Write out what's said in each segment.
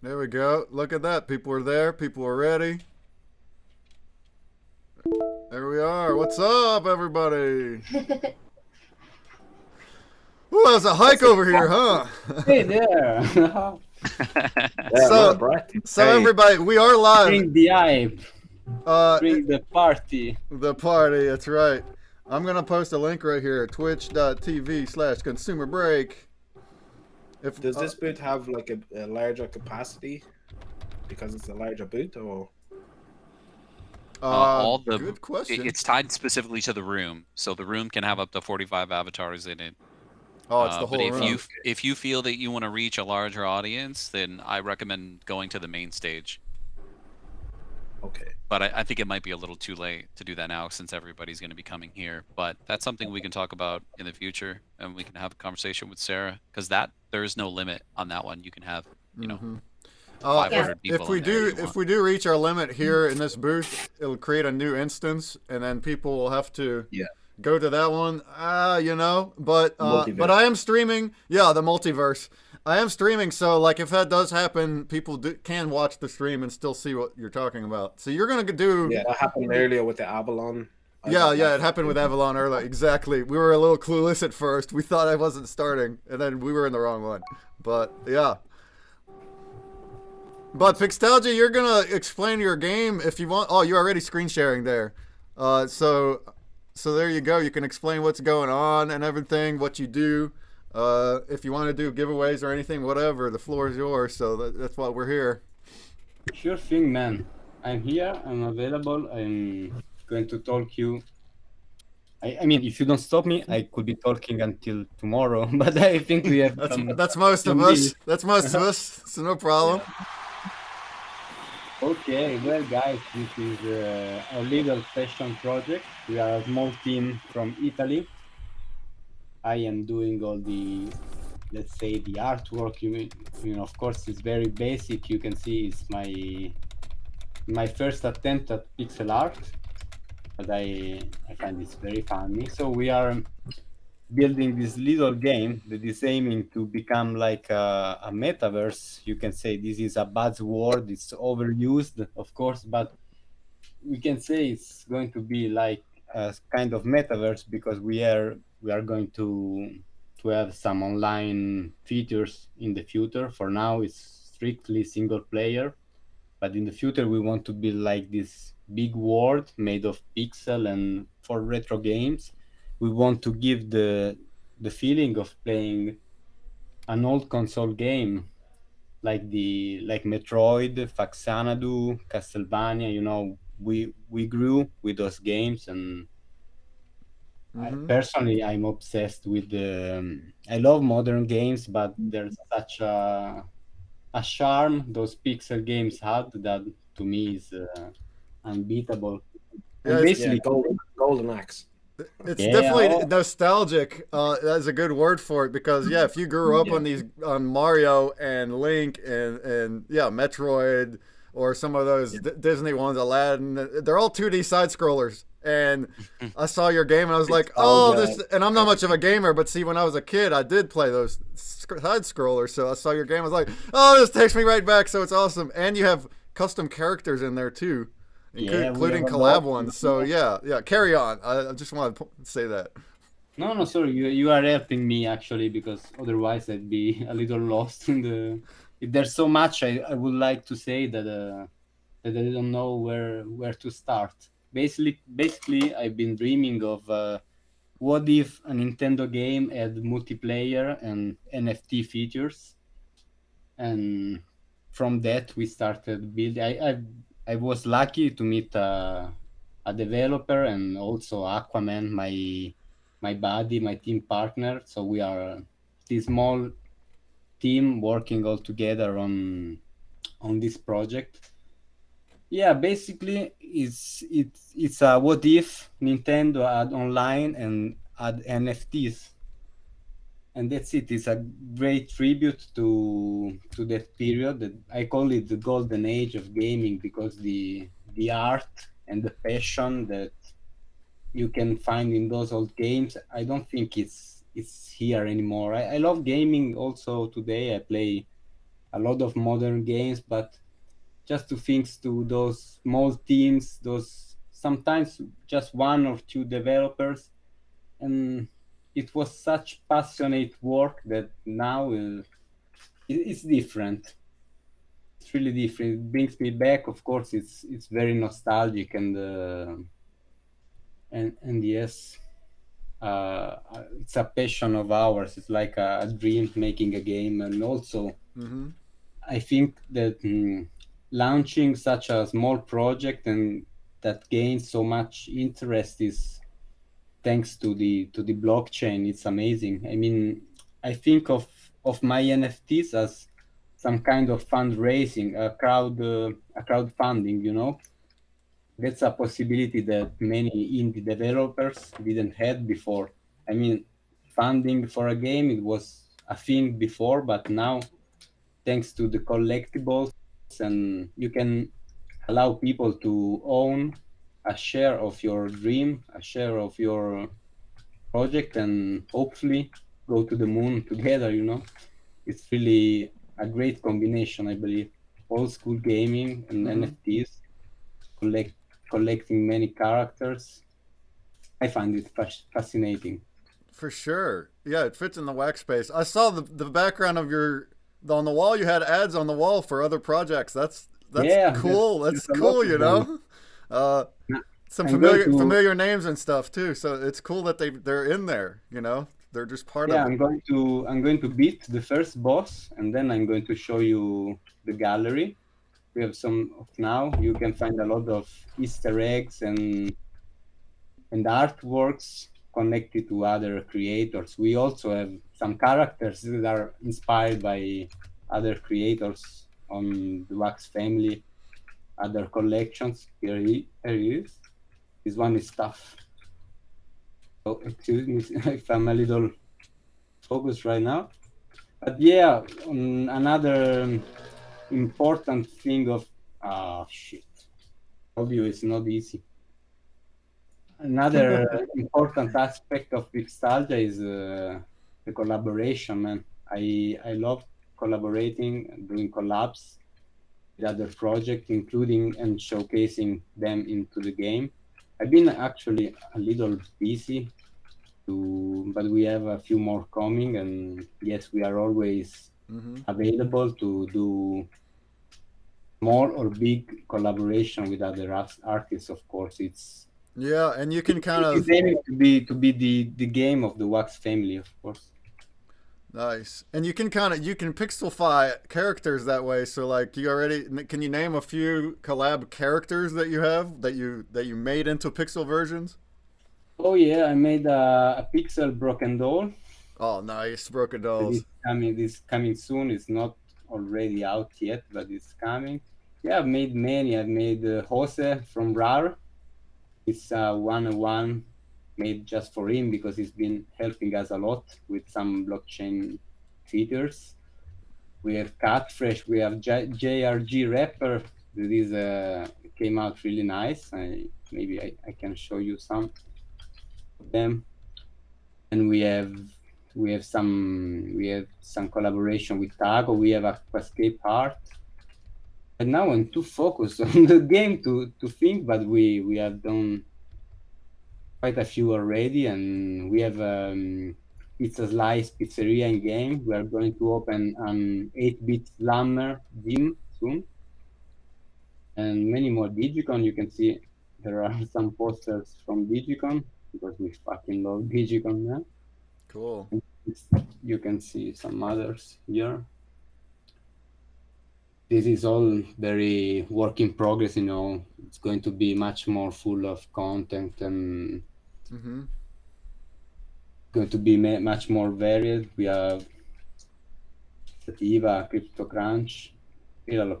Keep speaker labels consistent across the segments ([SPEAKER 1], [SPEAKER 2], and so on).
[SPEAKER 1] There we go. Look at that. People are there. People are ready. There we are. What's up, everybody? Ooh, that was a hike over here, huh?
[SPEAKER 2] Hey there!
[SPEAKER 1] So,
[SPEAKER 3] Hey.
[SPEAKER 1] everybody, we are live.
[SPEAKER 2] Bring the hype.
[SPEAKER 1] Uh,
[SPEAKER 2] Bring the party.
[SPEAKER 1] The party, that's right. I'm going to post a link right here at twitch.tv/ConsumerBreak.
[SPEAKER 3] Does this booth have like a larger capacity because it's a larger booth, or?
[SPEAKER 1] Good question.
[SPEAKER 4] It's tied specifically to the room, so the room can have up to 45 avatars in it.
[SPEAKER 1] Oh, it's the whole
[SPEAKER 4] but
[SPEAKER 1] room.
[SPEAKER 4] if you feel that you want to reach a larger audience, then I recommend going to the main stage.
[SPEAKER 3] Okay.
[SPEAKER 4] But I think it might be a little too late to do that now since everybody's going to be coming here. But that's something we can talk about in the future, and we can have a conversation with Sarah, because there is no limit on that one. You can have, 500 people.
[SPEAKER 1] If we do reach our limit here in this booth, it'll create a new instance, and then people will have to go to that one. But I am streaming. Yeah, the multiverse. I am streaming, so like if that does happen, people can watch the stream and still see what you're talking about. So you're gonna do.
[SPEAKER 3] Yeah, that happened earlier with the Avalon.
[SPEAKER 1] It happened with Avalon earlier. Exactly. We were a little clueless at first. We thought I wasn't starting, and then we were in the wrong one. But yeah. But Pixtalgia, you're gonna explain your game if you want. Oh, you're already screen sharing there. So there you go. You can explain what's going on and everything, what you do. If you want to do giveaways or anything, whatever, the floor is yours. So that's why we're here.
[SPEAKER 2] Sure thing, man. I'm here. I'm available. I'm going to talk you. I mean, if you don't stop me, I could be talking until tomorrow. But I think we have.
[SPEAKER 1] That's most of us. That's most of us. So no problem.
[SPEAKER 2] Okay, well, guys, this is our little fashion project. We are a small team from Italy. I am doing all the, let's say, the artwork. Of course, it's very basic. You can see it's my first attempt at pixel art, but I find it's very funny. So we are building this little game that is aiming to become like a metaverse. You can say this is a buzzword. It's overused, of course, but we can say it's going to be like a kind of metaverse because we are going to have some online features in the future. For now, it's strictly single player, but in the future we want to build like this big world made of pixel, and for retro games, we want to give the feeling of playing an old console game, like Metroid, Faxanadu, Castlevania. We grew with those games, and personally, I'm obsessed with I love modern games, but there's such a charm those pixel games had that to me is unbeatable.
[SPEAKER 3] And basically, golden axe.
[SPEAKER 1] It's definitely nostalgic. That's a good word for it because if you grew up on Mario and Link and Metroid or some of those Disney ones, Aladdin, they're all 2D side scrollers. And I saw your game and I was like, and I'm not much of a gamer, but see, when I was a kid, I did play those side scrollers. So I saw your game, I was like, this takes me right back. So it's awesome. And you have custom characters in there too, including collab ones. So carry on. I just want to say that.
[SPEAKER 2] No, sorry. You are helping me actually, because otherwise I'd be a little lost in the. There's so much I would like to say that I don't know where to start. Basically, I've been dreaming of what if a Nintendo game had multiplayer and NFT features, and from that we started building. I was lucky to meet a developer and also Aquaman, my buddy, my team partner. So we are this small team working all together on this project. Yeah, basically it's a what if Nintendo had online and had NFTs, and that's it. It's a great tribute to that period. That I call it the golden age of gaming, because the art and the passion that you can find in those old games, I don't think it's here anymore. I love gaming also today. I play a lot of modern games, but just to thanks to those small teams, those sometimes just one or two developers, and it was such passionate work that now it's different. It's really different. It brings me back. Of course, it's very nostalgic and yes, it's a passion of ours. It's like a dream making a game, and also I think that launching such a small project and that gains so much interest is thanks to the blockchain. It's amazing. I mean, I think of my NFTs as some kind of fundraising, a crowdfunding. You know, that's a possibility that many indie developers didn't have before. I mean, funding for a game, it was a thing before, but now thanks to the collectibles, and you can allow people to own a share of your dream, a share of your project, and hopefully go to the moon together. You know, it's really a great combination, I believe. Old school gaming and NFTs, collecting many characters. I find it fascinating.
[SPEAKER 1] For sure. Yeah, it fits in the wax space. I saw the background of your on the wall. You had ads on the wall for other projects. That's cool. That's cool. You know, some familiar names and stuff too. So it's cool that they're in there. You know, they're just part of it.
[SPEAKER 2] I'm going to beat the first boss, and then I'm going to show you the gallery. We have some of now. You can find a lot of Easter eggs and artworks connected to other creators. We also have some characters that are inspired by other creators on the Wax family, other collections. Here it is. This one is tough. So excuse me if I'm a little focused right now. But yeah, another important thing of obviously it's not easy. Another important aspect of Pixtalgia is the collaboration, man. I love collaborating and doing collabs with other projects, including and showcasing them into the game. I've been actually a little busy, but we have a few more coming, and yes, we are always available to do small or big collaboration with other artists. Of course, it's
[SPEAKER 1] and you can kind of
[SPEAKER 2] to be the game of the Wax family, of course.
[SPEAKER 1] Nice. And you can pixelify characters that way. So like can you name a few collab characters that you have that you made into pixel versions?
[SPEAKER 2] Oh yeah, I made a pixel broken doll.
[SPEAKER 1] Oh nice, broken dolls.
[SPEAKER 2] This coming soon. It's not already out yet, but it's coming. Yeah, I've made many. I've made Jose from RAR. It's one made just for him because he's been helping us a lot with some blockchain features. We have Catfresh, we have JRG Rapper. That came out really nice. Maybe I can show you some of them. And we have some collaboration with Tago. We have Aquascape Art. And now I'm too focused on the game to think, but we have done quite a few already, and we have Pizza Slice Pizzeria in game. We are going to open an 8-bit slammer gym soon, and many more DYGYCON. You can see there are some posters from DYGYCON because we fucking love DYGYCON now.
[SPEAKER 1] Cool.
[SPEAKER 2] You can see some others here. This is all very work in progress, you know. It's going to be much more full of content and going to be much more varied. We have Sativa, CryptoCrunch,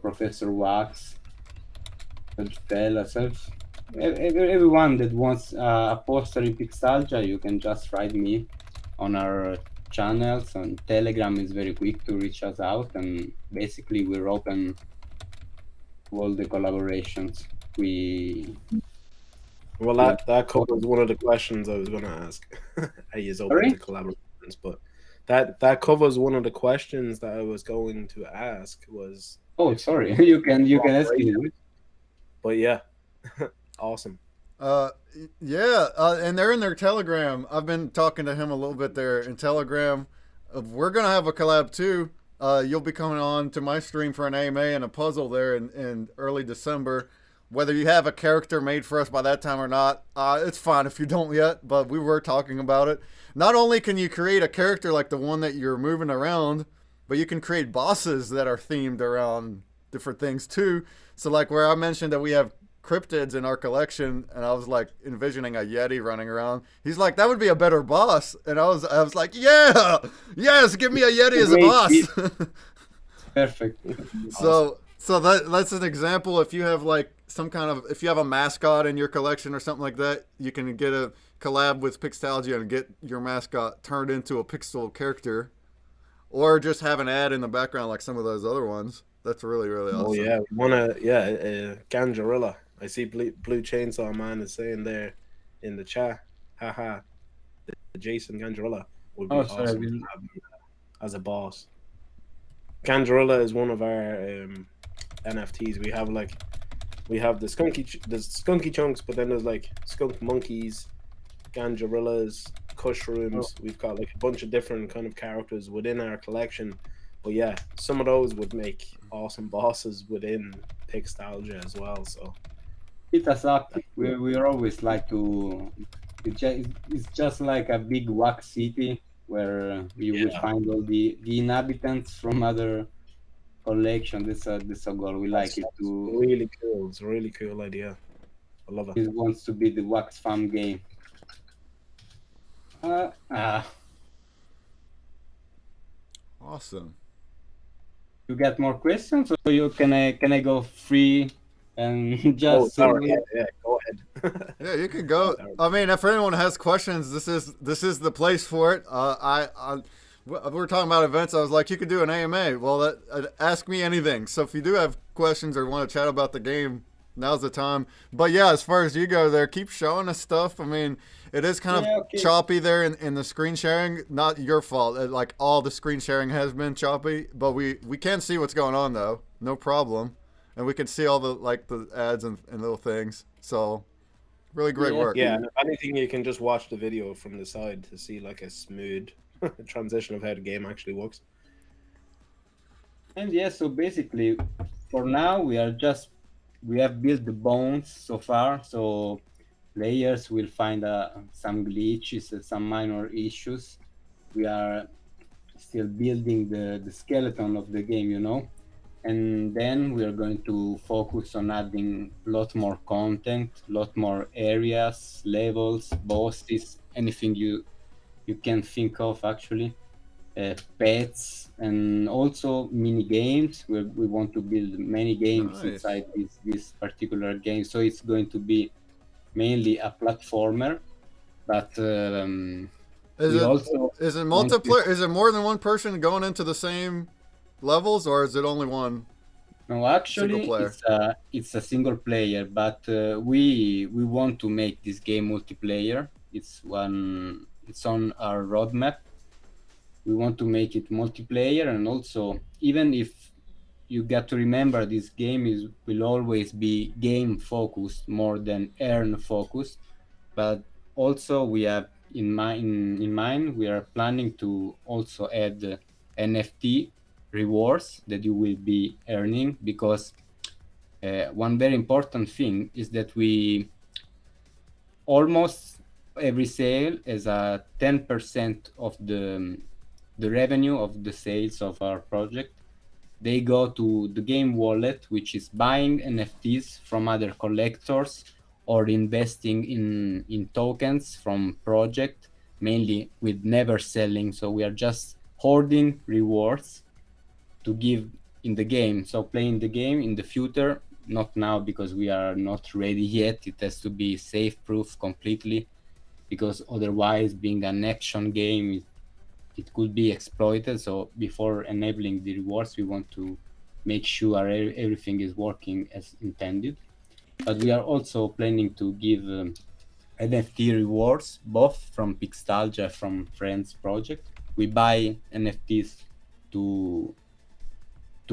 [SPEAKER 2] Professor Wax, everyone that wants a poster in Pixtalgia, you can just write me on our channels. On Telegram is very quick to reach us out, and basically we're open to all the collaborations.
[SPEAKER 3] That covers one of the questions I was going to ask. Are you open to collaborations? But That covers one of the questions that I was going to ask. Was
[SPEAKER 2] Oh, sorry. You can ask it.
[SPEAKER 3] But yeah, awesome.
[SPEAKER 1] Yeah, and they're in their Telegram. I've been talking to him a little bit there in Telegram. We're gonna have a collab too. You'll be coming on to my stream for an AMA and a puzzle there in early December. Whether you have a character made for us by that time or not, it's fine if you don't yet, but we were talking about it. Not only can you create a character like the one that you're moving around, but you can create bosses that are themed around different things too. So like where I mentioned that we have cryptids in our collection, and I was like envisioning a Yeti running around. He's like, that would be a better boss, and I was like, yeah, yes, give me a Yeti as a boss.
[SPEAKER 2] Perfect.
[SPEAKER 1] So that's an example. If you have like some kind of, if you have a mascot in your collection or something like that, you can get a collab with Pixtalgia and get your mascot turned into a pixel character, or just have an ad in the background like some of those other ones. That's really awesome.
[SPEAKER 3] Oh yeah, we wanna Ganjarilla. I see Blue Chainsaw Man is saying there in the chat. Haha, the Jason Ganjarilla would be awesome to have him as a boss. Ganjarilla is one of our NFTs. We have the skunky chunks, but then there's like skunk monkeys, Ganjarillas, Kushrooms. We've got like a bunch of different kind of characters within our collection. But yeah, some of those would make awesome bosses within Pixtalgia as well. So
[SPEAKER 2] hit us up. We always like to. It's just like a big wax city where you will find all the inhabitants from other collection. This a goal. We like it too.
[SPEAKER 3] Really cool. It's a really cool idea. I love it.
[SPEAKER 2] It wants to be the wax farm game.
[SPEAKER 1] Awesome.
[SPEAKER 2] You get more questions, or you can I go free and just?
[SPEAKER 3] Oh, sorry. Yeah, go ahead.
[SPEAKER 1] Yeah, you can go. I mean, if anyone has questions, this is the place for it. We were talking about events. I was like, you could do an AMA. Well, ask me anything. So if you do have questions or want to chat about the game, now's the time. But yeah, as far as you go there, keep showing us stuff. I mean, it is kind of choppy there in the screen sharing. Not your fault. Like all the screen sharing has been choppy, but we can see what's going on though. No problem. And we can see all the ads and little things. So really great work.
[SPEAKER 3] Yeah, and if anything, you can just watch the video from the side to see like a smooth transition of how the game actually works.
[SPEAKER 2] And yeah, so basically, for now we have built the bones so far. So players will find some glitches, some minor issues. We are still building the skeleton of the game, and then we are going to focus on adding a lot more content, a lot more areas, levels, bosses, anything you can think of actually, pets, and also mini games. We want to build many games inside this particular game, so it's going to be mainly a platformer, but
[SPEAKER 1] is it multiplayer? Is it more than one person going into the same levels, or is it only one?
[SPEAKER 2] No, actually, it's a single player, but we want to make this game multiplayer. It's on our roadmap. We want to make it multiplayer, and also, even if you got to remember, this game will always be game focused more than earn focused. But also, we have in mind we are planning to also add NFT rewards that you will be earning, because one very important thing is that we almost every sale is a 10% of the revenue of the sales of our project. They go to the game wallet, which is buying NFTs from other collectors or investing in tokens from project, mainly with never selling. So we are just hoarding rewards to give in the game. So playing the game in the future, not now because we are not ready yet. It has to be safe proof completely, because otherwise, being an action game, it could be exploited. So before enabling the rewards, we want to make sure everything is working as intended. But we are also planning to give NFT rewards, both from Pixtalgia, from Friends project. we buy NFTs to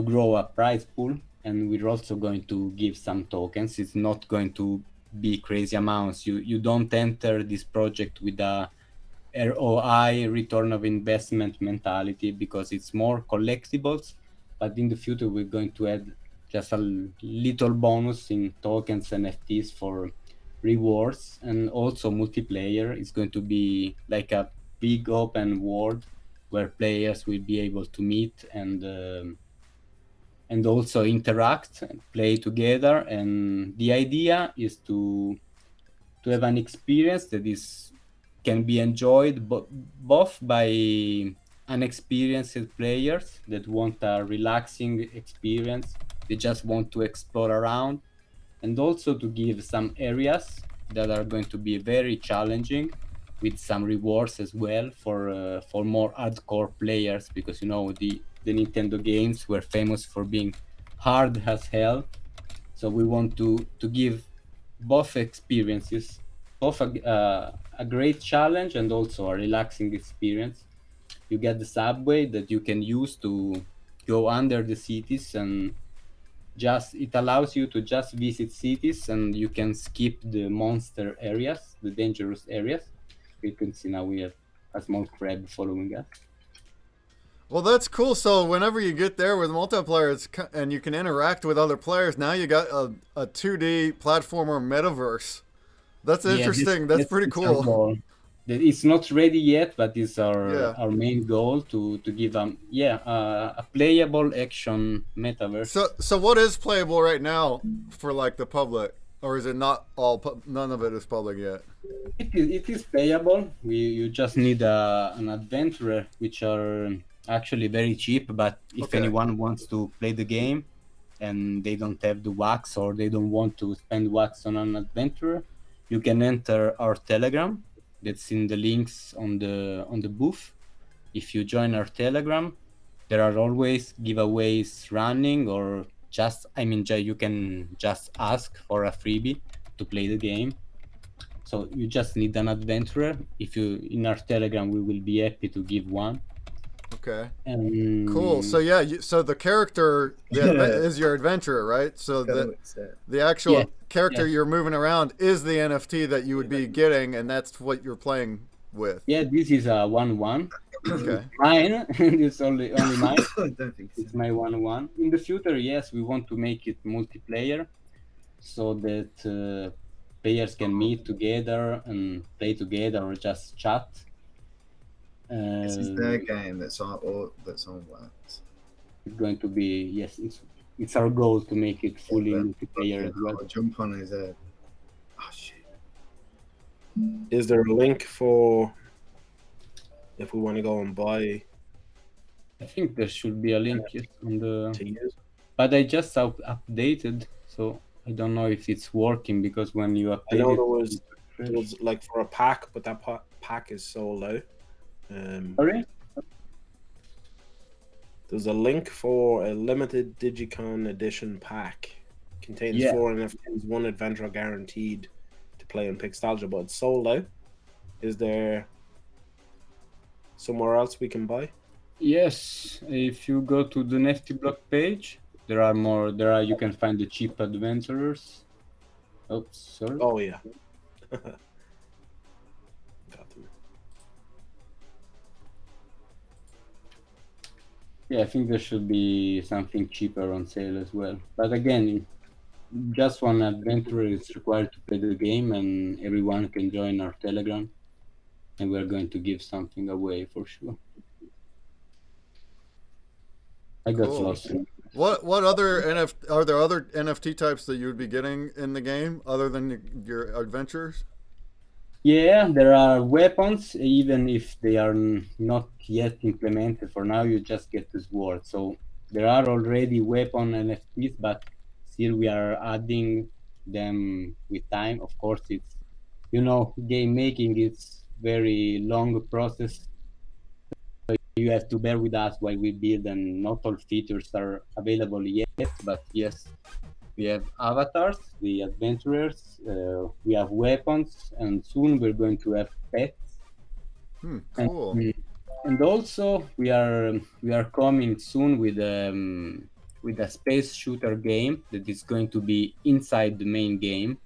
[SPEAKER 2] grow a prize pool, and we're also going to give some tokens. It's not going to be crazy amounts. You don't enter this project with a ROI, return of investment mentality, because it's more collectibles, but in the future we're going to add just a little bonus in tokens, NFTs for rewards, and also multiplayer is going to be like a big open world where players will be able to meet and also interact and play together. And the idea is to have an experience that can be enjoyed both by unexperienced players that want a relaxing experience, they just want to explore around, and also to give some areas that are going to be very challenging with some rewards as well for more hardcore players, because the Nintendo games were famous for being hard as hell. So we want to give both experiences, both a great challenge and also a relaxing experience. You get the subway that you can use to go under the cities, and it allows you to just visit cities, and you can skip the monster areas, the dangerous areas. You can see now we have a small crab following us.
[SPEAKER 1] Well, that's cool. So whenever you get there with multiplayer, and you can interact with other players, now you got a 2D platformer metaverse. That's interesting. That's pretty cool.
[SPEAKER 2] It's not ready yet, but it's our main goal to give a playable action metaverse.
[SPEAKER 1] So what is playable right now for like the public, or is it not all? None of it is public yet.
[SPEAKER 2] It is playable. You just need an adventurer, which are actually very cheap. But if anyone wants to play the game and they don't have the wax, or they don't want to spend wax on an adventurer, you can enter our Telegram. That's in the links on the booth. If you join our Telegram, there are always giveaways running, or you can just ask for a freebie to play the game. So you just need an adventurer. If you in our Telegram, we will be happy to give one.
[SPEAKER 1] Okay. Cool. So so the character is your adventurer, right? So the actual character you're moving around is the NFT that you would be getting, and that's what you're playing with.
[SPEAKER 2] Yeah, this is a 1-1.
[SPEAKER 1] Okay.
[SPEAKER 2] Mine. It's only mine. I don't think so. It's my 1-1. In the future, yes, we want to make it multiplayer, so that players can meet together and play together, or just chat.
[SPEAKER 5] This is their game that's on Wax.
[SPEAKER 2] It's going to be it's our goal to make it fully multiplayer as well.
[SPEAKER 5] I'll jump on his head. Oh shit!
[SPEAKER 3] Is there a link for if we want to go and buy?
[SPEAKER 2] I think there should be a link on the. But I just updated, so I don't know if it's working, because when you update,
[SPEAKER 3] I know there was like for a pack, but that pack is so low.
[SPEAKER 2] Sorry?
[SPEAKER 3] There's a link for a limited DYGYCON edition pack. Contains 4 NFTs, 1 adventure guaranteed to play in Pixtalgia, but it's so low. Is there somewhere else we can buy?
[SPEAKER 2] Yes, if you go to the NFT block page, there are more. You can find the cheap adventurers. Oh, sorry.
[SPEAKER 3] Oh yeah.
[SPEAKER 2] Yeah, I think there should be something cheaper on sale as well. But again, just one adventurer is required to play the game, and everyone can join our Telegram, and we're going to give something away for sure. I got lost.
[SPEAKER 1] What other NFT are there? Other NFT types that you would be getting in the game other than your adventures?
[SPEAKER 2] Yeah, there are weapons, even if they are not yet implemented. For now, you just get the sword. So there are already weapon NFTs, but still we are adding them with time. Of course, it's game making is very long process. So you have to bear with us while we build, and not all features are available yet. But yes. We have avatars, the adventurers, we have weapons, and soon we're going to have pets.
[SPEAKER 1] Cool.
[SPEAKER 2] And also we are coming soon with a space shooter game that is going to be inside the main game,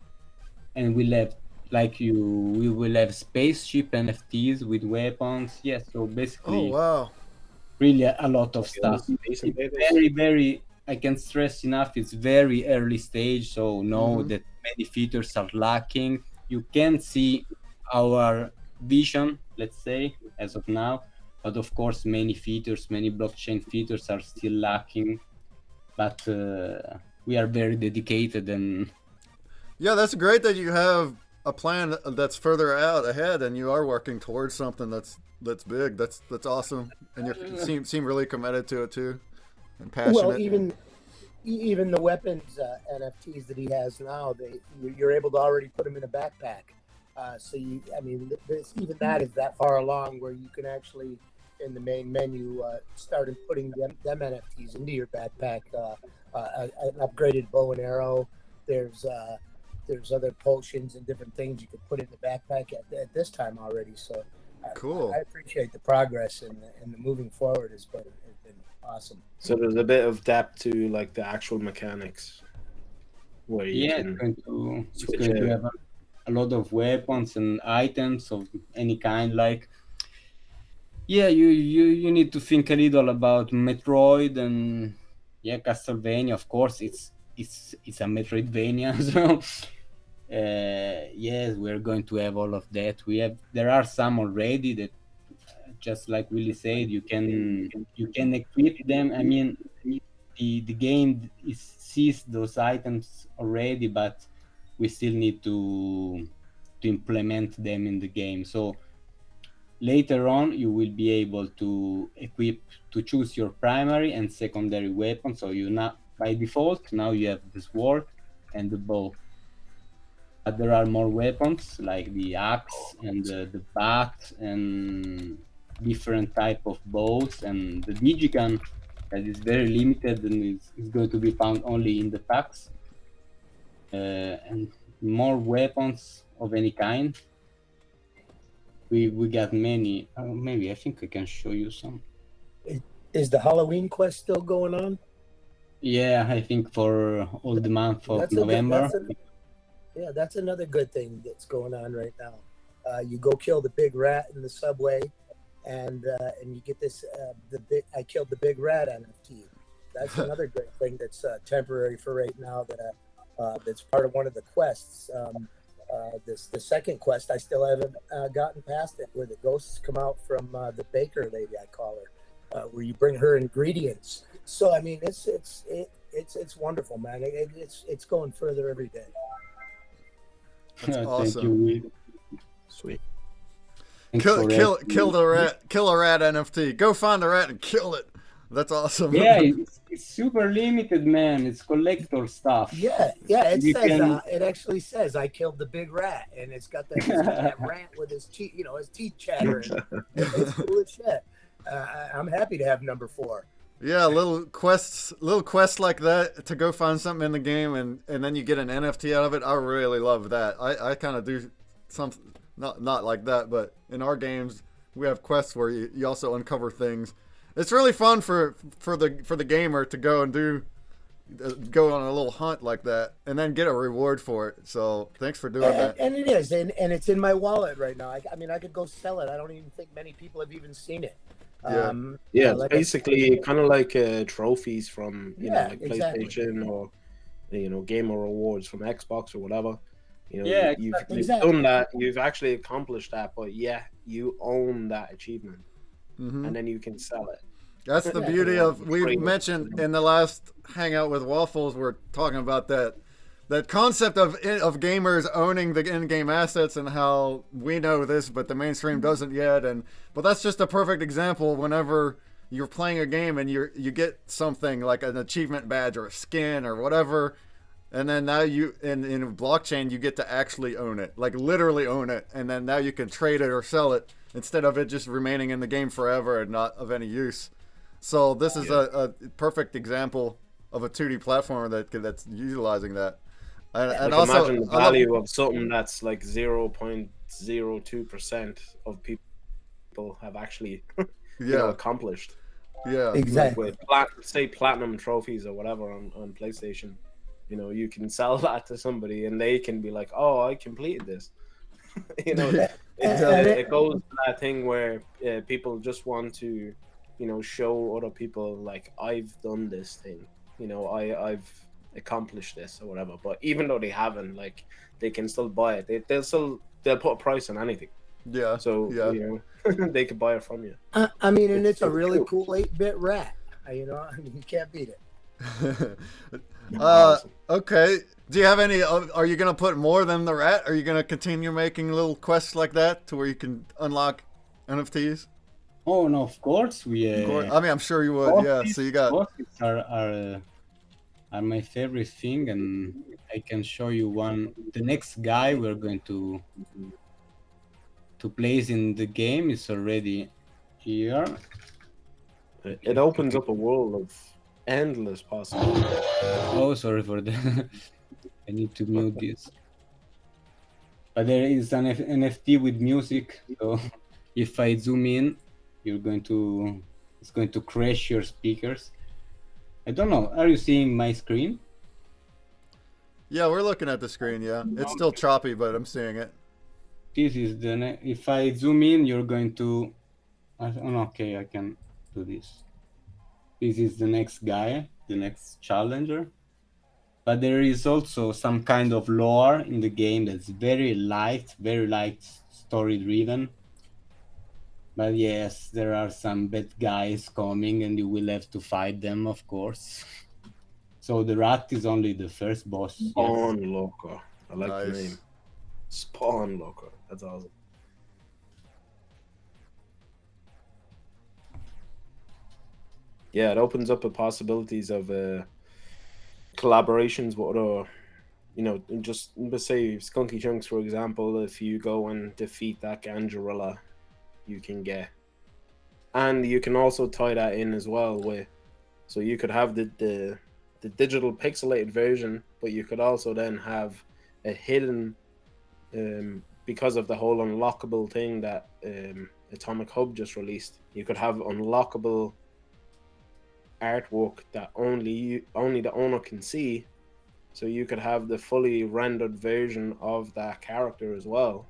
[SPEAKER 2] and we'll have we will have spaceship NFTs with weapons. Yes, so basically,
[SPEAKER 1] wow,
[SPEAKER 2] really a lot of stuff.
[SPEAKER 3] Space
[SPEAKER 2] It's
[SPEAKER 3] invaders.
[SPEAKER 2] very, I can't stress enough, it's very early stage, so know that many features are lacking. You can see our vision, let's say, as of now, but of course many features, many blockchain features are still lacking, but we are very dedicated. And
[SPEAKER 1] yeah, that's great that you have a plan that's further out ahead, and you are working towards something that's big. That's awesome, and you seem really committed to it too, and passionate.
[SPEAKER 6] Well, even the weapons NFTs that he has now, you're able to already put them in a backpack. So even that is that far along where you can actually, in the main menu, start putting them NFTs into your backpack. An upgraded bow and arrow. There's other potions and different things you could put in the backpack at this time already. So
[SPEAKER 1] cool.
[SPEAKER 6] I appreciate the progress and the moving forward has been awesome.
[SPEAKER 3] So there's a bit of depth to like the actual mechanics, where you can
[SPEAKER 2] it's going to have a lot of weapons and items of any kind. Like, yeah, you need to think a little about Metroid and Castlevania. Of course, it's a Metroidvania. So yes, we're going to have all of that. There are some already that, just like Willie said, you can equip them. I mean, the game sees those items already, but we still need to implement them in the game. So later on, you will be able to choose your primary and secondary weapon. So by default, now you have the sword and the bow. But there are more weapons like the axe and the bat and different type of bows, and the DYGYCON that is very limited and is going to be found only in the packs, and more weapons of any kind. We got many. Maybe I think I can show you some.
[SPEAKER 6] Is the Halloween quest still going on?
[SPEAKER 2] Yeah, I think for all the month of November.
[SPEAKER 6] That's another good thing that's going on right now. You go kill the big rat in the subway, and you get this. I killed the big rat NFT. That's another great thing that's temporary for right now. That's part of one of the quests. The second quest, I still haven't gotten past it, where the ghosts come out from the baker lady, I call her, where you bring her ingredients. So I mean, it's wonderful, man. It's going further every day.
[SPEAKER 1] That's awesome.
[SPEAKER 2] Thank you.
[SPEAKER 3] Sweet.
[SPEAKER 1] Kill a rat NFT. Go find a rat and kill it. That's awesome.
[SPEAKER 2] Yeah, it's super limited, man. It's collector stuff.
[SPEAKER 6] Yeah. It actually says I killed the big rat, and it's got that rat with his teeth, his teeth chattering. It's cool as shit. I'm happy to have number 4.
[SPEAKER 1] Yeah, little quests like that to go find something in the game, and then you get an NFT out of it. I really love that. I kind of do something not like that, but in our games we have quests where you also uncover things. It's really fun for the gamer to go and go on a little hunt like that, and then get a reward for it. So thanks for doing that.
[SPEAKER 6] And it is, and it's in my wallet right now. I mean, I could go sell it. I don't even think many people have even seen it.
[SPEAKER 3] It's basically kind of like trophies from like PlayStation,
[SPEAKER 6] exactly.
[SPEAKER 3] or gamer rewards from Xbox or whatever. You've
[SPEAKER 6] exactly.
[SPEAKER 3] done that. You've actually accomplished that, but you own that achievement, and then you can sell it.
[SPEAKER 1] That's the beauty of, we mentioned in the last hangout with Waffles, we're talking about that concept of gamers owning the in-game assets, and how we know this but the mainstream doesn't yet. But that's just a perfect example. Whenever you're playing a game and you get something like an achievement badge or a skin or whatever, and then now in blockchain you get to actually own it, like literally own it, and then now you can trade it or sell it instead of it just remaining in the game forever and not of any use. So this is a perfect example of a 2D platformer that's utilizing that. And also,
[SPEAKER 3] imagine the value of something that's like 0.02% of people have actually accomplished.
[SPEAKER 1] Yeah,
[SPEAKER 6] exactly.
[SPEAKER 3] Like with say platinum trophies or whatever on PlayStation, you can sell that to somebody and they can be like, oh, I completed this. It goes to that thing where people just want to show other people like, I've done this thing, I've accomplished this or whatever. But even though they haven't, like, they can still buy it. They'll put a price on anything.
[SPEAKER 1] Yeah.
[SPEAKER 3] So they could buy it from you.
[SPEAKER 6] I mean, and it's a really cool 8-bit rat. You can't beat it.
[SPEAKER 1] Okay. Do you have any? Are you gonna put more than the rat? Are you gonna continue making little quests like that to where you can unlock NFTs?
[SPEAKER 2] Oh no, of course we.
[SPEAKER 1] I mean, I'm sure you would. Yeah. So you got.
[SPEAKER 2] Post-its are my favorite thing, and I can show you one. The next guy we're going to place in the game is already here.
[SPEAKER 3] It opens up a world of endless possibilities.
[SPEAKER 2] Oh, sorry for that. I need to mute this. But there is an NFT with music, so if I zoom in, it's going to crash your speakers. I don't know. Are you seeing my screen?
[SPEAKER 1] Yeah, we're looking at the screen. Yeah, it's still choppy, but I'm seeing it.
[SPEAKER 2] This is if I zoom in, you're going to. Okay, I can do this. This is the next guy, the next challenger. But there is also some kind of lore in the game that's very light story driven. But yes, there are some bad guys coming and you will have to fight them, of course. So the rat is only the first boss.
[SPEAKER 3] Spawn Locker. I like
[SPEAKER 1] Nice.
[SPEAKER 3] the name. Spawn Locker. That's awesome. Yeah, it opens up the possibilities of collaborations with other, just let's say Skunky Chunks, for example. If you go and defeat that Ganjarilla, you can get, and you can also tie that in as well with, so you could have the digital pixelated version, but you could also then have a hidden, because of the whole unlockable thing that Atomic Hub just released. You could have unlockable artwork that only the owner can see, so you could have the fully rendered version of that character as well.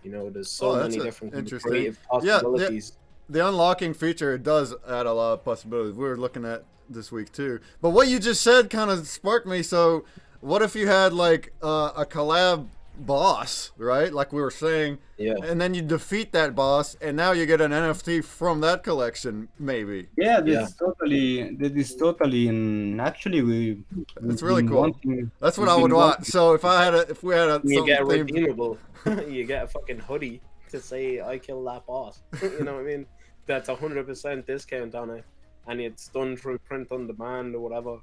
[SPEAKER 3] There's so many different creative possibilities.
[SPEAKER 1] Yeah, the unlocking feature does add a lot of possibilities. We were looking at this week too. But what you just said kind of sparked me. So what if you had like a collab boss, right? Like we were saying, and then you defeat that boss, and now you get an NFT from that collection, maybe.
[SPEAKER 2] Yeah, that is totally. Actually,
[SPEAKER 1] it's really cool. That's what I would want. So if we had a,
[SPEAKER 3] you get a redeemable, you get a fucking hoodie to say I killed that boss. You know what I mean? That's 100% discount on it, and it's done through print on demand or whatever,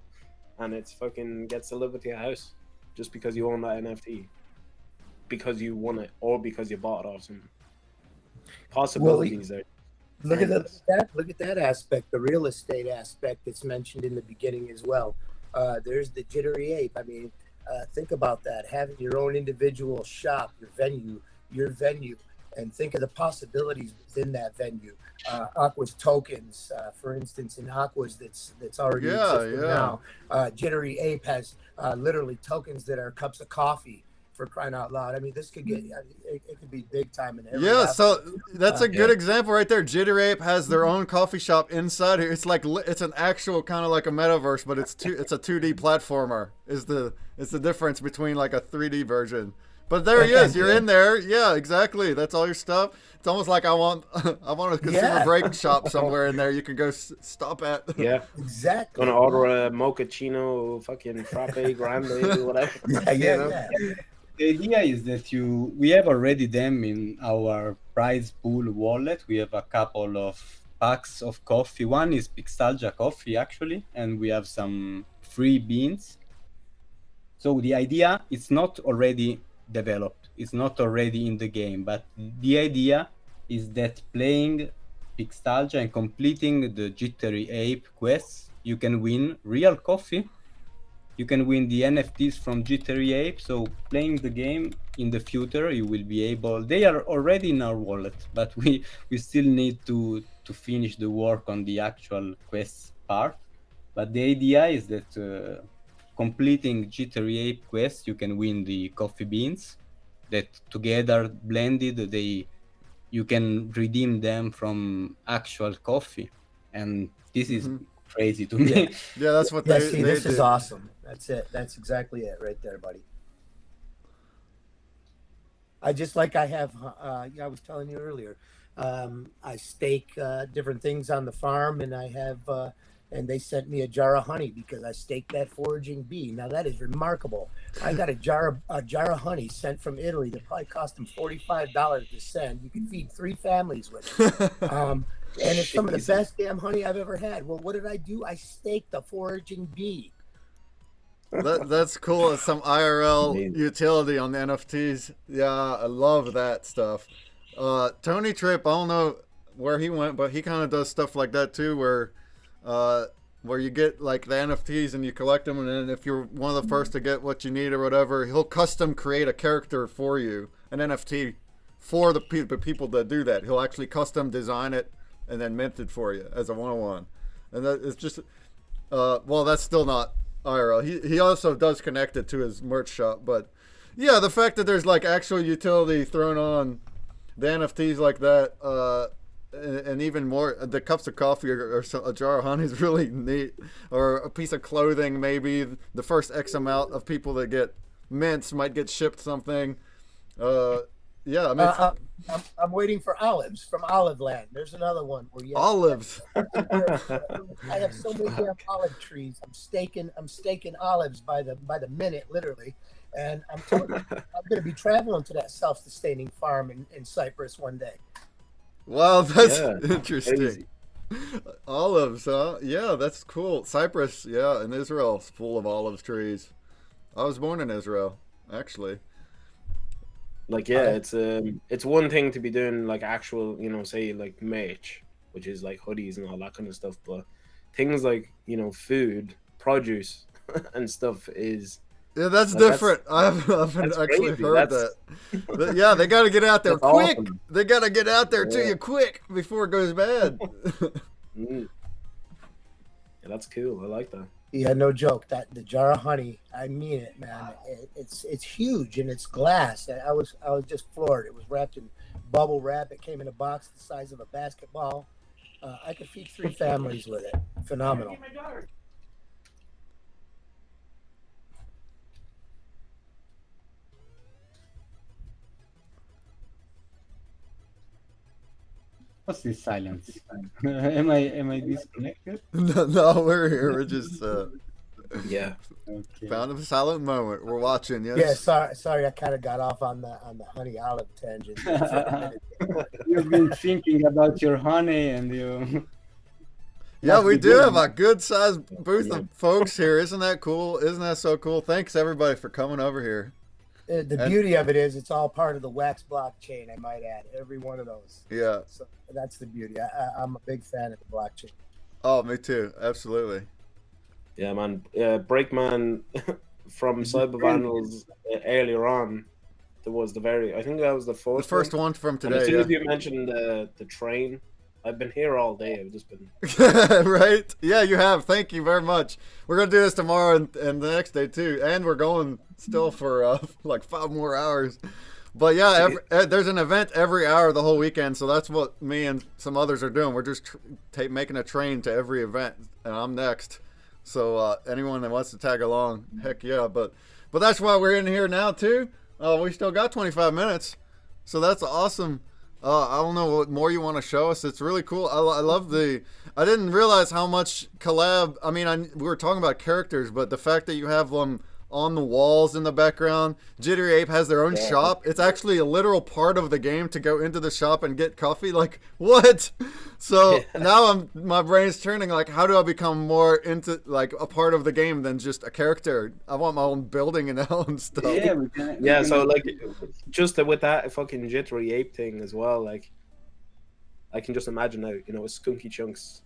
[SPEAKER 3] and it's fucking gets delivered to your house just because you own that NFT. Because you won it, or because you bought it off some possibilities.
[SPEAKER 6] Look at that! Look at that aspect, the real estate aspect that's mentioned in the beginning as well. There's the jittery ape. I mean, think about that: having your own individual shop, your venue, and think of the possibilities within that venue. Aqua's tokens, for instance, in Aqua's that's already existing now. Jittery ape has literally tokens that are cups of coffee. For crying out loud. I mean, this could get, it could be big time in every
[SPEAKER 1] aspect. So that's a good example right there. Jittery Ape has their own coffee shop inside here. It's like, it's an actual kind of like a metaverse, but it's a 2D platformer is the difference between like a 3D version. But there he is. You're in there. Yeah, exactly. That's all your stuff. It's almost like I want a ConsumerBreak shop somewhere in there. You can go stop at.
[SPEAKER 3] Yeah,
[SPEAKER 6] exactly.
[SPEAKER 3] Gonna order a mochaccino, fucking frappe grande, whatever.
[SPEAKER 6] Yeah.
[SPEAKER 2] The idea is that we have already them in our prize pool wallet. We have a couple of packs of coffee. One is Pixtalgia coffee actually, and we have some free beans. So the idea is not already developed. It's not already in the game, but the idea is that playing Pixtalgia and completing the Jittery Ape quests, you can win real coffee you can win the NFTs from Jittery Ape. So playing the game in the future, you will be able. They are already in our wallet, but we still need to finish the work on the actual quests part. But the idea is that completing Jittery Ape quests, you can win the coffee beans. That together blended, you can redeem them from actual coffee, and this is crazy to me.
[SPEAKER 1] Yeah, that's what
[SPEAKER 6] Yeah,
[SPEAKER 1] they
[SPEAKER 6] see, this
[SPEAKER 1] do.
[SPEAKER 6] is awesome. That's it. That's exactly it right there, buddy. I just like I have, I was telling you earlier, I stake different things on the farm, and I have, and they sent me a jar of honey because I staked that foraging bee. Now that is remarkable. I got a jar of honey sent from Italy that probably cost them $45 to send. You can feed 3 families with it. And it's some of the best damn honey I've ever had. Well, what did I do? I staked the foraging bee.
[SPEAKER 1] That's cool. It's some IRL utility on the NFTs. Yeah, I love that stuff. Tony Tripp, I don't know where he went, but he kind of does stuff like that too, where you get like the NFTs and you collect them, and then if you're one of the first to get what you need or whatever, he'll custom create a character for you, an NFT for the people that do that. He'll actually custom design it and then mint it for you as a one-on-one. And that is just, well, that's still not IRL. He also does connect it to his merch shop, but yeah, the fact that there's like actual utility thrown on the NFTs like that, and even more, the cups of coffee or a jar of honey is really neat, or a piece of clothing maybe. The first X amount of people that get mints might get shipped something. Yeah, I mean,
[SPEAKER 6] I'm waiting for olives from Olive Land. There's another one where you
[SPEAKER 1] olives.
[SPEAKER 6] I have so many damn olive trees. I'm staking olives by the minute, literally. And I'm going to be traveling to that self-sustaining farm in Cyprus one day.
[SPEAKER 1] Wow, that's interesting.
[SPEAKER 3] Crazy.
[SPEAKER 1] Olives, huh? Yeah, that's cool. Cyprus, yeah, in Israel, is full of olive trees. I was born in Israel, actually.
[SPEAKER 3] Like, yeah, it's one thing to be doing like actual, say like merch, which is like hoodies and all that kind of stuff, but things like, food, produce and stuff is...
[SPEAKER 1] Yeah, that's like, different. I haven't actually heard that. Yeah, they got to get out there quick. Awesome. They got to get out there to you quick before it goes bad.
[SPEAKER 3] Yeah, that's cool. I like that.
[SPEAKER 6] Yeah, no joke. That the jar of honey, I mean it, man. It's huge and it's glass. I was just floored. It was wrapped in bubble wrap. It came in a box the size of a basketball. I could feed 3 families with it. Phenomenal.
[SPEAKER 2] What's this silence? Am I disconnected?
[SPEAKER 1] No, we're here. We're just
[SPEAKER 3] yeah.
[SPEAKER 2] Okay.
[SPEAKER 1] Found a silent moment. We're watching. Yes.
[SPEAKER 6] Yeah. Sorry. I kind of got off on the honey olive tangent.
[SPEAKER 2] You've been thinking about your honey, and you.
[SPEAKER 1] Yeah, we do have a good sized booth of folks here. Isn't that cool? Isn't that so cool? Thanks everybody for coming over here.
[SPEAKER 6] The beauty of it is it's all part of the Wax blockchain, I might add. Every one of those.
[SPEAKER 1] Yeah.
[SPEAKER 6] So that's the beauty. I'm a big fan of the blockchain.
[SPEAKER 1] Oh, me too. Absolutely.
[SPEAKER 3] Yeah, man. Breakman from Cybervandals earlier on. There was I think that was the first
[SPEAKER 1] one from today.
[SPEAKER 3] And as soon as you mentioned the train, I've been here all day. I've just been
[SPEAKER 1] right. Yeah, you have. Thank you very much. We're gonna do this tomorrow and the next day too, and we're going still for like 5 more hours. But yeah, there's an event every hour the whole weekend, so that's what me and some others are doing. We're just making a train to every event, and I'm next. So anyone that wants to tag along, heck yeah. But that's why we're in here now too. We still got 25 minutes, so that's awesome. I don't know what more you want to show us. It's really cool. I love I didn't realize how much collab. I mean, we were talking about characters, but the fact that you have them on the walls in the background. Jittery Ape has their own shop. It's actually a literal part of the game to go into the shop and get coffee. Like, what? So now my brain's turning, like, how do I become more into, like, a part of the game than just a character? I want my own building and own stuff.
[SPEAKER 3] Yeah, so, like, just with that fucking Jittery Ape thing as well, like, I can just imagine now, you know, a Skunky Chunks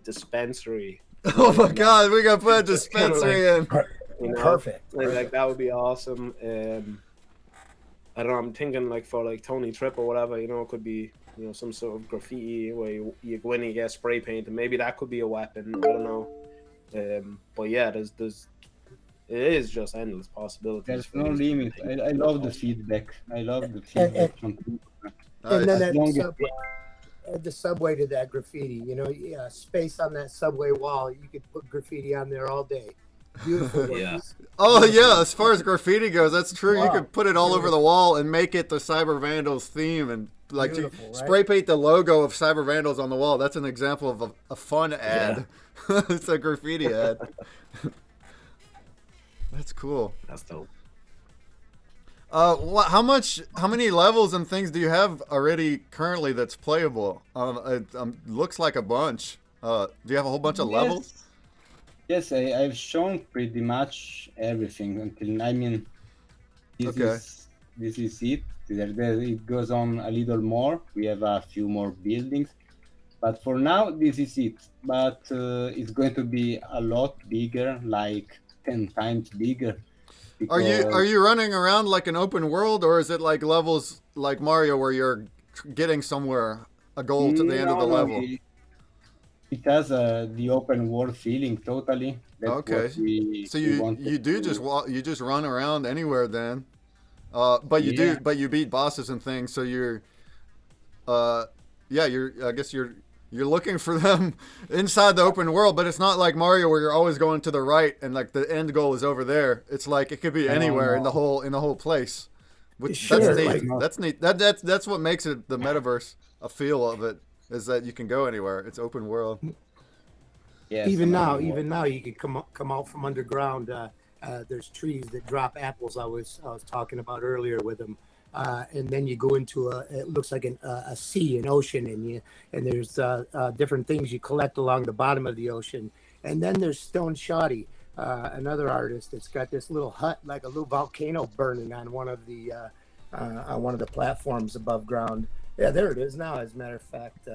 [SPEAKER 3] dispensary.
[SPEAKER 1] Oh my God, we gotta put a dispensary in.
[SPEAKER 3] You know,
[SPEAKER 6] Perfect.
[SPEAKER 3] like that would be awesome. I don't know. I'm thinking like for like Tony Tripp or whatever. You know, it could be some sort of graffiti where you go in and you get spray paint, and maybe that could be a weapon. I don't know. But yeah, it is just endless possibilities.
[SPEAKER 2] There's no limit. I love the feedback. I love the feedback from people.
[SPEAKER 6] And then the subway to that graffiti, space on that subway wall, you could put graffiti on there all day. Beautiful.
[SPEAKER 3] Yeah.
[SPEAKER 1] Oh yeah, as far as graffiti goes, that's true.
[SPEAKER 6] Wow.
[SPEAKER 1] You could put it all over the wall and make it the Cyber Vandals theme, and like
[SPEAKER 6] Beautiful, right?
[SPEAKER 1] spray paint the logo of Cyber Vandals on the wall. That's an example of a fun ad. Yeah. It's a graffiti ad. That's cool.
[SPEAKER 3] That's dope.
[SPEAKER 1] How many levels and things do you have already currently that's playable? It looks like a bunch. Do you have a whole bunch of levels?
[SPEAKER 2] Yes, I've shown pretty much everything until, this is it. It goes on a little more. We have a few more buildings, but for now, this is it. But it's going to be a lot bigger, like 10 times bigger.
[SPEAKER 1] Are you running around like an open world, or is it like levels like Mario where you're getting somewhere, a goal to the end of the level?
[SPEAKER 2] It has the open world feeling totally. That's
[SPEAKER 1] okay. So you just run around anywhere then, but you beat bosses and things. So I guess you're looking for them inside the open world, but it's not like Mario where you're always going to the right and like the end goal is over there. It's like it could be anywhere in the whole place. Which, that's neat. That's neat. That's what makes it the metaverse. A feel of it is that you can go anywhere. It's open world.
[SPEAKER 6] Yes, even now you can come out from underground. There's trees that drop apples. I was talking about earlier with them. And then you go into it looks like a sea, an ocean, and there's different things you collect along the bottom of the ocean. And then there's Stone Shoddy, another artist that's got this little hut, like a little volcano burning on one of the platforms above ground. Yeah, there it is now. As a matter of fact,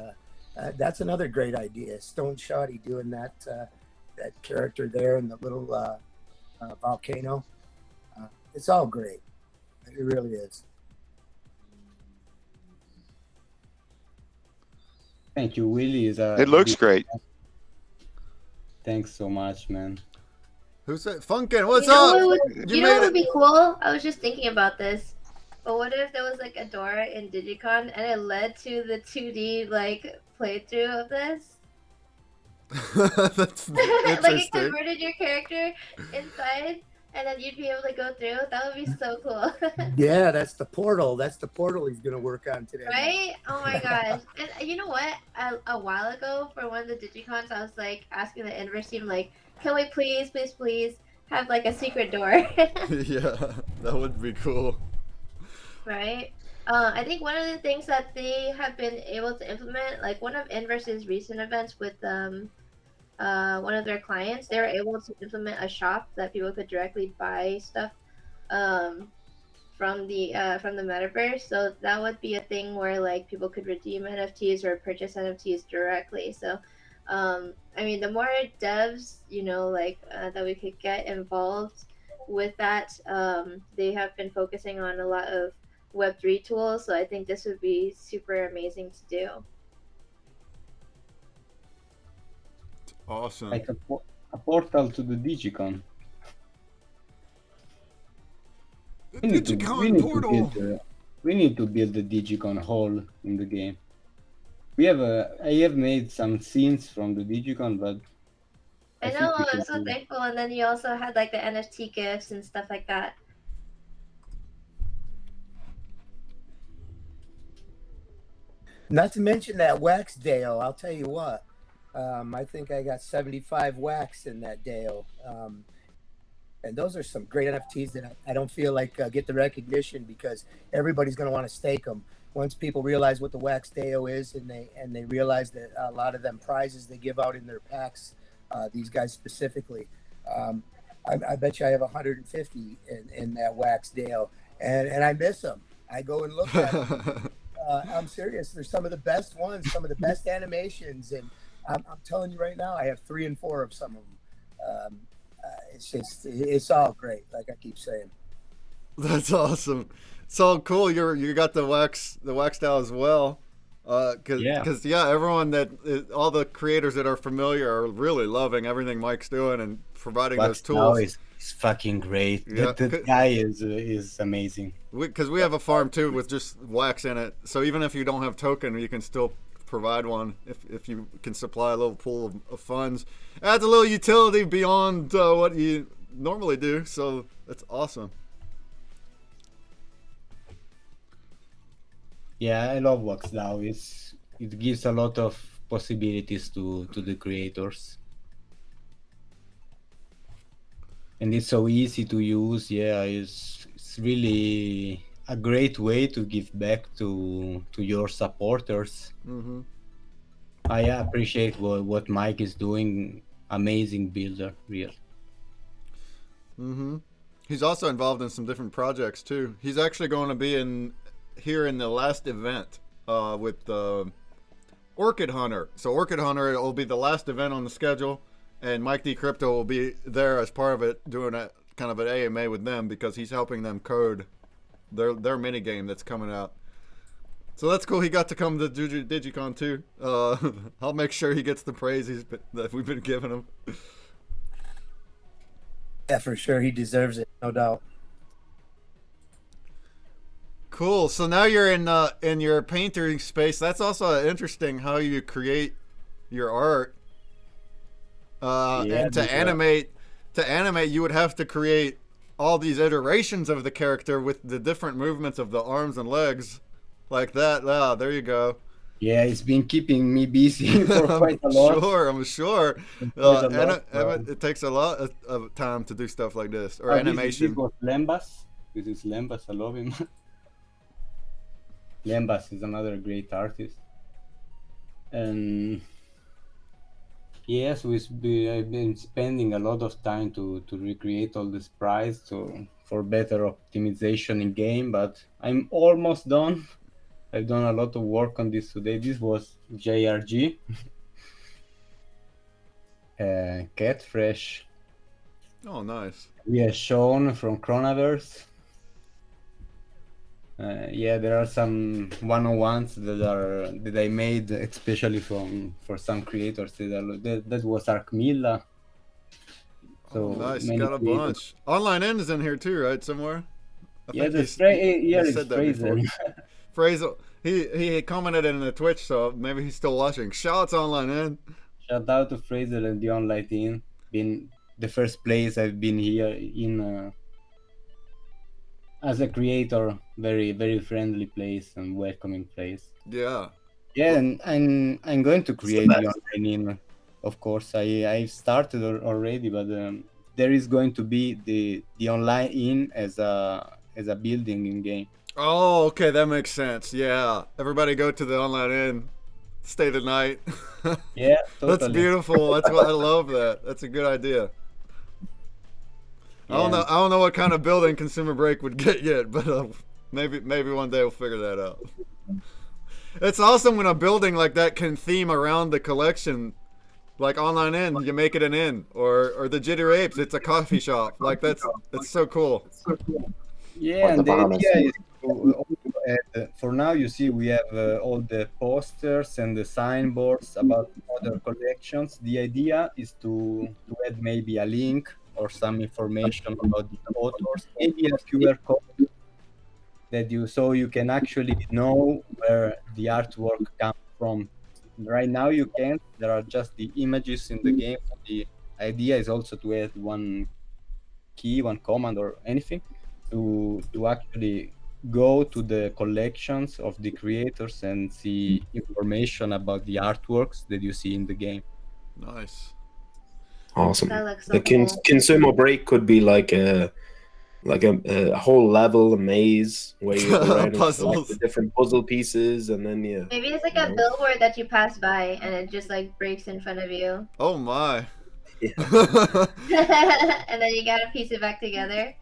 [SPEAKER 6] that's another great idea. Stone Shoddy doing that character there in the little volcano. It's all great. It really is.
[SPEAKER 2] Thank you, Willie.
[SPEAKER 7] It looks great.
[SPEAKER 2] Thanks so much, man.
[SPEAKER 1] Who's that? Funkin', what's up?
[SPEAKER 8] What would be cool? I was just thinking about this. But what if there was like a door in DYGYCON and it led to the 2D like playthrough of this?
[SPEAKER 1] That's
[SPEAKER 8] like it converted your character inside and then you'd be able to go through. That would be so cool.
[SPEAKER 6] Yeah, that's the portal. That's the portal he's gonna work on today.
[SPEAKER 8] Right? Oh my gosh. And you know what? A while ago for one of the DYGYCONs, I was like asking the Inverse team, like, can we please have like a secret door?
[SPEAKER 1] Yeah, that would be cool.
[SPEAKER 8] Right? I think one of the things that they have been able to implement, like one of Inverse's recent events with one of their clients, they were able to implement a shop that people could directly buy stuff from the metaverse. So that would be a thing where like people could redeem NFTs or purchase NFTs directly. So I mean, the more devs, that we could get involved with that, they have been focusing on a lot of Web3 tools. So I think this would be super amazing to do.
[SPEAKER 1] Awesome.
[SPEAKER 2] Like a portal to the DYGYCON.
[SPEAKER 1] DYGYCON portal.
[SPEAKER 2] We need to build the DYGYCON hall in the game. I have made some scenes from the DYGYCON, but
[SPEAKER 8] I know, I'm so thankful. And then you also had like the NFT gifts and stuff like that.
[SPEAKER 6] Not to mention that wax Dale. I'll tell you what. I think I got 75 wax in that Dale. And those are some great NFTs that I don't feel like get the recognition because everybody's going to want to stake them. Once people realize what the wax Deo is and they realize that a lot of them prizes they give out in their packs, these guys specifically, I bet you I have 150 in that wax Deo, and I miss them. I go and look at them. I'm serious. They're some of the best ones, some of the best animations, and I'm telling you right now, I have 3 and 4 of some of them. it's all great. Like I keep saying.
[SPEAKER 1] That's awesome. So cool. You got the wax style as well. Because everyone all the creators that are familiar are really loving everything Mike's doing and providing those tools.
[SPEAKER 2] Is fucking great. Yeah. The guy is amazing.
[SPEAKER 1] Because we have a farm too with just wax in it. So even if you don't have token, you can still provide one if you can supply a little pool of funds. Adds a little utility beyond what you normally do. So that's awesome.
[SPEAKER 2] Yeah, I love WaxDAO. It gives a lot of possibilities to the creators. And it's so easy to use. Yeah, it's really a great way to give back to your supporters.
[SPEAKER 1] Mm-hmm.
[SPEAKER 2] I appreciate what Mike is doing. Amazing builder, real.
[SPEAKER 1] Mm-hmm. He's also involved in some different projects too. He's actually going to be here in the last event with Orchid Hunter. So Orchid Hunter will be the last event on the schedule, and Mike D Crypto will be there as part of it, doing a kind of an AMA with them because he's helping them code their mini game that's coming out. So that's cool. He got to come to DYGYCON too. I'll make sure he gets the praise that we've been giving him.
[SPEAKER 6] Yeah, for sure, he deserves it, no doubt.
[SPEAKER 1] Cool. So now you're in your painting space. That's also interesting how you create your art. And to animate, you would have to create all these iterations of the character with the different movements of the arms and legs, like that. Ah, there you go.
[SPEAKER 2] Yeah, it's been keeping me busy for quite a lot.
[SPEAKER 1] I'm sure. It takes a lot of time to do stuff like this or animation.
[SPEAKER 2] This was Lembas. This is Lembas. I love him. Lembas is another great artist, and yes, I've been spending a lot of time to recreate all the sprites for better optimization in game, but I'm almost done. I've done a lot of work on this today. This was JRG, Catfresh.
[SPEAKER 1] Oh, nice.
[SPEAKER 2] We have shown from Chronaverse. There are some one-on-ones that I made especially for some creators. That was Arkmilla.
[SPEAKER 1] So nice, got a bunch. Online End is in here too, right? Somewhere.
[SPEAKER 2] Fraser.
[SPEAKER 1] Fraser, he commented in the Twitch, so maybe he's still watching. Shouts Online End.
[SPEAKER 2] Shout out to Fraser and the online team. Been the first place I've been here in. As a creator, very, very friendly place and welcoming place.
[SPEAKER 1] Yeah.
[SPEAKER 2] Yeah, and I'm going to create the online in. Of course, I started already, but there is going to be the online in as a building in game.
[SPEAKER 1] Oh, okay, that makes sense. Yeah, everybody go to the online in, stay the night.
[SPEAKER 2] Yeah, totally.
[SPEAKER 1] That's beautiful. That's what I love. That's a good idea. Yeah. I don't know what kind of building ConsumerBreak would get yet, but maybe one day we'll figure that out. It's awesome when a building like that can theme around the collection, like Online Inn, you make it an inn, or the Jittery Apes, it's a coffee shop. Like that's so cool.
[SPEAKER 2] Yeah, and the idea is for now you see we have all the posters and the signboards about other collections. The idea is to add maybe a link or some information about the authors, maybe a QR code that you can actually know where the artwork comes from. Right now you can't. There are just the images in the game. The idea is also to add one key, one command or anything to actually go to the collections of the creators and see information about the artworks that you see in the game.
[SPEAKER 1] Nice.
[SPEAKER 3] Awesome.
[SPEAKER 8] So
[SPEAKER 3] The ConsumerBreak could be like a whole level, a maze where you go around and select the different puzzle pieces, and then
[SPEAKER 8] maybe it's like a billboard that you pass by and it just like breaks in front of you.
[SPEAKER 1] Oh my.
[SPEAKER 3] Yeah.
[SPEAKER 8] And then you gotta piece it back together.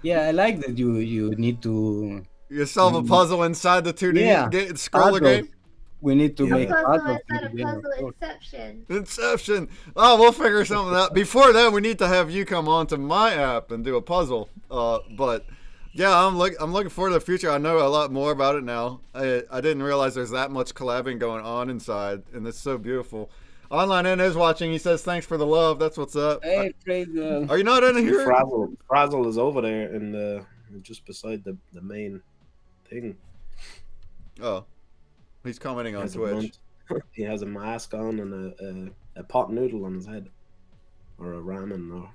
[SPEAKER 2] Yeah, I like that you need to
[SPEAKER 1] you solve a puzzle inside the 2D scroller game.
[SPEAKER 7] we need to
[SPEAKER 1] Yeah.
[SPEAKER 7] make
[SPEAKER 8] Puzzle,
[SPEAKER 7] puzzles
[SPEAKER 8] I
[SPEAKER 7] in
[SPEAKER 8] thought
[SPEAKER 7] the
[SPEAKER 8] a
[SPEAKER 7] game, of
[SPEAKER 8] puzzle
[SPEAKER 7] course.
[SPEAKER 8] Inception.
[SPEAKER 1] Inception. Oh, we'll figure something out. Before that, we need to have you come onto my app and do a puzzle. But yeah, I'm looking forward to the future. I know a lot more about it now. I didn't realize there's that much collabing going on inside, and it's so beautiful. Online N is watching. He says thanks for the love. That's what's up.
[SPEAKER 7] Hey, Fraser.
[SPEAKER 1] Are you not in here?
[SPEAKER 3] Frazzle is over there in the just beside the main thing.
[SPEAKER 1] Oh, he's commenting on Twitch.
[SPEAKER 3] He has a mask on and a pot noodle on his head, or a ramen, or.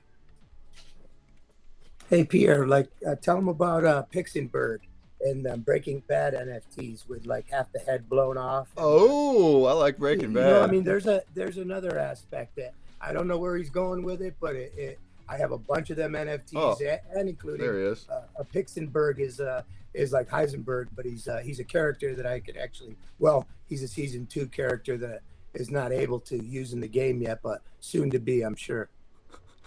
[SPEAKER 6] Hey Pierre, like tell them about Pixenberg and Breaking Bad NFTs with like half the head blown off.
[SPEAKER 1] Oh, I like Breaking Bad.
[SPEAKER 6] You know, I mean, there's another aspect that I don't know where he's going with it, but I have a bunch of them NFTs and including
[SPEAKER 1] there he is.
[SPEAKER 6] Pixenberg is like Heisenberg, but he's a character that I could actually he's a season 2 character that is not able to use in the game yet, but soon to be, I'm sure.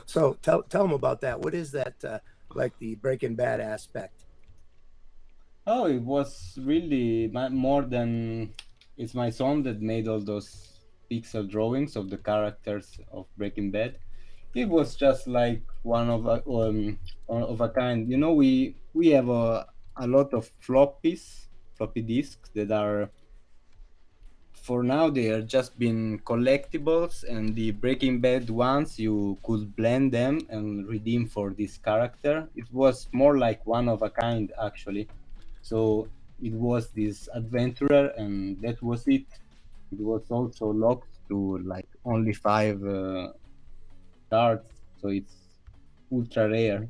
[SPEAKER 6] So tell them about that. What is that like the Breaking Bad aspect?
[SPEAKER 7] Oh, it was really more than it's my son that made all those pixel drawings of the characters of Breaking Bad. It was just like one of a kind. You know, we have a lot of floppy disks that are. For now, they are just been collectibles, and the Breaking Bad ones you could blend them and redeem for this character. It was more like one of a kind, actually. So it was this adventurer, and that was it. It was also locked to like only 5 cards, so it's ultra rare.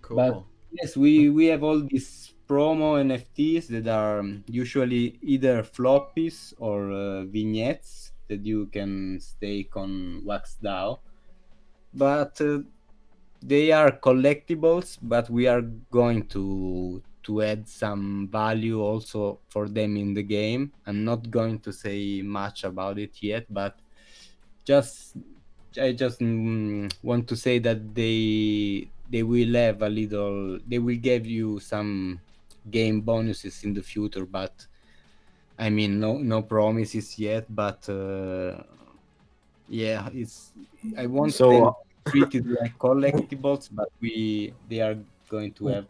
[SPEAKER 1] Cool.
[SPEAKER 7] But yes, we have all these promo NFTs that are usually either floppies or vignettes that you can stake on WAXDAO. But they are collectibles, but we are going to add some value also for them in the game. I'm not going to say much about it yet, but I just want to say that they will have they will give you some game bonuses in the future, but I mean no promises yet, but yeah, I want them treated like collectibles, but they are going to have,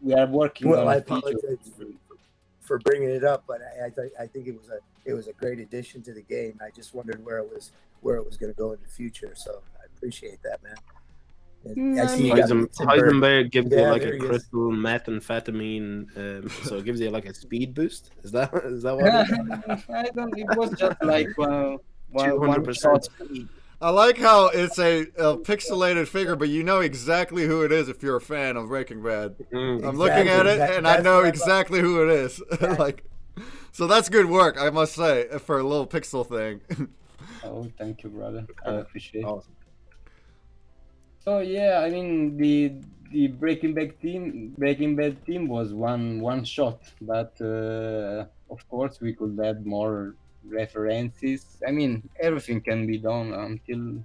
[SPEAKER 7] we are working on
[SPEAKER 6] I
[SPEAKER 7] a feature.
[SPEAKER 6] apologize for bringing it up, but I think it was a great addition to the game. I just wondered where it was going to go in the future, so I appreciate that, man. I see
[SPEAKER 3] Heisenberg gives you like a crystal methamphetamine, so it gives you like a speed boost. Is that what it is?
[SPEAKER 7] I don't. It was just like
[SPEAKER 3] 200% speed.
[SPEAKER 1] I like how it's a pixelated figure, but you know exactly who it is if you're a fan of Breaking Bad. I'm looking at it, and I know exactly who it is. Like, so that's good work, I must say, for a little pixel thing.
[SPEAKER 7] Oh, thank you, brother. I appreciate it. So yeah, I mean the Breaking Bad team was one shot, but of course we could add more references. I mean, everything can be done until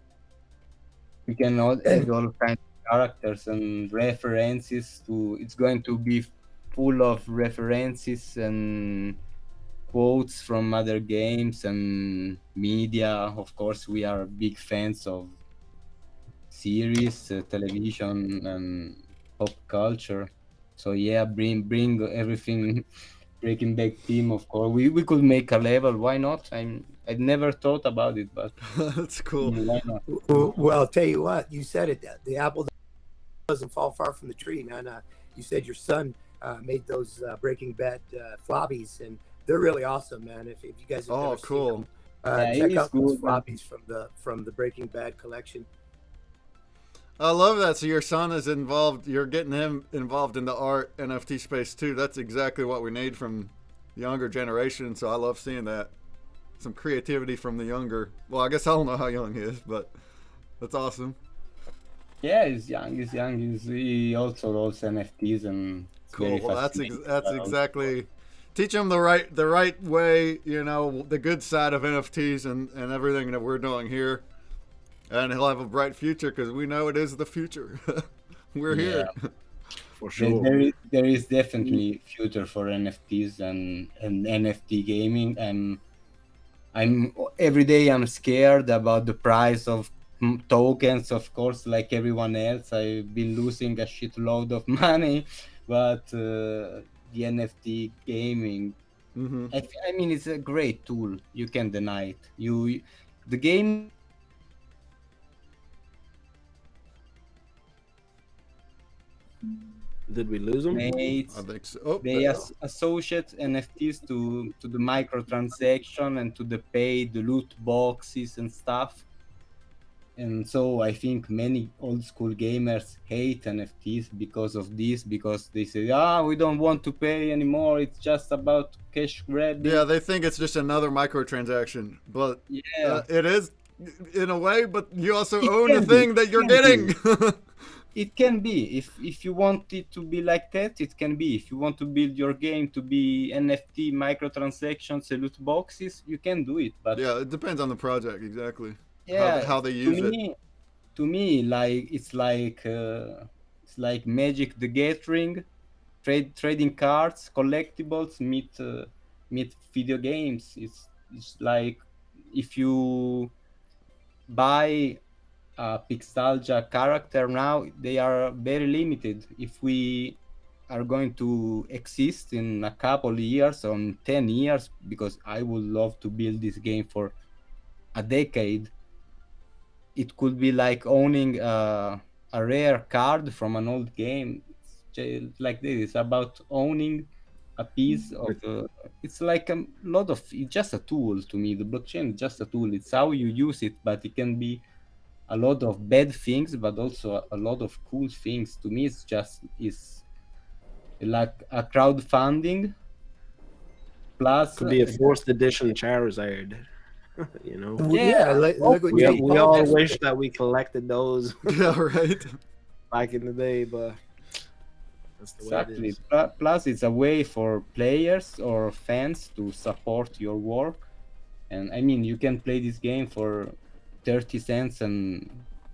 [SPEAKER 7] we can add all kinds of characters and references to. It's going to be full of references and quotes from other games and media. Of course, we are big fans of series, television, and pop culture. So yeah, bring everything. Breaking Bad team, of course. We could make a level. Why not? I'd never thought about it, but
[SPEAKER 1] that's cool.
[SPEAKER 7] Why not?
[SPEAKER 6] Well, I'll tell you what. You said it. The apple doesn't fall far from the tree, man. You said your son made those Breaking Bad floppies, and they're really awesome, man. If you guys have never seen them, check out those floppies from the Breaking Bad collection.
[SPEAKER 1] I love that. So your son is involved. You're getting him involved in the art NFT space too. That's exactly what we need from the younger generation. So I love seeing that. Some creativity from the younger. Well, I guess I don't know how young he is, but that's awesome.
[SPEAKER 7] Yeah, he's young. He also loves NFTs and.
[SPEAKER 1] Cool. Well, that's exactly. Teach him the right way. You know, the good side of NFTs and everything that we're doing here. And he'll have a bright future because we know it is the future. We're here.
[SPEAKER 3] For sure.
[SPEAKER 7] There is definitely future for NFTs and NFT gaming. I'm every day I'm scared about the price of tokens, of course, like everyone else. I've been losing a shitload of money, but the NFT gaming, I mean, it's a great tool. You can deny it. The game.
[SPEAKER 3] Did we lose them?
[SPEAKER 1] I think so. Oh,
[SPEAKER 7] They associate NFTs to the microtransaction and to the the loot boxes and stuff. And so I think many old school gamers hate NFTs because of this, because they say, we don't want to pay anymore. It's just about cash grabbing.
[SPEAKER 1] Yeah, they think it's just another microtransaction, but it is in a way, but you also own the thing that you're getting.
[SPEAKER 7] It can be. If you want it to be like that, it can be. If you want to build your game to be NFT, microtransactions, loot boxes, you can do it. But
[SPEAKER 1] yeah, it depends on the project, exactly.
[SPEAKER 7] Yeah,
[SPEAKER 1] how they use it.
[SPEAKER 7] To me, like it's like Magic the Gathering, trading cards, collectibles meet video games. It's like if you buy a Pixtalgia character now, they are very limited. If we are going to exist in a couple of years, or 10 years, because I would love to build this game for a decade, it could be like owning a rare card from an old game. It's like this. It's about owning a piece of. It's like a lot of. It's just a tool to me. The blockchain is just a tool. It's how you use it, but it can be a lot of bad things, but also a lot of cool things. To me, it's like a crowdfunding plus.
[SPEAKER 3] Could be a fourth edition Charizard. You know, we all wish that we collected those.
[SPEAKER 1] Yeah, right.
[SPEAKER 3] Back in the day, but that's the way it is.
[SPEAKER 7] Plus, it's a way for players or fans to support your work, and I mean, you can play this game for 30 cents, and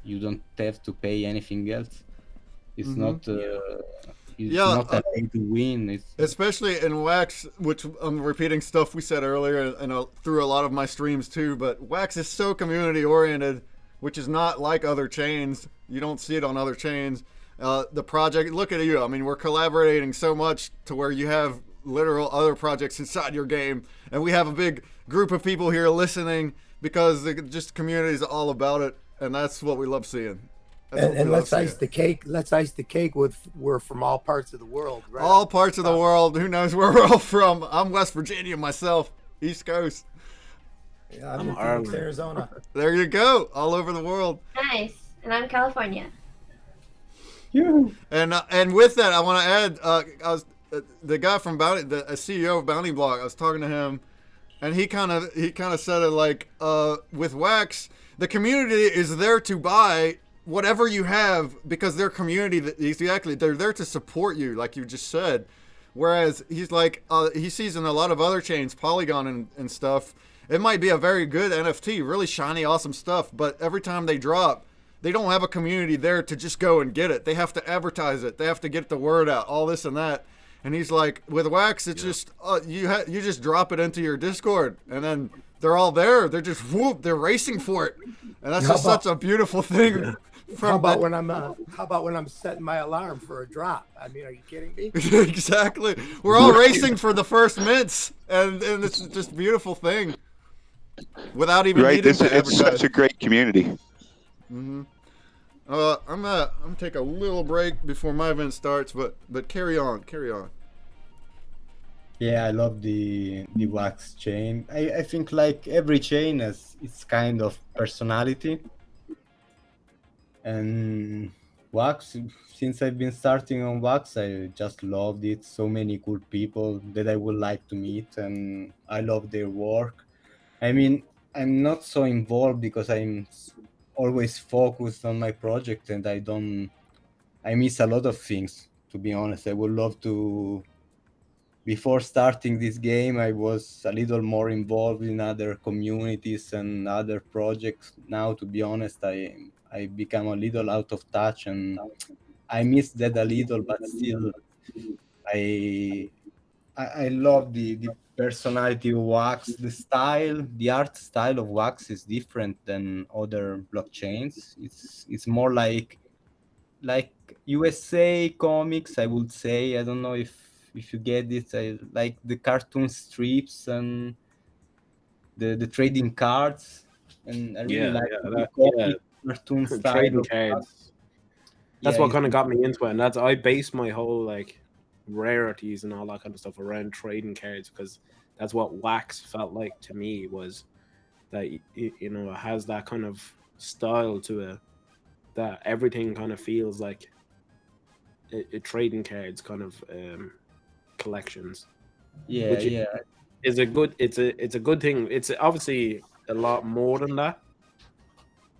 [SPEAKER 7] you don't have to pay anything else. It's not. It's not a way to win.
[SPEAKER 1] Especially in Wax, which I'm repeating stuff we said earlier and through a lot of my streams too, but Wax is so community oriented, which is not like other chains. You don't see it on other chains. The project, look at you. I mean, we're collaborating so much to where you have literal other projects inside your game, and we have a big group of people here listening because just community is all about it, and that's what we love seeing.
[SPEAKER 6] And let's ice the cake. Let's ice the cake with we're from all parts of the world. Right?
[SPEAKER 1] All parts of the world. Who knows where we're all from? I'm West Virginia myself, East Coast.
[SPEAKER 6] Yeah, I'm in Phoenix, Arizona.
[SPEAKER 1] There you go. All over the world.
[SPEAKER 8] Nice. And I'm California.
[SPEAKER 1] And with that, I want to add. I was the guy from Bounty, the CEO of Bounty Block. I was talking to him, and he kind of said it like, with Wax, the community is there to buy whatever you have because their community, exactly, they're there to support you, like you just said. Whereas he's like, he sees in a lot of other chains, Polygon and stuff, it might be a very good NFT, really shiny, awesome stuff, but every time they drop, they don't have a community there to just go and get it. They have to advertise it. They have to get the word out, all this and that. And he's like, with Wax, it's just, you just drop it into your Discord, and then they're all there. They're just, they're racing for it. And that's just such a beautiful thing.
[SPEAKER 6] How about when I'm setting my alarm for a drop? I mean, are you kidding me?
[SPEAKER 1] Exactly. We're all racing for the first mints, and it's just a beautiful thing. Without even needing to advertise.
[SPEAKER 9] It's such a great community.
[SPEAKER 1] I'm gonna take a little break before my event starts, but carry on.
[SPEAKER 7] Yeah, I love the Wax chain. I think like every chain has its kind of personality. And Wax, since I've been starting on Wax, I just loved it. So many cool people that I would like to meet, and I love their work. I mean, I'm not so involved because I'm always focused on my project, and I miss a lot of things, to be honest. I would love to. Before starting this game, I was a little more involved in other communities and other projects. Now, to be honest, I become a little out of touch, and I miss that a little, but still, I love the personality of Wax, the style, the art style of Wax is different than other blockchains. It's more like USA comics, I would say. I don't know if you get it. I like the cartoon strips and the trading cards, and I really like the comic cartoon style
[SPEAKER 3] trading
[SPEAKER 7] of
[SPEAKER 3] cards. That's
[SPEAKER 7] yeah,
[SPEAKER 3] what kind of got me into it, and that's I base my whole like rarities and all that kind of stuff around trading cards, because that's what Wax felt like to me, was that you know, it has that kind of style to it, that everything kind of feels like a trading cards kind of collections.
[SPEAKER 7] Yeah,
[SPEAKER 3] which
[SPEAKER 7] yeah.
[SPEAKER 3] is a good. It's a good thing. It's obviously a lot more than that,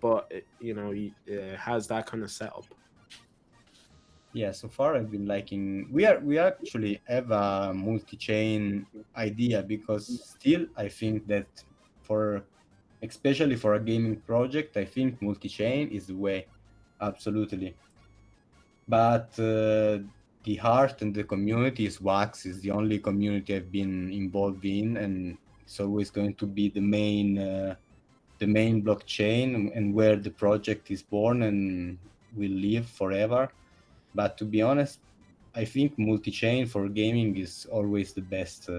[SPEAKER 3] but you know, it has that kind of setup.
[SPEAKER 7] Yeah, so far I've been liking. We actually have a multi-chain idea, because still I think that especially for a gaming project, I think multi-chain is the way, absolutely. But the heart and the community is Wax, is the only community I've been involved in, and it's always going to be the main blockchain and where the project is born and will live forever. But to be honest, I think multi-chain for gaming is always the best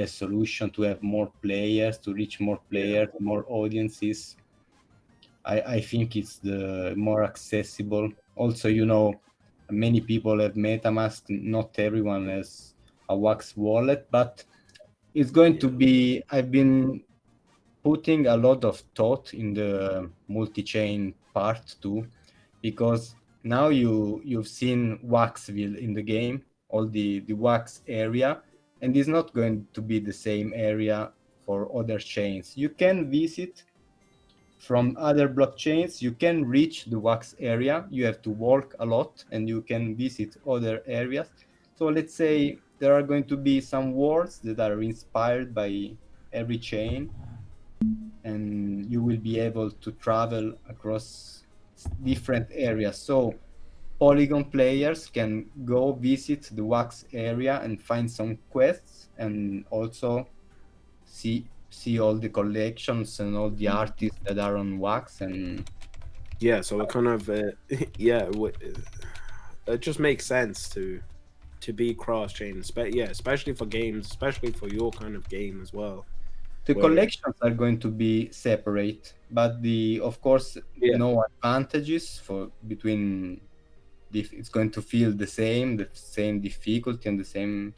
[SPEAKER 7] solution to have more players, to reach more players, more audiences. I think it's the more accessible. Also, you know, many people have MetaMask. Not everyone has a Wax wallet, but it's going to be. I've been putting a lot of thought in the multi-chain part too, because now you've seen Waxville in the game, all the Wax area, and it's not going to be the same area for other chains. You can visit from other blockchains, you can reach the Wax area. You have to walk a lot, and you can visit other areas. So let's say there are going to be some worlds that are inspired by every chain, and you will be able to travel across different areas. So Polygon players can go visit the Wax area and find some quests, and also see all the collections and all the artists that are on Wax. And
[SPEAKER 3] yeah, so it kind of yeah, it just makes sense to be cross-chain, especially for games, especially for your kind of game as well.
[SPEAKER 7] The collections are going to be separate, but of course, no advantages between. It's going to feel the same difficulty and the same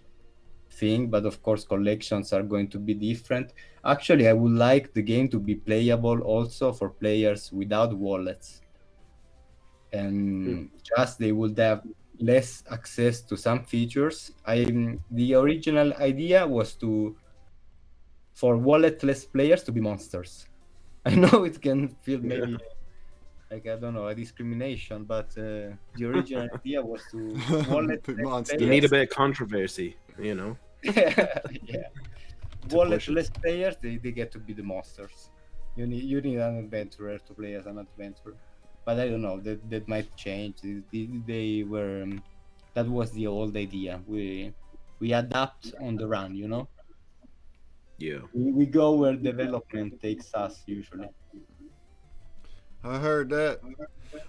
[SPEAKER 7] thing, but of course collections are going to be different. Actually, I would like the game to be playable also for players without wallets, and just they would have less access to some features. The original idea was for walletless players to be monsters. I know it can feel maybe like, I don't know, a discrimination, but the original idea was to walletless players.
[SPEAKER 3] You need a bit of controversy, you know.
[SPEAKER 7] Yeah, walletless players, they get to be the monsters. You need an adventurer to play as an adventurer, but I don't know, that might change. They were that was the old idea. We adapt on the run, you know.
[SPEAKER 3] Yeah,
[SPEAKER 7] we go where development takes us usually.
[SPEAKER 1] I heard that.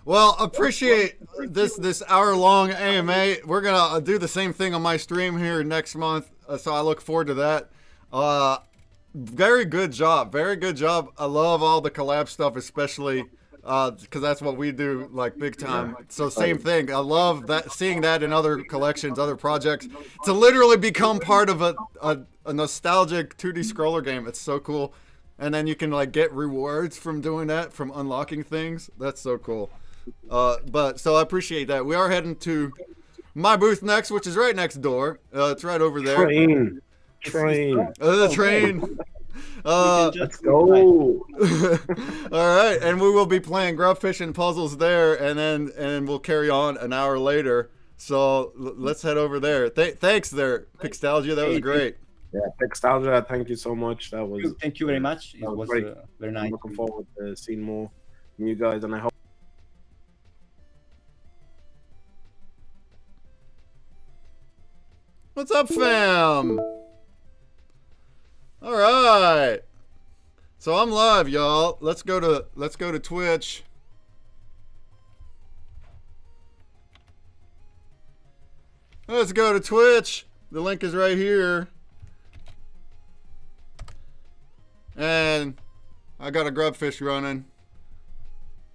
[SPEAKER 1] Well, appreciate this hour-long AMA. We're gonna do the same thing on my stream here next month, so I look forward to that. Very good job. Very good job. I love all the collab stuff, especially because that's what we do, like, big time. So same thing. I love that, seeing that in other collections, other projects, to literally become part of a nostalgic 2D scroller game. It's so cool. And then you can, like, get rewards from doing that, from unlocking things. That's so cool. So I appreciate that. We are heading to my booth next, which is right next door. It's right over there.
[SPEAKER 3] Train.
[SPEAKER 1] The train.
[SPEAKER 3] Let's go.
[SPEAKER 1] All right, and we will be playing Grubfish and Puzzles there, and we'll carry on an hour later. So let's head over there. Thanks there, Pixtalgia. That was great.
[SPEAKER 3] Yeah, Pixtalgia, thank you so much.
[SPEAKER 7] Thank you very much. It was
[SPEAKER 3] great.
[SPEAKER 7] Very nice.
[SPEAKER 3] I'm looking forward to seeing more from you guys, and I hope
[SPEAKER 1] What's up, fam? All right. So I'm live, y'all. Let's go to Twitch. Let's go to Twitch. The link is right here. And I got a grubfish running.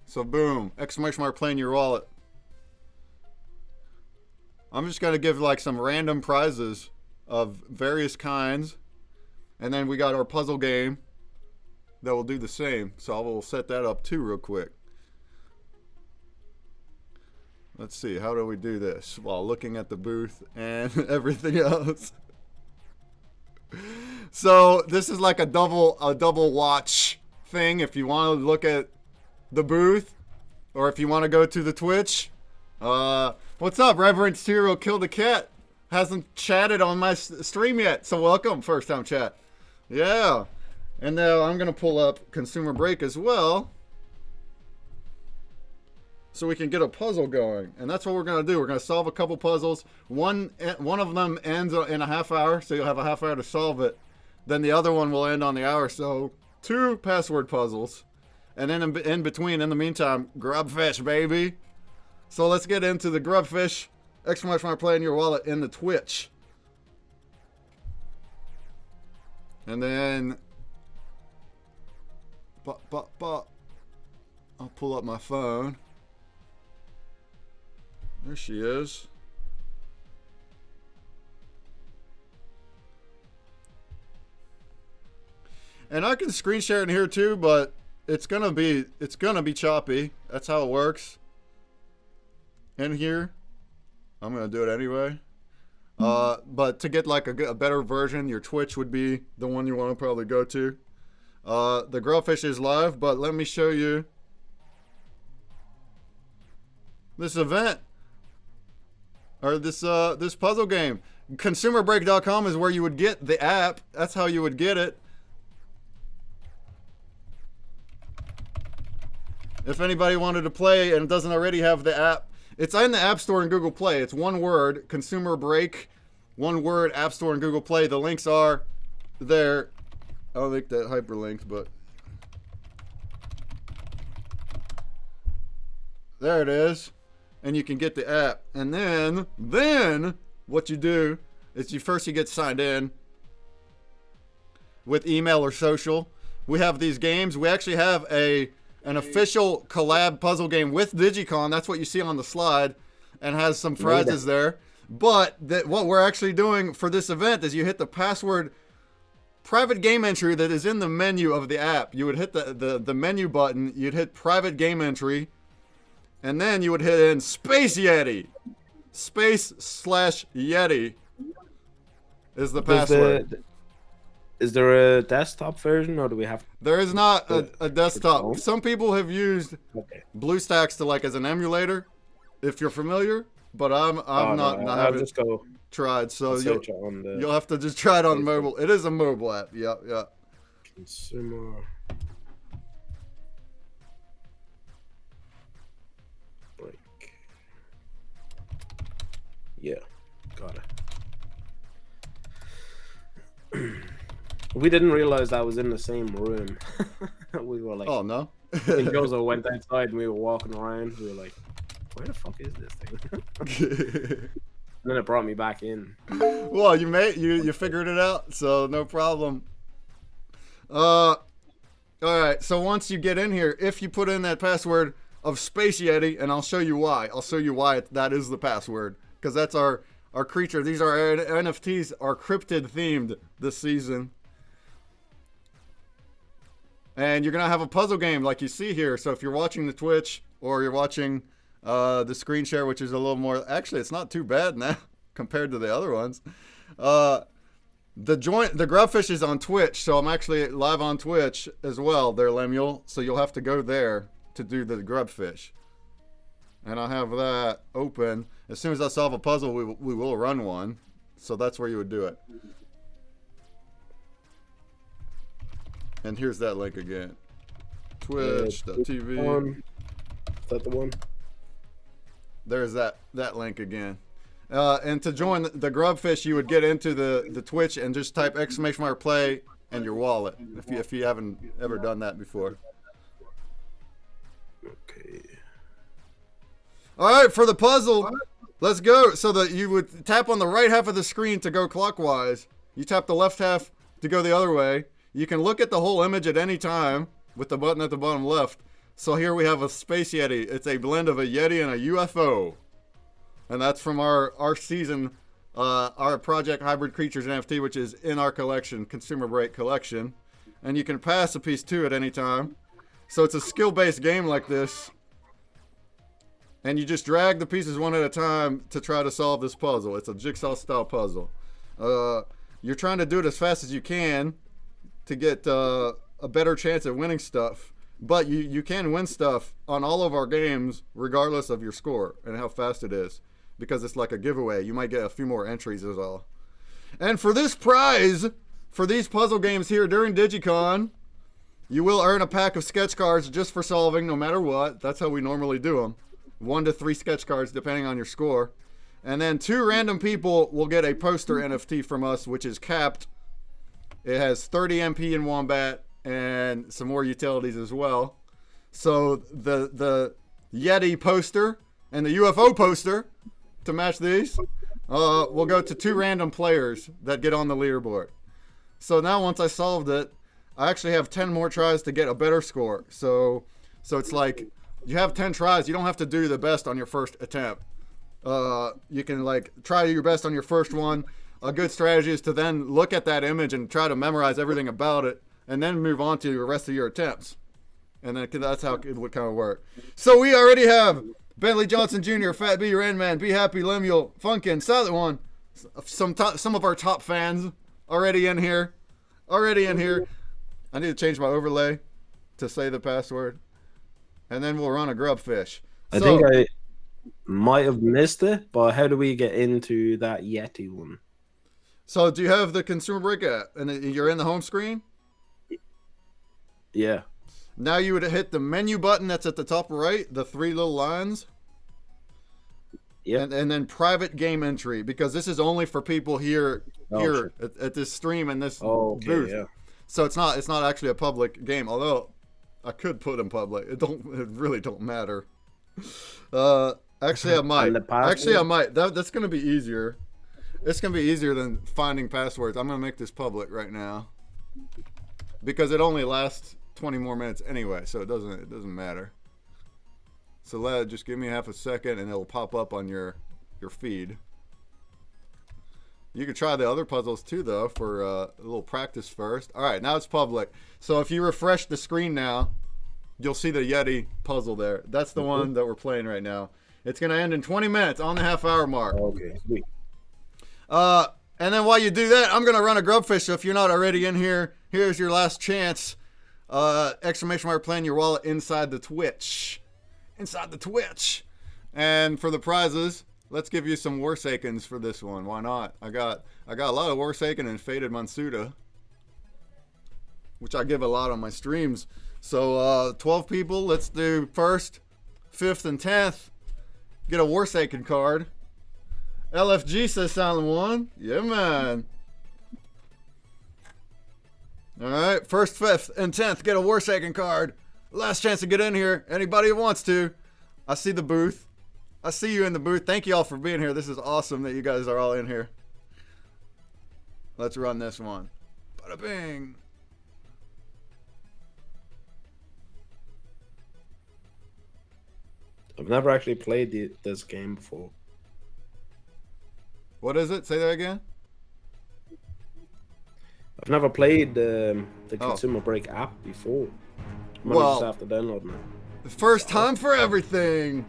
[SPEAKER 1] So boom, exclamation mark play in your wallet. I'm just gonna give like some random prizes of various kinds. And then we got our puzzle game that will do the same. So I will set that up too real quick. Let's see, how do we do this while looking at the booth and everything else? So this is like a double watch thing if you want to look at the booth or if you want to go to the Twitch. What's up, Reverend Cyril Kill the Cat? Hasn't chatted on my stream yet, so welcome, first time chat. Yeah, and now I'm gonna pull up ConsumerBreak as well, so we can get a puzzle going, and that's what we're gonna do. We're gonna solve a couple puzzles. One of them ends in a half hour, so you'll have a half hour to solve it. Then the other one will end on the hour. So 2 password puzzles, and then in between, in the meantime, grubfish, baby. So let's get into the grubfish. Exclamation mark play in your wallet in the Twitch, and then I'll pull up my phone. There she is. And I can screen share in here too, but it's gonna be choppy. That's how it works. In here, I'm gonna do it anyway. But to get like a better version, your Twitch would be the one you want to probably go to. The grillfish is live, but let me show you this event. Or this puzzle game. ConsumerBreak.com is where you would get the app. That's how you would get it. If anybody wanted to play and doesn't already have the app, it's in the App Store and Google Play. It's one word, ConsumerBreak, one word, App Store and Google Play. The links are there. I don't think that hyperlinked, but there it is. And you can get the app. And then what you do is you get signed in with email or social. We have these games. We actually have an official collab puzzle game with DYGYCON. That's what you see on the slide, and has some prizes there. But what we're actually doing for this event is you hit the password private game entry that is in the menu of the app. You would hit the menu button. You'd hit private game entry. And then you would hit in Space Yeti. Space/Yeti is the password.
[SPEAKER 3] Is there a desktop version, or do we have?
[SPEAKER 1] There is not a desktop. Some people have used BlueStacks to like as an emulator, if you're familiar. But I'm not. I haven't tried. So you'll have to just try it on mobile. It is a mobile app. Yeah.
[SPEAKER 3] Consumer. Yeah, got it. We didn't realize that was in the same room. We were like,
[SPEAKER 1] oh no.
[SPEAKER 3] Jozo went outside and we were walking around. We were like, where the fuck is this thing? And then it brought me back in.
[SPEAKER 1] Well, you figured it out, so no problem. All right, so once you get in here, if you put in that password of Space Yeti, and I'll show you why. That is the password. Because that's our creature. These are our NFTs are cryptid themed this season. And you're going to have a puzzle game like you see here. So if you're watching the Twitch or you're watching the screen share, which is a little more... Actually, it's not too bad now compared to the other ones. The grubfish is on Twitch. So I'm actually live on Twitch as well there, Lemuel. So you'll have to go there to do the grubfish. And I'll have that open. As soon as I solve a puzzle, we will run one. So that's where you would do it. And here's that link again. Twitch.tv.
[SPEAKER 3] Is that the one?
[SPEAKER 1] There's that link again. And to join the Grubfish, you would get into the Twitch and just type !play and your wallet if you haven't ever done that before.
[SPEAKER 3] Okay.
[SPEAKER 1] All right, for the puzzle, let's go. So that you would tap on the right half of the screen to go clockwise. You tap the left half to go the other way. You can look at the whole image at any time with the button at the bottom left. So here we have a Space Yeti. It's a blend of a Yeti and a UFO. And that's from our season, our Project Hybrid Creatures NFT, which is in our collection, ConsumerBreak collection. And you can pass a piece to at any time. So it's a skill-based game like this. And you just drag the pieces one at a time to try to solve this puzzle. It's a jigsaw-style puzzle. You're trying to do it as fast as you can to get a better chance at winning stuff. But you can win stuff on all of our games regardless of your score and how fast it is. Because it's like a giveaway. You might get a few more entries is all. And for this prize, for these puzzle games here during DYGYCON, you will earn a pack of sketch cards just for solving no matter what. That's how we normally do them. 1 to 3 sketch cards depending on your score. And then 2 random people will get a poster NFT from us, which is capped. It has 30 MP in Wombat and some more utilities as well. So the Yeti poster and the UFO poster to match these will go to 2 random players that get on the leaderboard. So now once I solved it, I actually have 10 more tries to get a better score. So it's like you have 10 tries. You don't have to do the best on your first attempt. You can like try your best on your first one. A good strategy is to then look at that image and try to memorize everything about it and then move on to the rest of your attempts. And then that's how it would kind of work. So we already have Bentley Johnson Jr., Fat B, Randman, Be Happy, Lemuel, Funkin, Silent One, some of our top fans already in here. I need to change my overlay to say the password. And then we'll run a Grubfish.
[SPEAKER 3] I think I might have missed it, but how do we get into that Yeti one?
[SPEAKER 1] So do you have the ConsumerBreak app and you're in the home screen?
[SPEAKER 3] Yeah.
[SPEAKER 1] Now you would hit the menu button that's at the top right, the 3 little lines.
[SPEAKER 3] Yeah.
[SPEAKER 1] And then private game entry, because this is only for people here at this stream and this booth.
[SPEAKER 3] Yeah.
[SPEAKER 1] So it's not actually a public game, although I could put in public. It really don't matter. Actually I might. That's gonna be easier. It's gonna be easier than finding passwords. I'm gonna make this public right now. Because it only lasts 20 more minutes anyway, so it doesn't matter. So just give me half a second and it'll pop up on your feed. You can try the other puzzles too though for a little practice first. Alright, now it's public. So if you refresh the screen now, you'll see the Yeti puzzle there. That's the one that we're playing right now. It's gonna end in 20 minutes on the half-hour mark.
[SPEAKER 3] Okay, sweet.
[SPEAKER 1] And then while you do that, I'm gonna run a Grubfish. So if you're not already in here, here's your last chance. Playing your wallet inside the Twitch. And for the prizes, let's give you some Warsakens for this one. Why not? I got a lot of Warsaken and Faded Mansuda, which I give a lot on my streams. So 12 people, let's do 1st, 5th, and 10th. Get a Warsaken card. LFG says Silent One. Yeah, man. Alright, 1st, 5th, and 10th, get a Warsaken card. Last chance to get in here. Anybody who wants to. I see the booth. I see you in the booth. Thank you all for being here. This is awesome that you guys are all in here. Let's run this one. Bada bing.
[SPEAKER 3] I've never actually played this game before.
[SPEAKER 1] What is it? Say that again.
[SPEAKER 3] I've never played the ConsumerBreak app before. I might just have to download it.
[SPEAKER 1] First time for everything.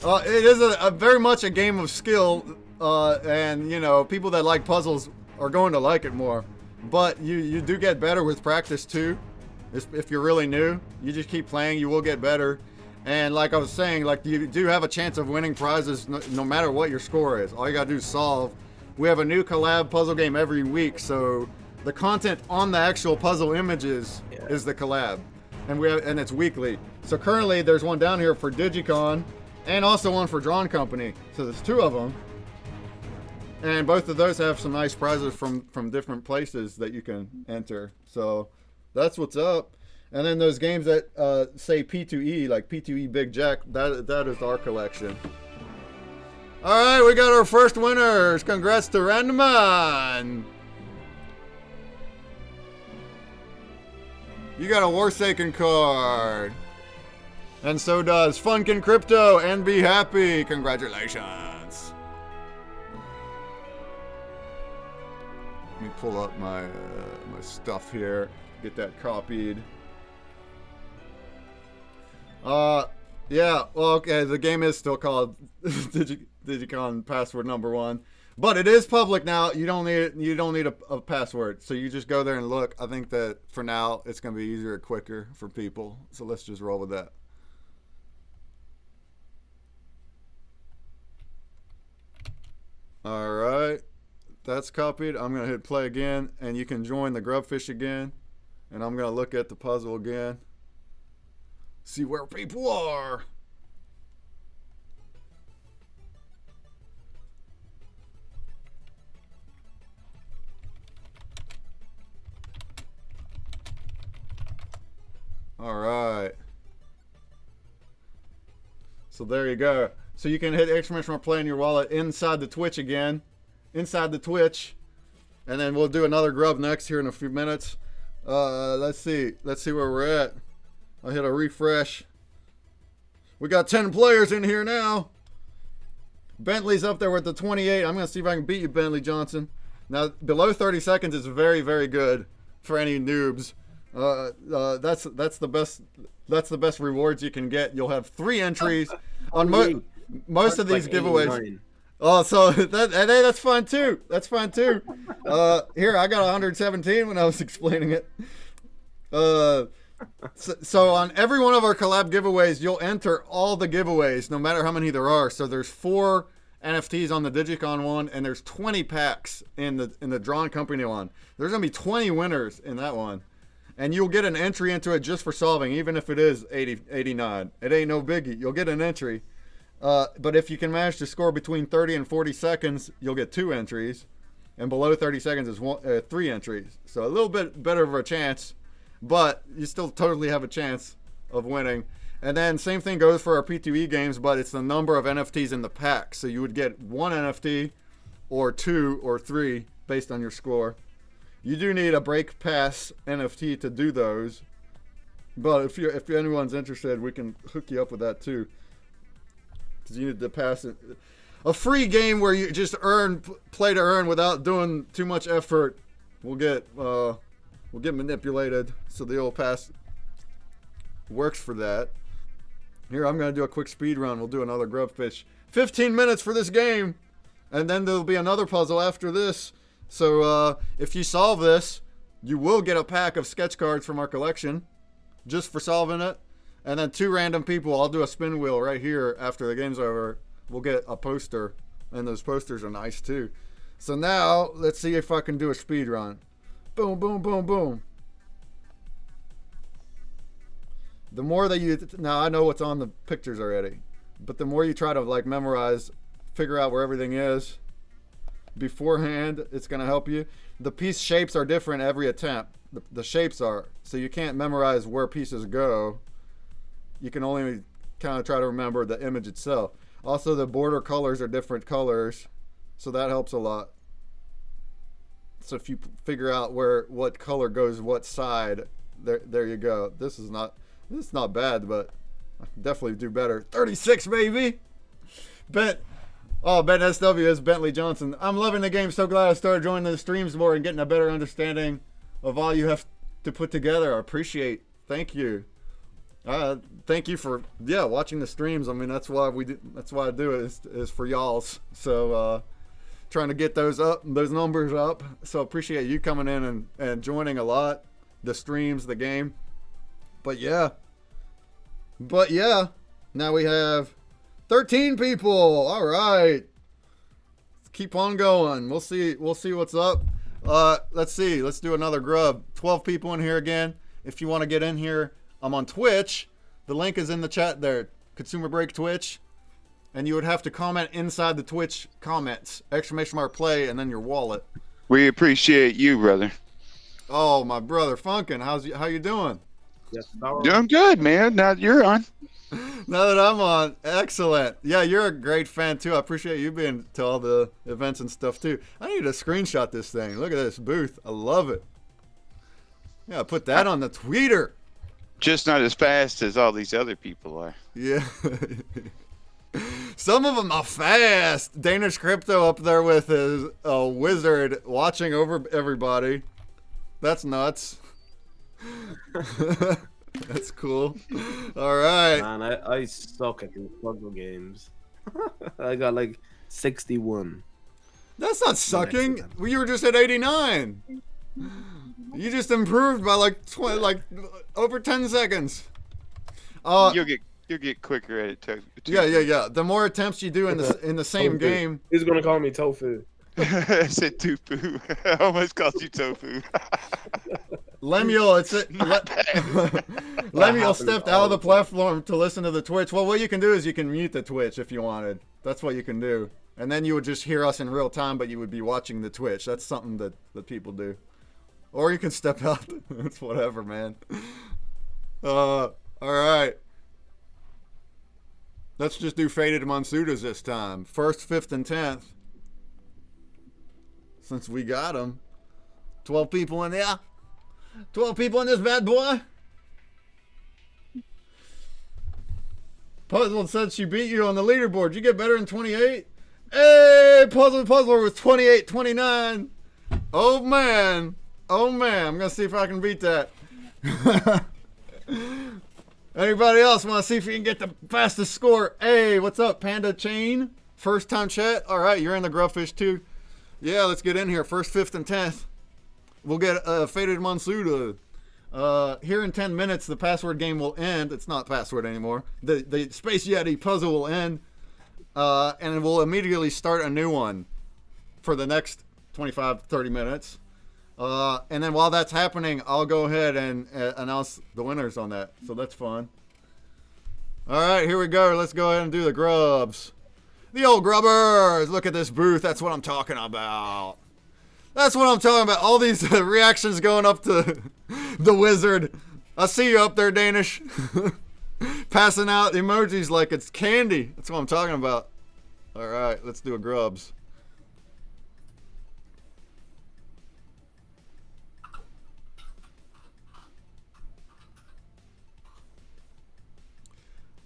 [SPEAKER 1] It is a very much a game of skill, and you know, people that like puzzles are going to like it more. But you do get better with practice too. If you're really new, you just keep playing, you will get better. And like I was saying, like you do have a chance of winning prizes no matter what your score is. All you gotta do is solve. We have a new collab puzzle game every week, so the content on the actual puzzle images is the collab, and it's weekly. So currently there's one down here for DYGYCON, and also one for Drawn Company. So there's 2 of them. And both of those have some nice prizes from different places that you can enter. So that's what's up. And then those games that say P2E, like P2E Big Jack, that is our collection. All right, we got our first winners. Congrats to Randomon. You got a Warsaken card. And so does Funkin' Crypto and Be Happy. Congratulations. Let me pull up my my stuff here. Get that copied. Yeah, well, okay, the game is still called DYGYCON password number 1. But it is public now. You don't need a password. So you just go there and look. I think that for now it's gonna be easier and quicker for people. So let's just roll with that. Alright. That's copied. I'm gonna hit play again, and you can join the Grubfish again. And I'm gonna look at the puzzle again. See where people are. All right. So there you go. So you can hit exclamation mark play in your wallet inside the Twitch again. Inside the Twitch. And then we'll do another grub next here in a few minutes. Let's see where we're at. I'll hit a refresh. We got 10 players in here now. Bentley's up there with the 28. I'm going to see if I can beat you, Bentley Johnson. Now, below 30 seconds is very, very good for any noobs. That's the best rewards you can get. You'll have 3 entries on most of these giveaways. 89. Oh, so that's fun too. That's fun too. Here, I got 117 when I was explaining it. So on every one of our collab giveaways, you'll enter all the giveaways, no matter how many there are. So there's 4 NFTs on the DYGYCON one, and there's 20 packs in the Drawn Company one. There's gonna be 20 winners in that one, and you'll get an entry into it just for solving, even if it is 89. It ain't no biggie. You'll get an entry. But if you can manage to score between 30 and 40 seconds, you'll get 2 entries, and below 30 seconds is 3 entries. So a little bit better of a chance. But you still totally have a chance of winning. And then same thing goes for our P2E games, but it's the number of NFTs in the pack. So you would get 1 NFT or 2 or 3 based on your score. You do need a Break Pass NFT to do those. But if anyone's interested, we can hook you up with that too. Because you need to pass it. A free game where you just play to earn without doing too much effort will get manipulated, so the old pass works for that. Here, I'm going to do a quick speed run. We'll do another Grubfish. 15 minutes for this game, and then there'll be another puzzle after this. So if you solve this, you will get a pack of sketch cards from our collection just for solving it. And then 2 random people, I'll do a spin wheel right here after the game's over. We'll get a poster, and those posters are nice too. So now, let's see if I can do a speed run. Boom, boom, boom, boom. The more that now I know what's on the pictures already, but the more you try to like memorize, figure out where everything is beforehand, it's going to help you. The piece shapes are different every attempt. The shapes are, so you can't memorize where pieces go. You can only kind of try to remember the image itself. Also, the border colors are different colors, so that helps a lot. So if you figure out what color goes what side, there you go. This is not bad, but I can definitely do better. 36, baby. Ben SW is Bentley Johnson. I'm loving the game. So glad I started joining the streams more and getting a better understanding of all you have to put together. I appreciate. Thank you. Thank you for watching the streams. I mean, that's why I do it is for y'all's. So trying to get those numbers up. So appreciate you coming in and joining a lot, the streams, the game. But yeah, now we have 13 people. All right, let's keep on going. We'll see what's up. Let's see. Let's do another grub. 12 people in here again. If you want to get in here, I'm on Twitch. The link is in the chat there. ConsumerBreak Twitch. and you would have to comment inside the Twitch comments, !play, and then your wallet.
[SPEAKER 9] We appreciate you, brother.
[SPEAKER 1] Oh, my brother Funkin', how you doing?
[SPEAKER 3] Yes,
[SPEAKER 9] Doing good, man. Now you're on.
[SPEAKER 1] Now that I'm on, excellent. Yeah, you're a great fan too. I appreciate you being to all the events and stuff too. I need to screenshot this thing. Look at this booth. I love it. Yeah, put that on the tweeter.
[SPEAKER 9] Just not as fast as all these other people are.
[SPEAKER 1] Yeah. Some of them are fast. Danish Crypto up there with his wizard watching over everybody. That's nuts. That's cool. All right.
[SPEAKER 3] Man, I suck at these puzzle games. I got like 61.
[SPEAKER 1] That's not sucking. You were just at 89. You just improved by like over 10 seconds.
[SPEAKER 9] You'll get quicker at it too.
[SPEAKER 1] Yeah. The more attempts you do in the same game.
[SPEAKER 3] He's gonna call me Tofu.
[SPEAKER 9] I said tofu. I almost called you tofu.
[SPEAKER 1] Lemuel, Lemuel stepped out of the platform to listen to the Twitch. Well, what you can do is you can mute the Twitch if you wanted. That's what you can do. And then you would just hear us in real time, but you would be watching the Twitch. That's something that people do. Or you can step out. It's whatever, man. All right. Let's just do Faded Monsudas this time. 1st, 5th, and 10th. Since we got them. 12 people in there. 12 people in this bad boy. Puzzle said she beat you on the leaderboard. You get better than 28? Hey, Puzzler with 28-29. Oh, man. I'm going to see if I can beat that. Anybody else want to see if you can get the fastest score? Hey, what's up, Panda Chain? First time chat? All right, you're in the Grubfish too. Yeah, let's get in here. 1st, 5th, and 10th. We'll get Faded Monsuda. Here in 10 minutes, the password game will end. It's not password anymore. The Space Yeti puzzle will end. And we'll immediately start a new one for the next 25, 30 minutes. And then while that's happening, I'll go ahead and announce the winners on that. So that's fun. All right, here we go. Let's go ahead and do the grubs. The old grubbers. Look at this booth. That's what I'm talking about. That's what I'm talking about. All these reactions going up to the wizard. I see you up there, Danish. Passing out emojis like it's candy. That's what I'm talking about. All right, let's do a grubs.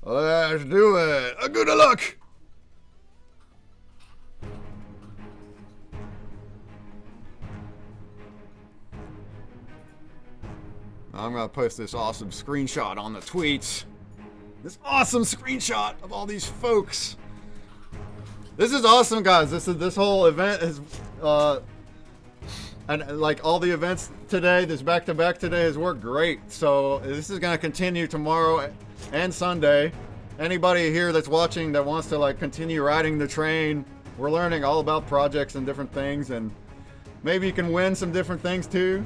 [SPEAKER 1] Let's do it. A good luck. I'm going to post this awesome screenshot on the tweets. This awesome screenshot of all these folks. This is awesome, guys. This whole event is, and like all the events today, this back-to-back today has worked great. So this is going to continue tomorrow and Sunday. Anybody here that's watching that wants to like continue riding the train, we're learning all about projects and different things, and maybe you can win some different things too.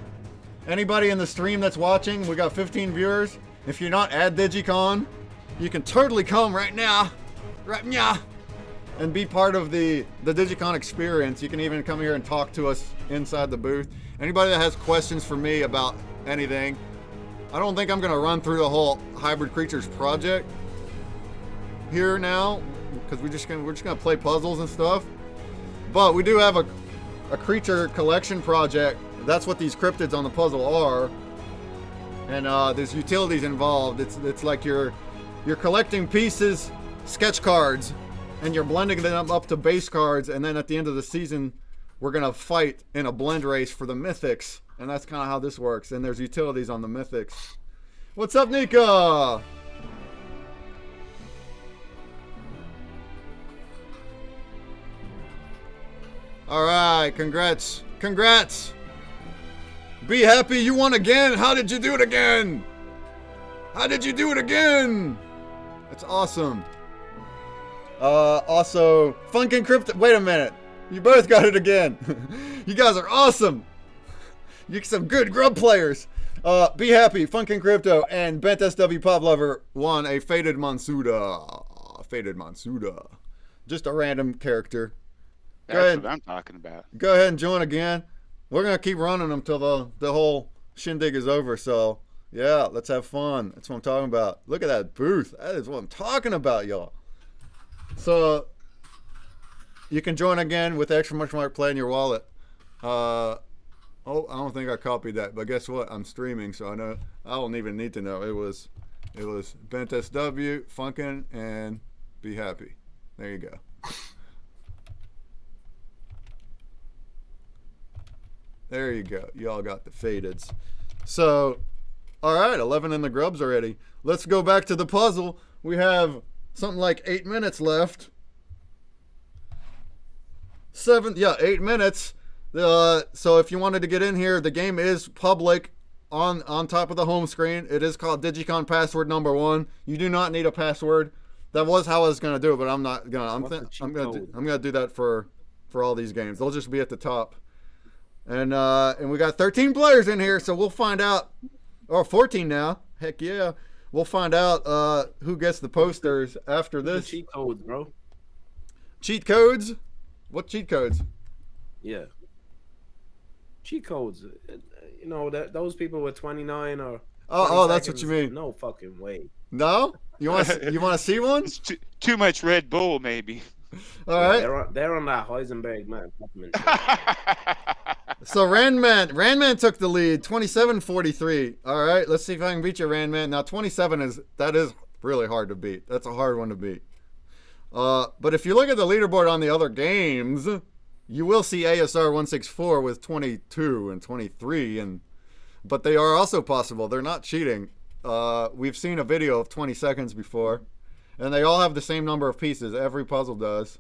[SPEAKER 1] Anybody in the stream that's watching, we got 15 viewers. If you're not at DYGYCON, you can totally come right now, and be part of the DYGYCON experience. You can even come here and talk to us inside the booth. Anybody that has questions for me about anything, I don't think I'm gonna run through the whole Hybrid Creatures project here now, because we're just gonna play puzzles and stuff. But we do have a creature collection project. That's what these cryptids on the puzzle are, and there's utilities involved. It's like you're collecting pieces, sketch cards, and you're blending them up to base cards, and then at the end of the season, we're gonna fight in a blend race for the mythics, and that's kind of how this works. And there's utilities on the mythics. What's up, Nika? All right, congrats. Be happy you won again. How did you do it again? That's awesome. Also, Funkin' Crypto. Wait a minute. You both got it again. You guys are awesome. You're some good grub players. Be happy. Funkin' Crypto and Bent SW Pop Lover won a Faded Monsuda. just a random character.
[SPEAKER 9] That's what I'm talking about.
[SPEAKER 1] Go ahead and join again. We're gonna keep running them till the whole shindig is over. So yeah, let's have fun. That's what I'm talking about. Look at that booth. That is what I'm talking about, y'all. So you can join again with extra much more play in your wallet. Oh, I don't think I copied that, but guess what? I'm streaming, so I know I don't even need to know. It was Bent SW, Funkin', and Be Happy. There you go. There you go. Y'all got the fadeds. So, all right, 11 in the grubs already. Let's go back to the puzzle. We have something like 8 minutes left. 8 minutes. So if you wanted to get in here, the game is public on top of the home screen. It is called DYGYCON password number 1. You do not need a password. That was how I was gonna do it, but I'm not gonna. I'm gonna do that for all these games. They'll just be at the top. And we got 13 players in here, so we'll find out. Or 14 now. Heck yeah. We'll find out who gets the posters after this.
[SPEAKER 3] Cheat codes, bro.
[SPEAKER 1] Cheat codes? What cheat codes?
[SPEAKER 3] Yeah. Cheat codes. You know, those people with 29 or...
[SPEAKER 1] Oh, that's what you mean.
[SPEAKER 3] No fucking way.
[SPEAKER 1] No? You want to see one?
[SPEAKER 9] It's too much Red Bull, maybe.
[SPEAKER 1] All right.
[SPEAKER 3] They're on that Heisenberg, man.
[SPEAKER 1] So Randman took the lead, 27-43. All right, let's see if I can beat you, Randman. Now 27 is really hard to beat. That's a hard one to beat. But if you look at the leaderboard on the other games, you will see ASR 164 with 22 and 23, but they are also possible. They're not cheating. We've seen a video of 20 seconds before, and they all have the same number of pieces. Every puzzle does,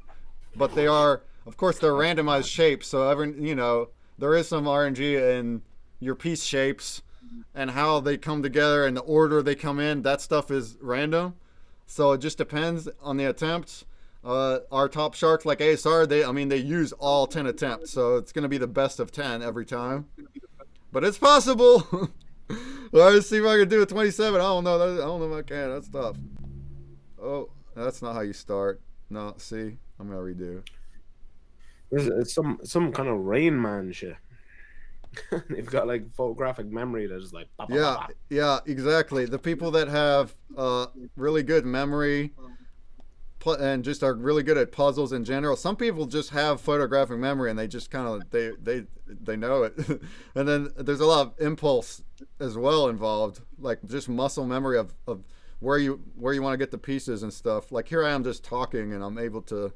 [SPEAKER 1] but they are, of course, they're randomized shapes. So there is some RNG in your piece shapes and how they come together and the order they come in. That stuff is random. So it just depends on the attempts. Our top sharks like ASR, they use all 10 attempts. So it's going to be the best of 10 every time. But it's possible. All right, let's see if I can do a 27. I don't know if I can. That's tough. Oh, that's not how you start. No, see, I'm going to redo.
[SPEAKER 3] It's some kind of Rain Man shit. They've got like photographic memory that's like
[SPEAKER 1] yeah, exactly. The people that have really good memory and just are really good at puzzles in general. Some people just have photographic memory and they just kind of they know it. And then there's a lot of impulse as well involved, like just muscle memory of where you want to get the pieces and stuff. Like here I am just talking and I'm able to,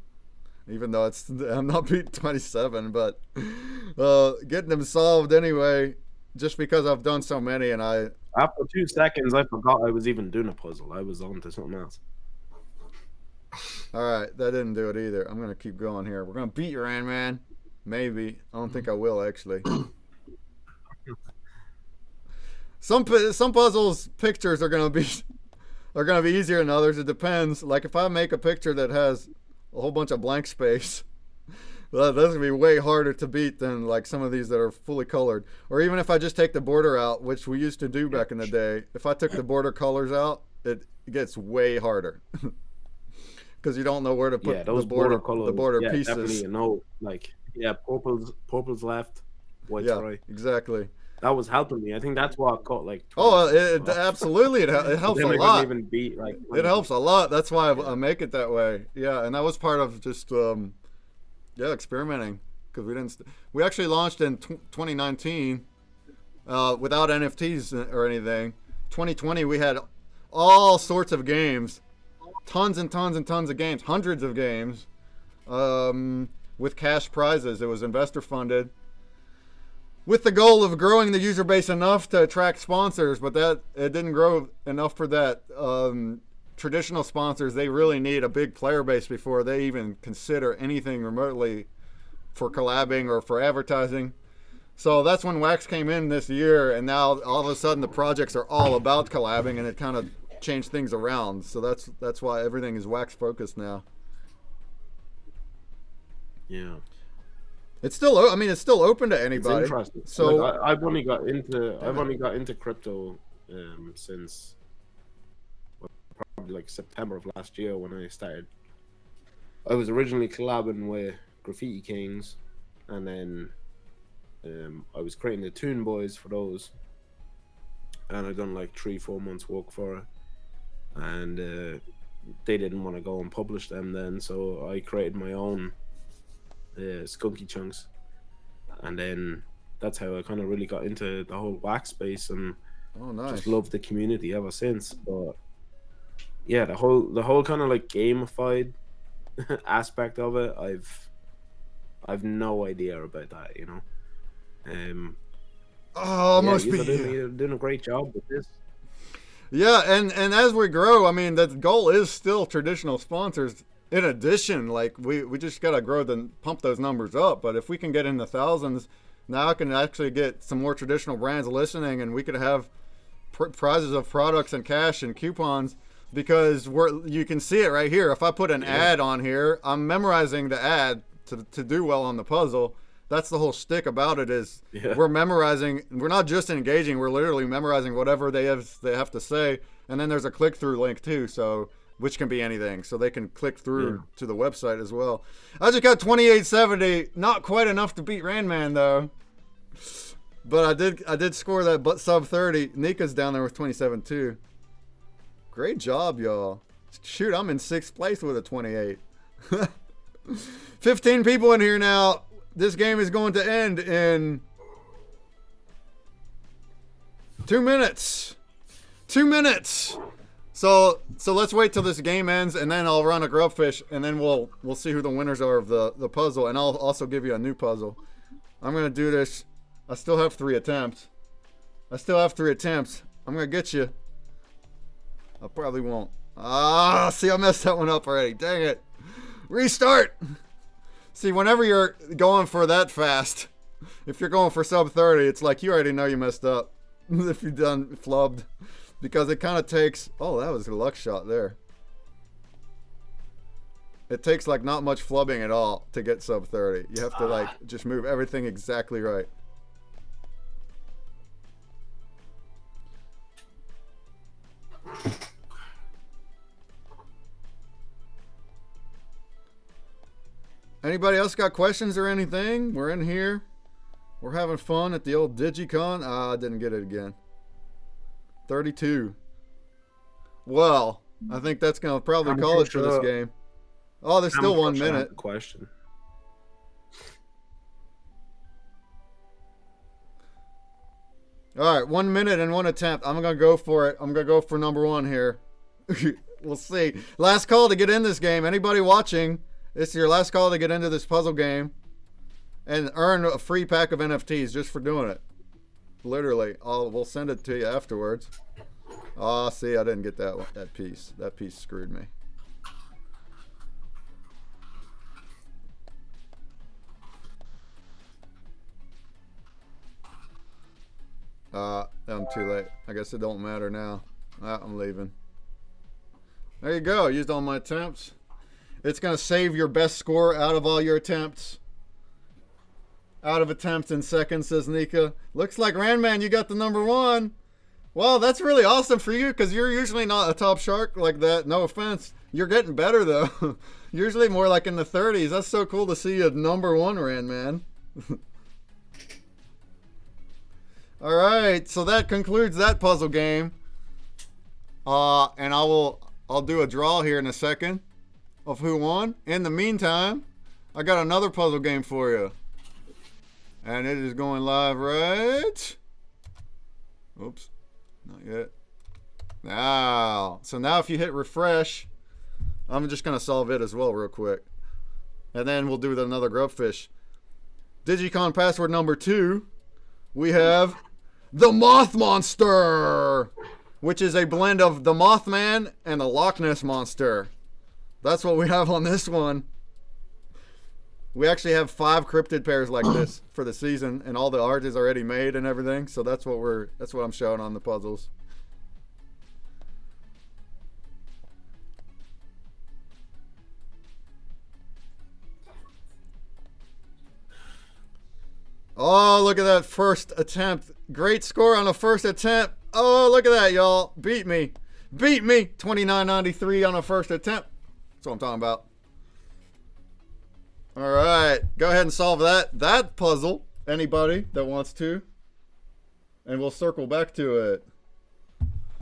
[SPEAKER 1] even though I'm not beating 27, but getting them solved anyway, just because I've done so many. And
[SPEAKER 3] after 2 seconds, I forgot I was even doing a puzzle. I was on to something else.
[SPEAKER 1] All right, that didn't do it either. I'm gonna keep going here. We're gonna beat your man. Maybe. I don't think I will actually. Some puzzles pictures are gonna be easier than others. It depends. Like if I make a picture that has a whole bunch of blank space, that's gonna be way harder to beat than like some of these that are fully colored. Or even if I just take the border out, which we used to do back in the day. If I took the border colors out, it gets way harder. Because you don't know where to put the border pieces.
[SPEAKER 3] Definitely, purple's left, white's right.
[SPEAKER 1] Exactly.
[SPEAKER 3] That was helping me. I think that's why I caught like.
[SPEAKER 1] Absolutely, it helps a lot.
[SPEAKER 3] Even beat, like,
[SPEAKER 1] it helps a lot. That's why I make it that way. Yeah, and that was part of just experimenting, because we actually launched in 2019 without NFTs or anything. 2020 we had all sorts of games. Tons and tons and tons of games, hundreds of games, with cash prizes. It was investor funded, with the goal of growing the user base enough to attract sponsors, but it didn't grow enough for that. Traditional sponsors, they really need a big player base before they even consider anything remotely for collabing or for advertising. So that's when Wax came in this year, and now all of a sudden the projects are all about collabing, and it kind of change things around. So that's why everything is Wax focused now.
[SPEAKER 3] Yeah,
[SPEAKER 1] it's still open to anybody.
[SPEAKER 3] It's interesting. So like, I've only got into crypto since probably like September of last year when I started I was originally collabing with Graffiti Kings, and then I was creating the Toon Boys for those, and I done like 3-4 months work for it, and they didn't want to go and publish them then, so I created my own Skunky Chunks, and then that's how I kind of really got into the whole wax space, and just loved the community ever since. But yeah, the whole kind of like gamified aspect of it, I've no idea about that, you know.
[SPEAKER 1] Must be
[SPEAKER 3] you're doing a great job with this.
[SPEAKER 1] Yeah, and as we grow, I mean, the goal is still traditional sponsors. In addition, like we just gotta grow pump those numbers up. But if we can get in the thousands, now I can actually get some more traditional brands listening, and we could have prizes of products and cash and coupons. Because you can see it right here. If I put an ad on here, I'm memorizing the ad to do well on the puzzle. That's the whole shtick about it is we're memorizing. We're not just engaging. We're literally memorizing whatever they have to say. And then there's a click-through link too, so which can be anything. So they can click through to the website as well. I just got 2870. Not quite enough to beat Randman though. But I did score that sub 30. Nika's down there with 27 too. Great job, y'all. Shoot, I'm in 6th place with a 28. 15 people in here now. This game is going to end in 2 minutes. 2 minutes. So let's wait till this game ends, and then I'll run a grubfish, and then we'll see who the winners are of the puzzle, and I'll also give you a new puzzle. I'm gonna do this. I still have 3 attempts. I'm gonna get you. I probably won't. See, I messed that one up already. Dang it. Restart. See, whenever you're going for that fast, if you're going for sub 30, it's like you already know you messed up. If you've done flubbed. Because it kind of takes... Oh, that was a luck shot there. It takes like not much flubbing at all to get sub 30. You have to like just move everything exactly right. Anybody else got questions or anything? We're in here. We're having fun at the old DYGYCON. I didn't get it again. 32. Well, I think that's going to probably call it for this game. Oh, there's still 1 minute.
[SPEAKER 3] Question.
[SPEAKER 1] All right, 1 minute and 1 attempt. I'm going to go for it. I'm going to go for number 1 here. We'll see. Last call to get in this game. Anybody watching? It's your last call to get into this puzzle game and earn a free pack of NFTs just for doing it. Literally. We'll send it to you afterwards. Oh, see, I didn't get that piece. That piece screwed me. I'm too late. I guess it don't matter now. I'm leaving. There you go. I used all my attempts. It's going to save your best score out of all your attempts. Out of attempts in seconds, says Nika. Looks like Randman, you got the number 1. Well, that's really awesome for you because you're usually not a top shark like that. No offense. You're getting better, though. Usually more like in the 30s. That's so cool to see you number 1, Randman. All right, so that concludes that puzzle game. And I'll do a draw here in a second of who won. In the meantime, I got another puzzle game for you. And it is going live right... Oops, not yet. Now, so now if you hit refresh, I'm just going to solve it as well real quick. And then we'll do another grubfish. DYGYCON password number 2, we have the Moth Monster, which is a blend of the Mothman and the Loch Ness Monster. That's what we have on this one. We actually have 5 cryptid pairs like this for the season, and all the art is already made and everything. So that's what I'm showing on the puzzles. Oh, look at that first attempt. Great score on the first attempt. Oh, look at that, y'all. Beat me. Beat me. 29.93 on the first attempt. That's what I'm talking about. All right, go ahead and solve that puzzle. Anybody that wants to, and we'll circle back to it.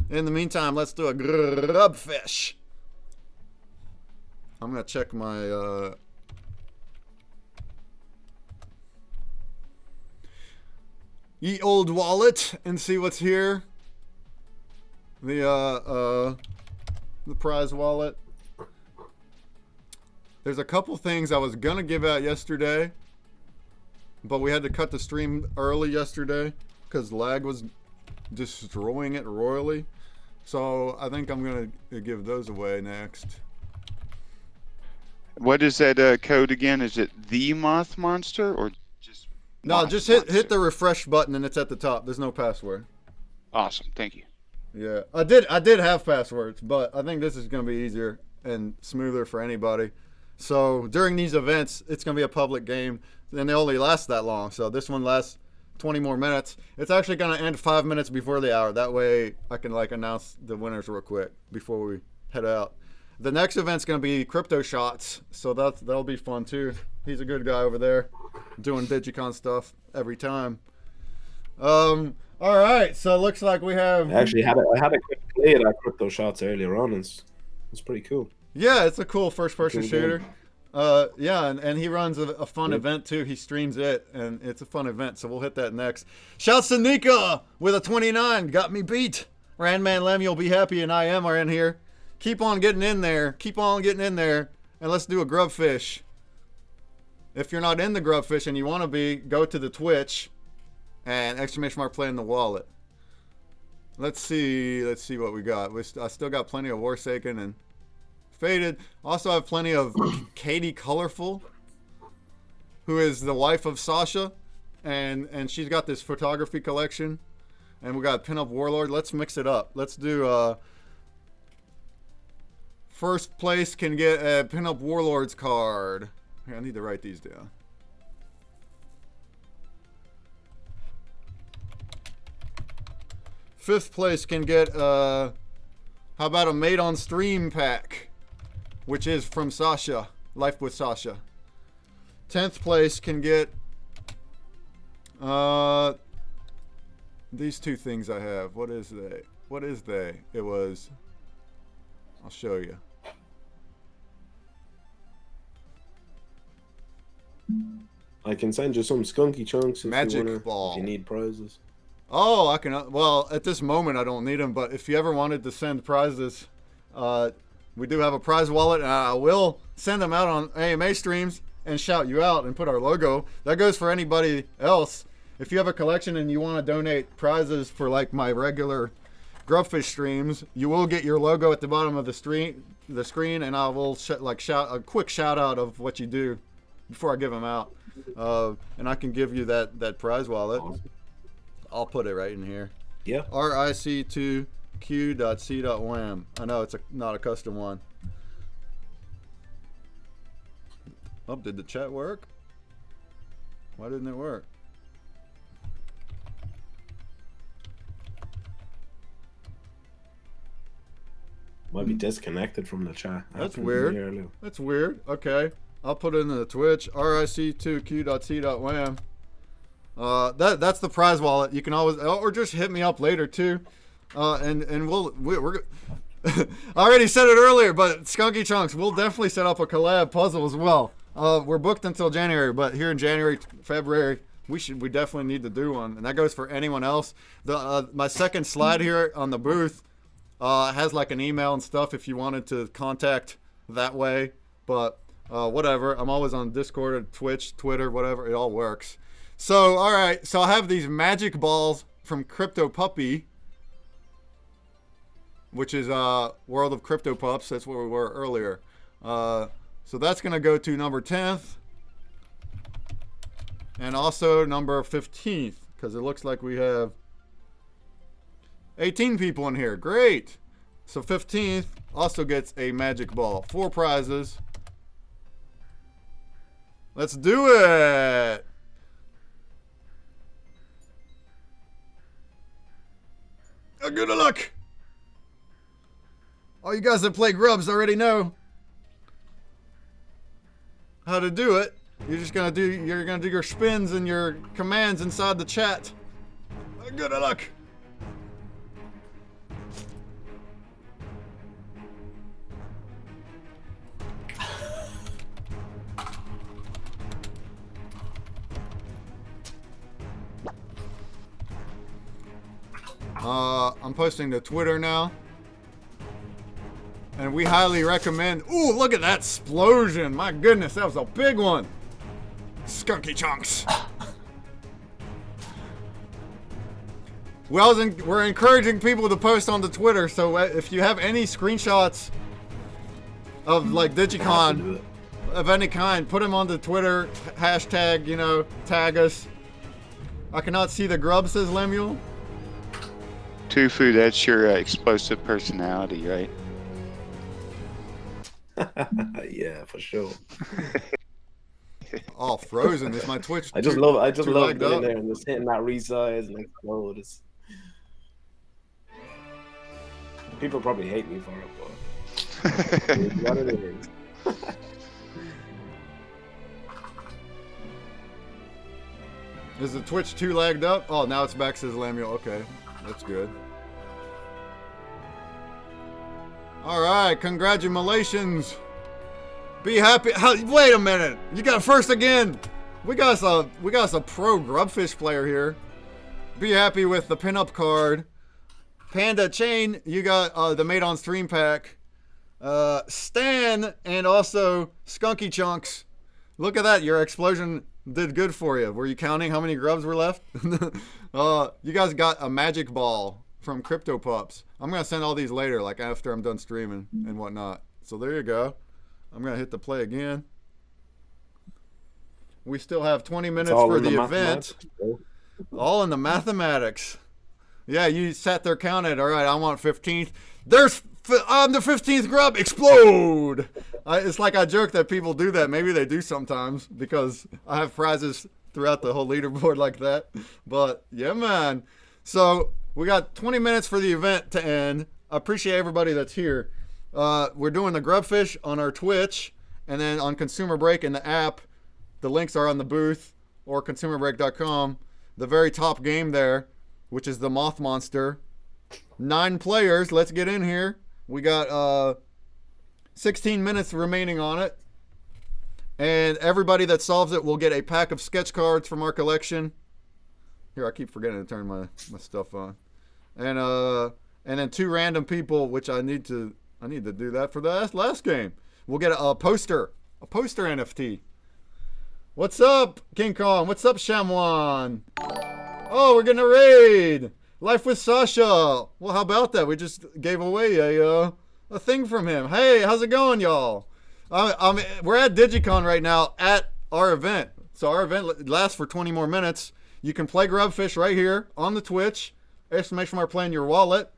[SPEAKER 1] In the meantime, let's do a grub fish. I'm gonna check my ye old wallet and see what's here. The prize wallet. There's a couple things I was gonna give out yesterday, but we had to cut the stream early yesterday because lag was destroying it royally. So I think I'm gonna give those away next.
[SPEAKER 9] What is that code again? Is it the Moth Monster or just?
[SPEAKER 1] No, just hit the refresh button and it's at the top. There's no password.
[SPEAKER 9] Awesome, thank you.
[SPEAKER 1] Yeah, I did have passwords, but I think this is gonna be easier and smoother for anybody. So during these events, it's gonna be a public game, and they only last that long. So this one lasts 20 more minutes. It's actually gonna end 5 minutes before the hour. That way I can like announce the winners real quick before we head out. The next event's gonna be Crypto Shots, so that'll be fun too. He's a good guy over there, doing DYGYCON stuff every time. All right, so it looks like we have.
[SPEAKER 3] I had a quick play at Crypto Shots earlier on. It's pretty cool.
[SPEAKER 1] Yeah, it's a cool first-person
[SPEAKER 3] Cool
[SPEAKER 1] shooter.
[SPEAKER 3] game.
[SPEAKER 1] Yeah, and he runs a fun event too. He streams it, and it's a fun event. So we'll hit that next. Shouts to Nika with a 29. Got me beat. Randman Lemuel, be happy, and I am are in here. Keep on getting in there. Keep on getting in there, and let's do a grub fish. If you're not in the grub fish and you want to be, go to the Twitch, and !play in the wallet. Let's see what we got. I still got plenty of Warsaken and Faded. Also have plenty of Katie Colorful, who is the wife of Sasha, and she's got this photography collection. And we got Pinup Warlord. Let's mix it up. Let's do first place can get a Pinup Warlord's card. Here, I need to write these down. Fifth place can get how about a Made on Stream pack, which is from Sasha, Life with Sasha. 10th place can get these two things I have. What is they? It was, I'll show you.
[SPEAKER 3] I can send you some skunky chunks if
[SPEAKER 1] Magic ball.
[SPEAKER 3] If you need prizes.
[SPEAKER 1] Oh, I can. Well, at this moment, I don't need them. But if you ever wanted to send prizes, we do have a prize wallet, and I will send them out on AMA streams and shout you out and put our logo. That goes for anybody else. If you have a collection and you want to donate prizes for like my regular Grubfish streams, you will get your logo at the bottom of the screen, and I will shout a quick shout out of what you do before I give them out, and I can give you that prize wallet.
[SPEAKER 3] Awesome.
[SPEAKER 1] I'll put it right in here.
[SPEAKER 3] Yeah.
[SPEAKER 1] RIC2Q.C.WAM. I know it's not a custom one. Oh, did the chat work? Why didn't it work?
[SPEAKER 3] Might be disconnected from the chat.
[SPEAKER 1] That's weird. That's weird. Okay. I'll put it in the Twitch. RIC2Q.C.WAM. That's the prize wallet. You can always, or just hit me up later too, and we're I already said it earlier, but Skunky Chunks, we'll definitely set up a collab puzzle as well. We're booked until January, but here in January, February, we definitely need to do one, and that goes for anyone else. My second slide here on the booth has like an email and stuff if you wanted to contact that way, but whatever. I'm always on Discord or Twitch, Twitter, whatever. It all works. So, all right. So I have these magic balls from Crypto Puppy, which is World of Crypto Pups. That's where we were earlier. So that's going to go to number 10th. And also number 15th, because it looks like we have 18 people in here. Great. So 15th also gets a magic ball. 4 prizes. Let's do it. Good luck. All you guys that play Grubs already know how to do it. You're gonna do your spins and your commands inside the chat. Good luck. I'm posting to Twitter now. And we highly recommend... Ooh, look at that explosion. My goodness, that was a big one. Skunky chunks. We're encouraging people to post on the Twitter, so if you have any screenshots of like DYGYCON of any kind, put them on the Twitter, hashtag, you know, tag us. I cannot see the grub, says Lemuel.
[SPEAKER 9] Tofu, that's your explosive personality, right?
[SPEAKER 3] Yeah, for sure.
[SPEAKER 1] Oh, frozen. Is my Twitch?
[SPEAKER 3] I just love getting there and just hitting that resize and explode. People probably hate me for it, but it's what it is.
[SPEAKER 1] Is the Twitch too lagged up? Oh, now it's back, says Lemuel. Okay, that's good. All right, congratulations. Be happy. Wait a minute. You got first again. We got us a pro grubfish player here. Be happy with the pinup card. Panda Chain, you got the Made on Stream pack. Stan and also Skunky Chunks. Look at that. Your explosion did good for you. Were you counting how many grubs were left? You guys got a magic ball from Crypto Pups. I'm going to send all these later, like after I'm done streaming and whatnot. So there you go. I'm going to hit the play again. We still have 20 minutes for the event. All in the mathematics. Yeah, you sat there counted. All right, I want 15th. I'm the 15th grub. Explode! It's like I joke that people do that. Maybe they do sometimes because I have prizes throughout the whole leaderboard like that. But, yeah, man. So, we got 20 minutes for the event to end. I appreciate everybody that's here. We're doing the grubfish on our Twitch and then on ConsumerBreak in the app. The links are on the booth or ConsumerBreak.com. The very top game there, which is the Moth Monster. 9 players. Let's get in here. We got 16 minutes remaining on it. And everybody that solves it will get a pack of sketch cards from our collection. Here, I keep forgetting to turn my stuff on. And then 2 random people, which I need to do that for the last game. We'll get a poster NFT. What's up, King Kong? What's up, Shamwan? Oh, we're getting a raid. Life with Sasha. Well, how about that? We just gave away a thing from him. Hey, how's it going, y'all? We're at DYGYCON right now at our event. So our event lasts for 20 more minutes. You can play Grubfish right here on the Twitch. Exclamation mark play in your wallet.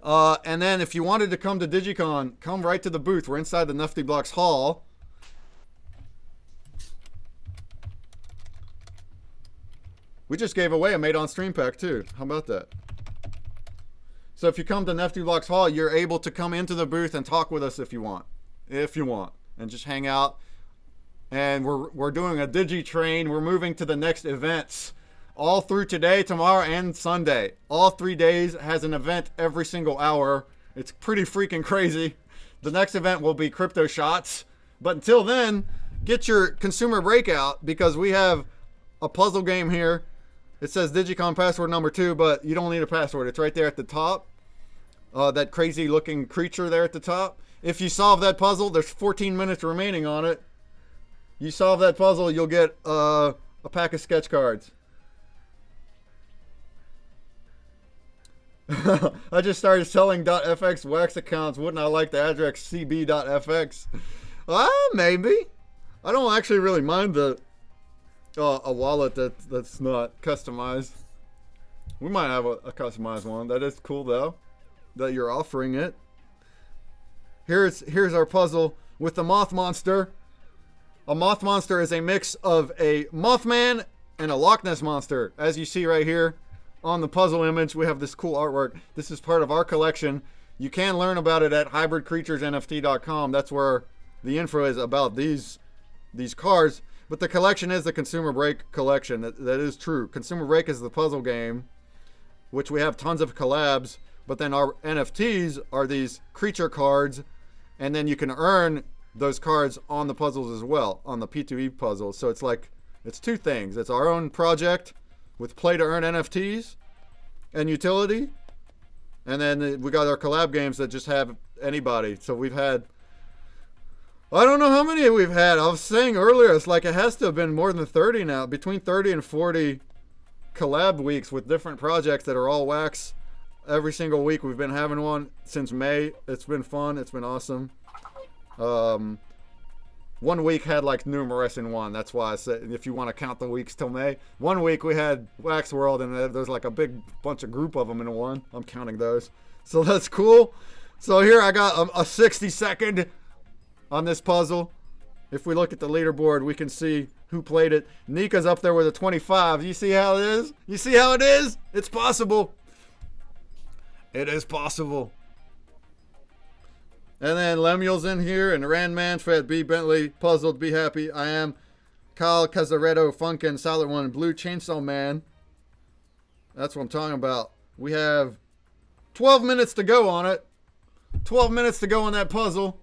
[SPEAKER 1] And then if you wanted to come to DYGYCON, come right to the booth. We're inside the Nifty Blocks Hall. We just gave away a Made on Stream pack too. How about that? So if you come to Nifty Blocks Hall, you're able to come into the booth and talk with us if you want. And just hang out. And we're doing a Digi train. We're moving to the next events. All through today, tomorrow, and Sunday. All 3 days has an event every single hour. It's pretty freaking crazy. The next event will be Crypto Shots. But until then, get your consumer breakout because we have a puzzle game here. It says DYGYCON password number 2, but you don't need a password. It's right there at the top. That crazy looking creature there at the top. If you solve that puzzle, there's 14 minutes remaining on it. You solve that puzzle, you'll get a pack of sketch cards. I just started selling .fx wax accounts. Wouldn't I like the address cb.fx? Maybe. I don't actually really mind a wallet that's not customized. We might have a customized one. That is cool though, that you're offering it. Here's our puzzle with the Moth Monster. A Moth Monster is a mix of a Mothman and a Loch Ness Monster. As you see right here on the puzzle image, we have this cool artwork. This is part of our collection. You can learn about it at hybridcreaturesnft.com. That's where the info is about these cards. But the collection is the ConsumerBreak collection. That is true. ConsumerBreak is the puzzle game, which we have tons of collabs. But then our NFTs are these creature cards, and then you can earn those cards on the puzzles as well, on the P2E puzzles. So it's like, it's two things. It's our own project with play to earn NFTs and utility. And then we got our collab games that just have anybody. So we've had, I don't know how many we've had. I was saying earlier, it's like it has to have been more than 30 now, between 30 and 40 collab weeks with different projects that are all wax. Every single week we've been having one since May. It's been fun. It's been awesome. 1 week had like numerous in one. That's why I said if you want to count the weeks till May. 1 week we had Wax World, and there's like a big bunch of group of them in one. I'm counting those. So that's cool. So here I got a 60-second on this puzzle. If we look at the leaderboard, we can see who played it. Nika's up there with a 25. You see how it is? You see how it is? It's possible. It is possible. And then Lemuel's in here, and Rand Manfred, B. Bentley, Puzzled, Be Happy, I Am, Kyle Cazaretto, Funkin', Solid One, Blue Chainsaw Man. That's what I'm talking about. We have 12 minutes to go on it. 12 minutes to go on that puzzle.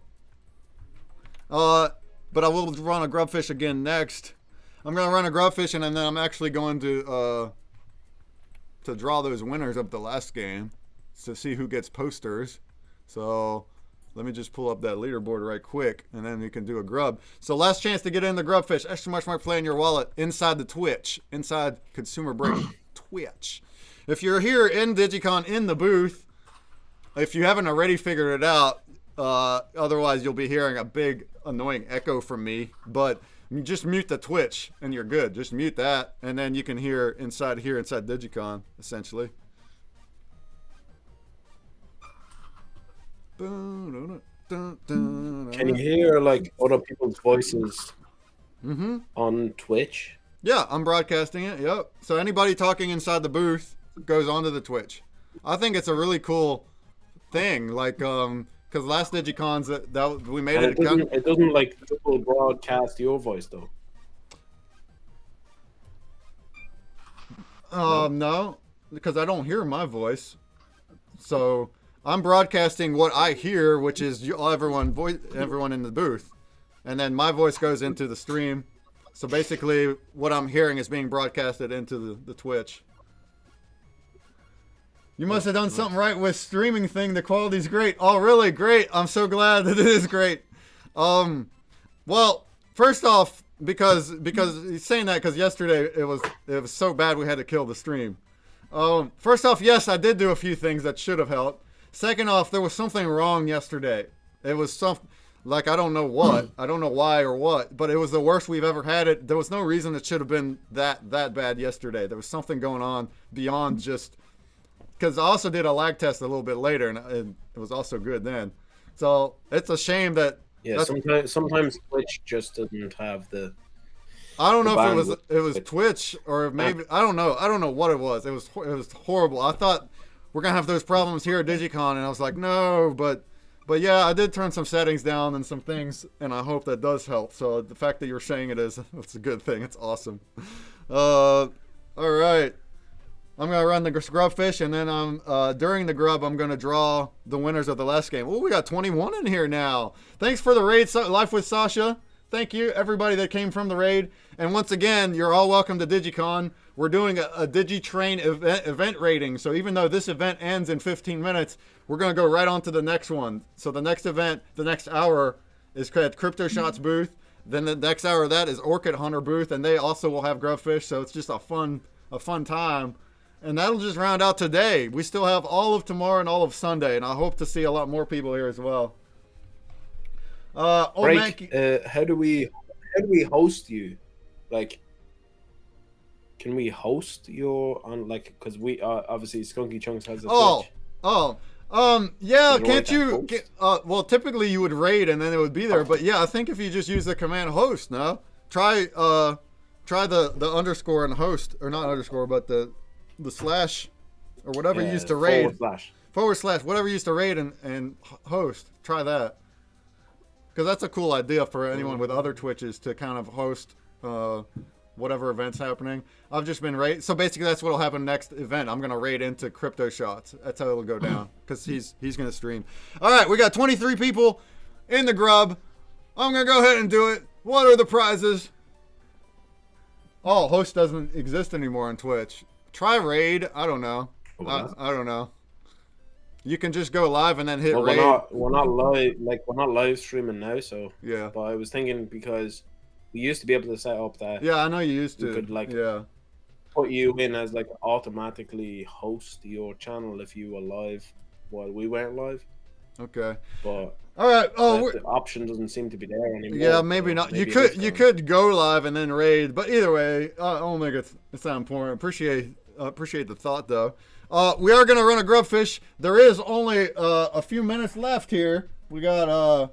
[SPEAKER 1] But I will run a grubfish again next. I'm going to run a grubfish, and then I'm actually going to draw those winners of the last game to see who gets posters. So let me just pull up that leaderboard right quick, and then you can do a grub. So last chance to get in the grubfish. Extra much more play in your wallet inside the Twitch, inside ConsumerBreak Twitch. If you're here in DYGYCON in the booth, if you haven't already figured it out, otherwise you'll be hearing a big annoying echo from me. But you just mute the Twitch, and you're good. Just mute that, and then you can hear inside here inside DYGYCON essentially.
[SPEAKER 3] Can you hear like other people's voices on Twitch?
[SPEAKER 1] Yeah, I'm broadcasting it. Yep. So anybody talking inside the booth goes onto the Twitch. I think it's a really cool thing. Like, because last DYGYCONs that we made
[SPEAKER 3] it doesn't like double broadcast your voice though.
[SPEAKER 1] No, because I don't hear my voice. So I'm broadcasting what I hear, which is everyone in the booth, and then my voice goes into the stream. So basically, what I'm hearing is being broadcasted into the Twitch. You must have done something right with streaming thing. The quality's great. Oh, really? Great. I'm so glad that it is great. Well, first off, because he's saying that because yesterday it was so bad we had to kill the stream. First off, yes, I did do a few things that should have helped. Second off, there was something wrong yesterday. It was like, I don't know what. I don't know why or what, but it was the worst we've ever had it. There was no reason it should have been that bad yesterday. There was something going on beyond just, because I also did a lag test a little bit later, and it was also good then. So it's a shame that.
[SPEAKER 3] Yeah, sometimes Twitch just doesn't have the.
[SPEAKER 1] I don't know if it was Twitch or maybe I don't know what it was. It was horrible. I thought we're gonna have those problems here at DYGYCON, and I was like, no, but yeah, I did turn some settings down and some things, and I hope that does help. So the fact that you're saying it's a good thing. It's awesome. All right, I'm gonna run the grubfish, and then during the grub I'm gonna draw the winners of the last game. Oh, we got 21 in here now. Thanks for the raid, Life with Sasha. Thank you, everybody that came from the raid. And once again, you're all welcome to DYGYCON. We're doing a DigiTrain event rating. So even though this event ends in 15 minutes, we're going to go right on to the next one. So the next event, the next hour, is at Crypto Shots booth. Then the next hour of that is Orchid Hunter booth, and they also will have grubfish. So it's just a fun time. And that'll just round out today. We still have all of tomorrow and all of Sunday, and I hope to see a lot more people here as well.
[SPEAKER 3] Break, how do we host you? Like, can we host your on because we obviously Skunky Chunks has a Twitch.
[SPEAKER 1] Yeah, can't you well, typically you would raid and then it would be there, but yeah, I think if you just use the command host, try the underscore and host, or not underscore, but the slash or whatever you used to raid, forward slash whatever you used to raid and host, try that. Because that's a cool idea for anyone with other Twitches to kind of host whatever event's happening. I've just been raid. So basically, that's what'll happen next event. I'm gonna raid into Crypto Shots. That's how it'll go down because he's gonna stream. All right, we got 23 people in the grub. I'm gonna go ahead and do it. What are the prizes? Oh, host doesn't exist anymore on Twitch. Try raid. I don't know. I don't know. You can just go live and then hit raid.
[SPEAKER 3] We're not live. Like, we're not live streaming now. So
[SPEAKER 1] yeah.
[SPEAKER 3] But I was thinking because we used to be able to set up that.
[SPEAKER 1] Yeah, I know you used to.
[SPEAKER 3] Could like
[SPEAKER 1] put
[SPEAKER 3] you in as like automatically host your channel if you were live while we weren't live.
[SPEAKER 1] Okay.
[SPEAKER 3] But
[SPEAKER 1] all right. Oh,
[SPEAKER 3] the option doesn't seem to be there anymore.
[SPEAKER 1] Yeah, maybe not. Maybe you could go live and then raid, but either way, oh my god, it's not important. Appreciate the thought though. We are gonna run a grubfish. There is only a few minutes left here. We got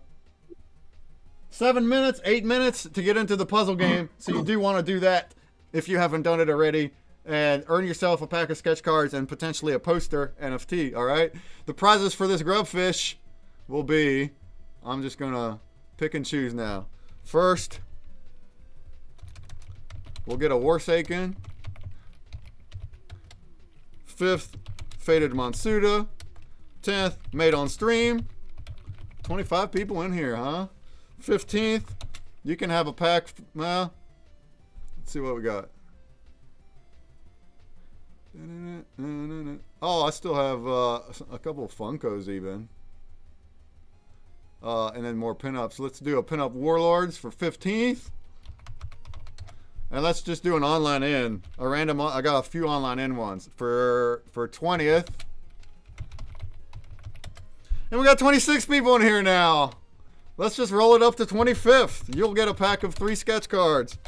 [SPEAKER 1] 7 minutes, 8 minutes to get into the puzzle game. So you do want to do that if you haven't done it already, and earn yourself a pack of sketch cards and potentially a poster NFT. All right. The prizes for this grubfish will be, I'm just gonna pick and choose now. First, we'll get a Warsaken. 5th, Faded Monsuda. 10th, Made on Stream. 25 people in here, huh? 15th, you can have a pack. Well, let's see what we got. Oh, I still have a couple of Funkos even. And then more pinups. Let's do a pinup Warlords for 15th. And let's just do an online in. A random, I got a few online in ones for 20th. And we got 26 people in here now. Let's just roll it up to 25th. You'll get a pack of 3 sketch cards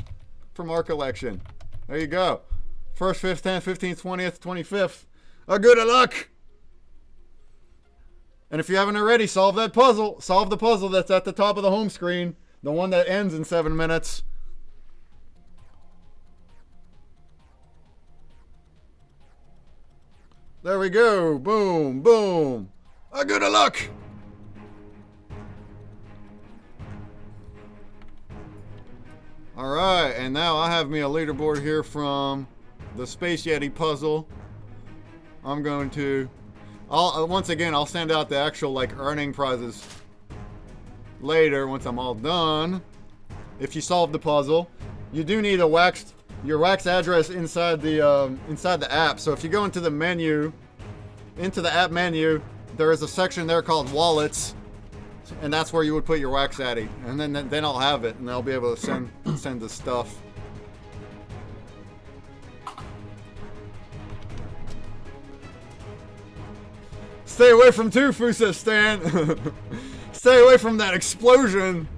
[SPEAKER 1] from our collection. There you go. 1st, 5th, 10th, 15th, 20th, 25th. A good of luck. And if you haven't already, solve that puzzle. Solve the puzzle that's at the top of the home screen. The one that ends in 7 minutes. There we go. Boom, boom. A good of luck. All right, and now I have me a leaderboard here from the Space Yeti puzzle. I'm going to, once again, I'll send out the actual like earning prizes later once I'm all done. If you solve the puzzle, you do need your wax address inside the app. So if you go into the menu, into the app menu, there is a section there called Wallets. And that's where you would put your wax addy, and then I'll have it, and I'll be able to send the stuff. Stay away from Tofu, says Stan. Stay away from that explosion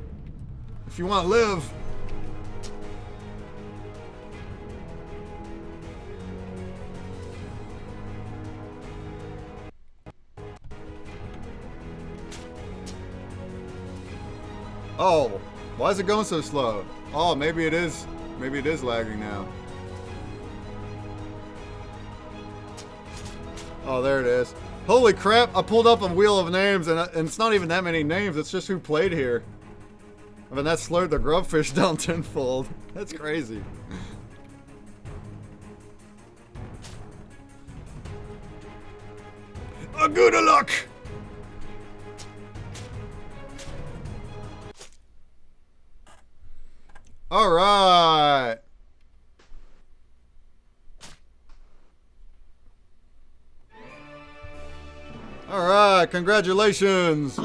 [SPEAKER 1] if you want to live. Oh, why is it going so slow? Oh, maybe it is lagging now. Oh, there it is. Holy crap, I pulled up a wheel of names and it's not even that many names, it's just who played here. I mean, that slowed the grubfish down tenfold. That's crazy. A good of luck! All right. All right, congratulations.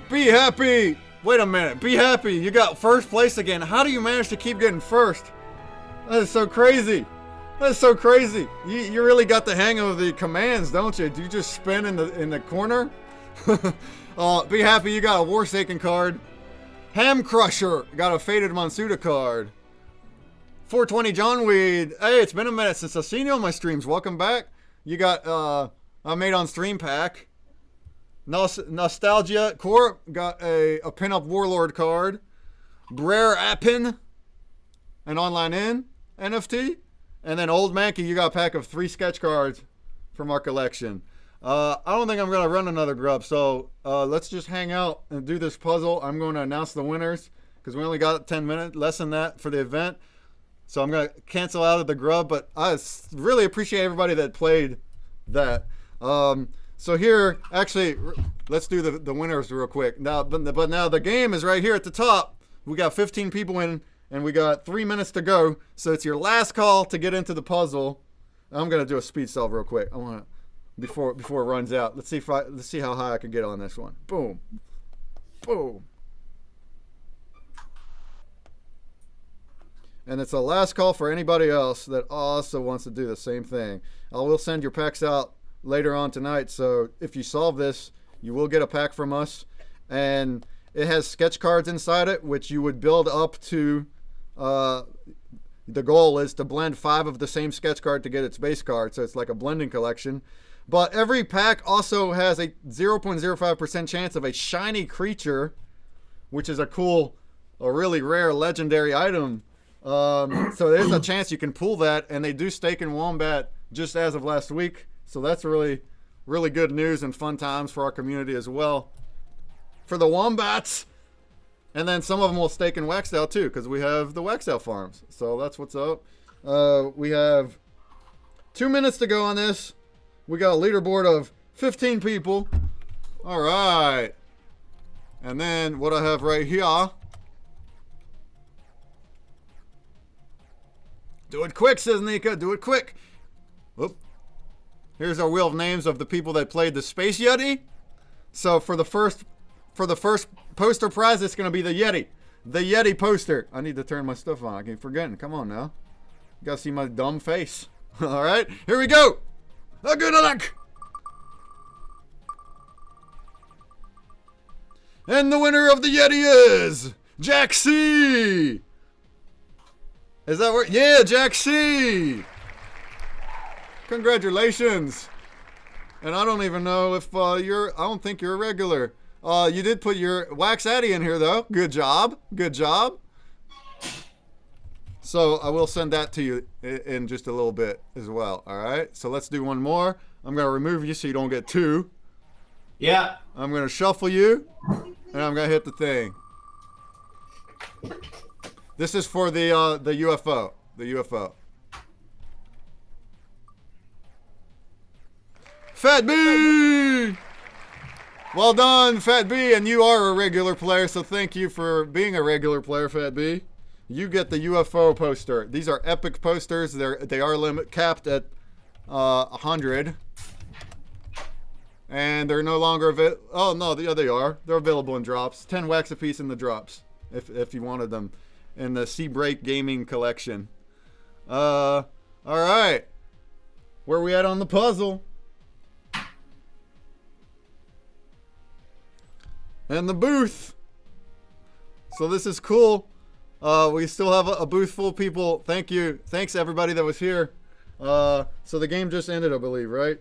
[SPEAKER 1] Be happy. Wait a minute. Be happy. You got first place again. How do you manage to keep getting first? That is so crazy. That's so crazy. You really got the hang of the commands, don't you? Do you just spin in the corner? Be happy you got a Warsaken card. Ham Crusher got a Faded Monsuda card. 420 John Weed. Hey, it's been a minute since I've seen you on my streams. Welcome back. You got a Made on Stream pack. Nostalgia Corp got a Pinup Warlord card. Brer Appin, an online in NFT. And then Old Mankey, you got a pack of 3 sketch cards from our collection. I don't think I'm gonna run another grub, so let's just hang out and do this puzzle. I'm going to announce the winners because we only got 10 minutes, less than that for the event. So I'm gonna cancel out of the grub, but I really appreciate everybody that played that. So here, actually, let's do the winners real quick. Now, but now the game is right here at the top. We got 15 people in, and we got 3 minutes to go. So it's your last call to get into the puzzle. I'm gonna do a speed solve real quick. I want before it runs out. Let's see how high I can get on this one. Boom, boom. And it's the last call for anybody else that also wants to do the same thing. I will send your packs out later on tonight, so if you solve this, you will get a pack from us. And it has sketch cards inside it, which you would build up to. The goal is to blend 5 of the same sketch card to get its base card, so it's like a blending collection. But every pack also has a 0.05% chance of a shiny creature, which is a really rare legendary item. So there's a chance you can pull that, and they do stake in Wombat just as of last week. So that's really, really good news and fun times for our community as well. For the Wombats, and then some of them will stake in Waxdale too, because we have the Waxdale farms. So that's what's up. We have 2 minutes to go on this. We got a leaderboard of 15 people. All right. And then what I have right here. Do it quick, says Nika. Do it quick. Whoop. Here's our wheel of names of the people that played the Space Yeti. So for the first poster prize, it's gonna be the Yeti. The Yeti poster. I need to turn my stuff on. I keep forgetting. Come on now. You gotta see my dumb face. All right, here we go. Good luck. And the winner of the Yeti is Jack C. Is that where? Yeah, Jack C. Congratulations. And I don't even know if I don't think you're a regular. You did put your WAXNFT in here though. Good job. Good job. So I will send that to you in just a little bit as well. All right. So let's do one more. I'm going to remove you so you don't get 2.
[SPEAKER 5] Yeah.
[SPEAKER 1] I'm going to shuffle you, and I'm going to hit the thing. This is for the UFO. The UFO. Fat B! Well done, Fat B, and you are a regular player, so thank you for being a regular player, Fat B. You get the UFO poster. These are epic posters. They are capped at 100, and they're no longer available. Oh no, yeah, they are. They're available in drops. 10 wax a piece in the drops, if you wanted them, in the ConsumerBreak gaming collection. All right, where are we at on the puzzle? And the booth. So this is cool. We still have a booth full of people. Thank you. Thanks everybody that was here. So the game just ended, I believe, right?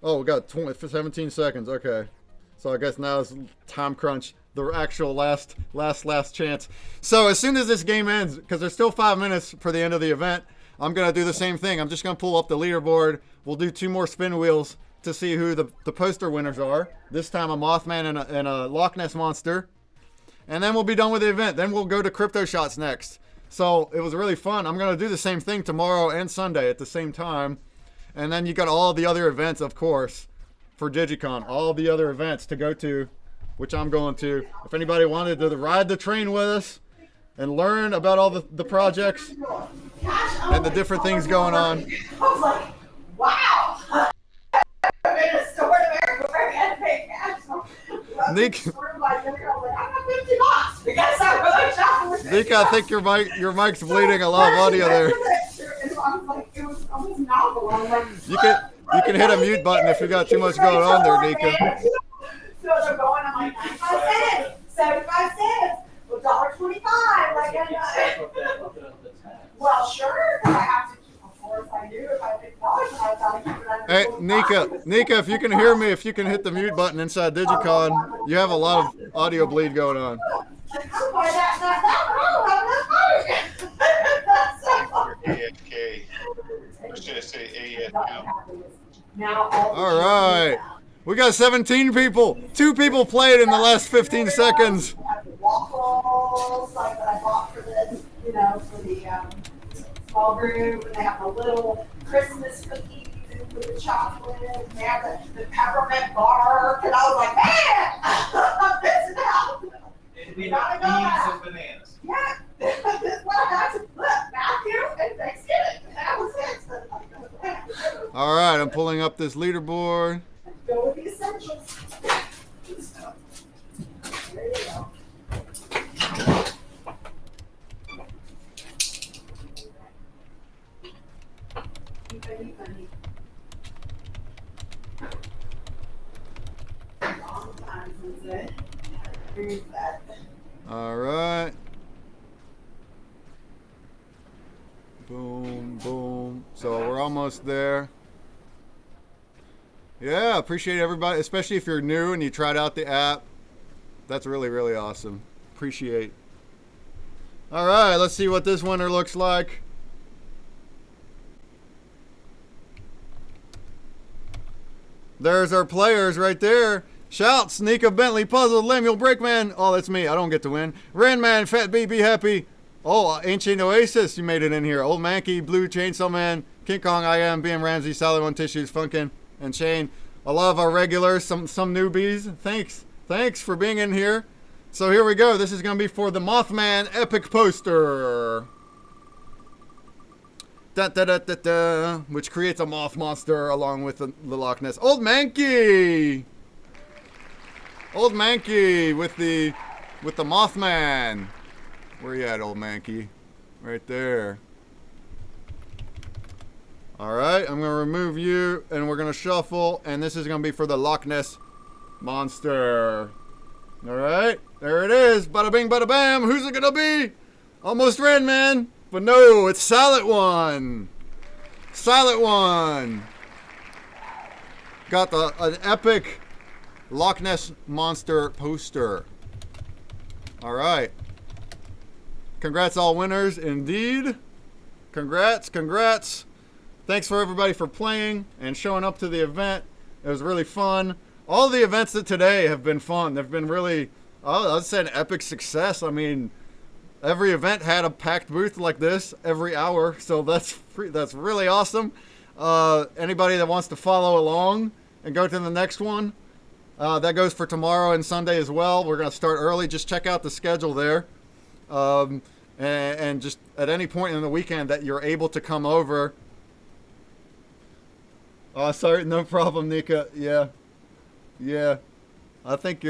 [SPEAKER 1] Oh, we got 17 seconds. Okay. So I guess now is time crunch. The actual last chance. So as soon as this game ends, because there's still 5 minutes for the end of the event, I'm going to do the same thing. I'm just going to pull up the leaderboard. We'll do 2 more spin wheels to see who the poster winners are. This time a Mothman and a Loch Ness Monster. And then we'll be done with the event. Then we'll go to Crypto Shots next. So it was really fun. I'm going to do the same thing tomorrow and Sunday at the same time. And then you got all the other events, of course, for DYGYCON. All the other events to go to, which I'm going to. If anybody wanted to ride the train with us and learn about all the projects and the different things going on.
[SPEAKER 10] I was like, wow. I'm in a store in America where I had to pay cash.
[SPEAKER 1] Nick,
[SPEAKER 10] Nick,
[SPEAKER 1] I think your mic's bleeding. A lot of audio there. You can hit a mute button if you got too much going on there, Nika.
[SPEAKER 10] So they're going, I'm like, 95 cents, 75 cents, well, $1.25. Like, well, sure, I have to keep before if I do. If I pick dollars, I thought I keep it.
[SPEAKER 1] Hey, Nika, if you can hear me, if you can hit the mute button inside DYGYCON, you have a lot of audio bleed going on.
[SPEAKER 9] AFK. I was going to say AFK.
[SPEAKER 10] Now all
[SPEAKER 1] All right. We got 17 people. 2 people played in the last 15 seconds.
[SPEAKER 10] I have the waffles like that I bought for this, you know, for the small group, and they have the little Christmas cookies with the chocolate, and they have the peppermint bark, and I was like, man, I'm missing out.
[SPEAKER 11] It'd be about beans and bananas.
[SPEAKER 10] Yeah, this is what I had to put Matthew and Thanksgiving. That was it.
[SPEAKER 1] All right, I'm pulling up this leaderboard.
[SPEAKER 10] Go with the essentials. There you go. Long time since it. Here's that.
[SPEAKER 1] All right. Boom, boom. So we're almost there. Yeah, appreciate everybody, especially if you're new and you tried out the app. That's really, really awesome. Appreciate. All right, let's see what this winner looks like. There's our players right there. Shout, Sneaka, Bentley, Puzzle, Lemuel, Breakman. Oh, that's me. I don't get to win. Randman, Fat B, Be Happy. Oh, Ancient Oasis, you made it in here. Old Mankey, Blue, Chainsaw Man, King Kong, I Am, BM Ramsey, Solid One Tissues, Funkin', and Shane. A lot of our regulars, some newbies. Thanks for being in here. So here we go. This is going to be for the Mothman Epic Poster. Da, da, da, da, da, which creates a moth monster along with the Loch Ness. Old Mankey! Old Mankey with the Mothman. Where you at, Old Mankey? Right there. Alright, I'm going to remove you, and we're going to shuffle, and this is going to be for the Loch Ness Monster. Alright, there it is. Bada bing, bada bam. Who's it going to be? Almost ran, man. But no, it's Silent One. Silent One. Got an epic Loch Ness Monster poster. Alright. Congrats all winners, indeed. Congrats. Thanks for everybody for playing and showing up to the event. It was really fun. All the events today have been fun. They've been really, I'd say, an epic success. I mean, every event had a packed booth like this every hour, so that's really awesome. Anybody that wants to follow along and go to the next one, that goes for tomorrow and Sunday as well. We're going to start early. Just check out the schedule there. And just at any point in the weekend that you're able to come over. Oh, sorry, no problem, Nika. Yeah. I think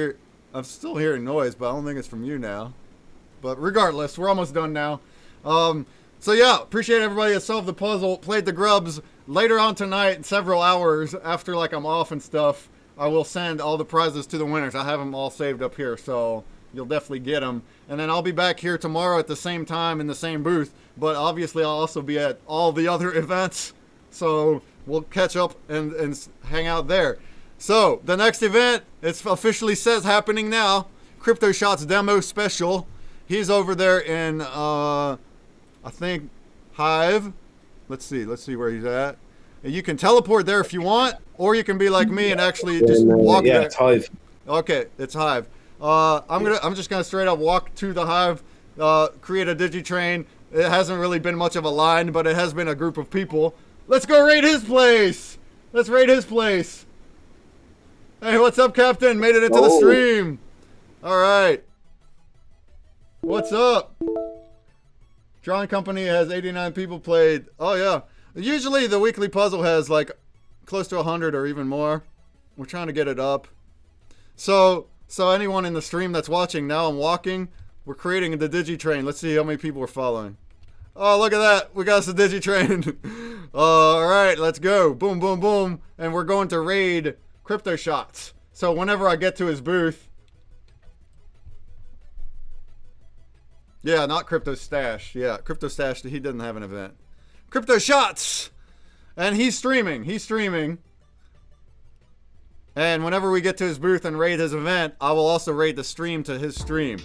[SPEAKER 1] I'm still hearing noise, but I don't think it's from you now. But regardless, we're almost done now. So yeah, appreciate everybody that solved the puzzle, played the grubs. Later on tonight, several hours after like I'm off and stuff, I will send all the prizes to the winners. I have them all saved up here, so you'll definitely get them. And then I'll be back here tomorrow at the same time in the same booth. But obviously, I'll also be at all the other events. So we'll catch up and hang out there. So the next event, it officially says happening now. Crypto Shots Demo Special. He's over there in, I think, Hive. Let's see where he's at. And you can teleport there if you want, or you can be like me and actually just walk there.
[SPEAKER 3] Yeah, it's Hive.
[SPEAKER 1] Okay, it's Hive. I'm just gonna straight up walk to the Hive, create a digitrain. It hasn't really been much of a line, but it has been a group of people. Let's go raid his place. Let's raid his place. Hey, what's up, Captain? Made it into the stream. All right. What's up? Drawing Company has 89 people played. Oh yeah. Usually the weekly puzzle has like close to 100 or even more. We're trying to get it up. So anyone in the stream that's watching now, I'm walking. We're creating the digitrain. Let's see how many people we're following. Oh, look at that. We got us a digitrain. All right, let's go. Boom, boom, boom. And we're going to raid Crypto Shots. So whenever I get to his booth. Yeah, not Crypto Stash. Yeah, Crypto Stash, he doesn't have an event. Crypto Shots! And he's streaming. And whenever we get to his booth and raid his event, I will also raid the stream to his stream.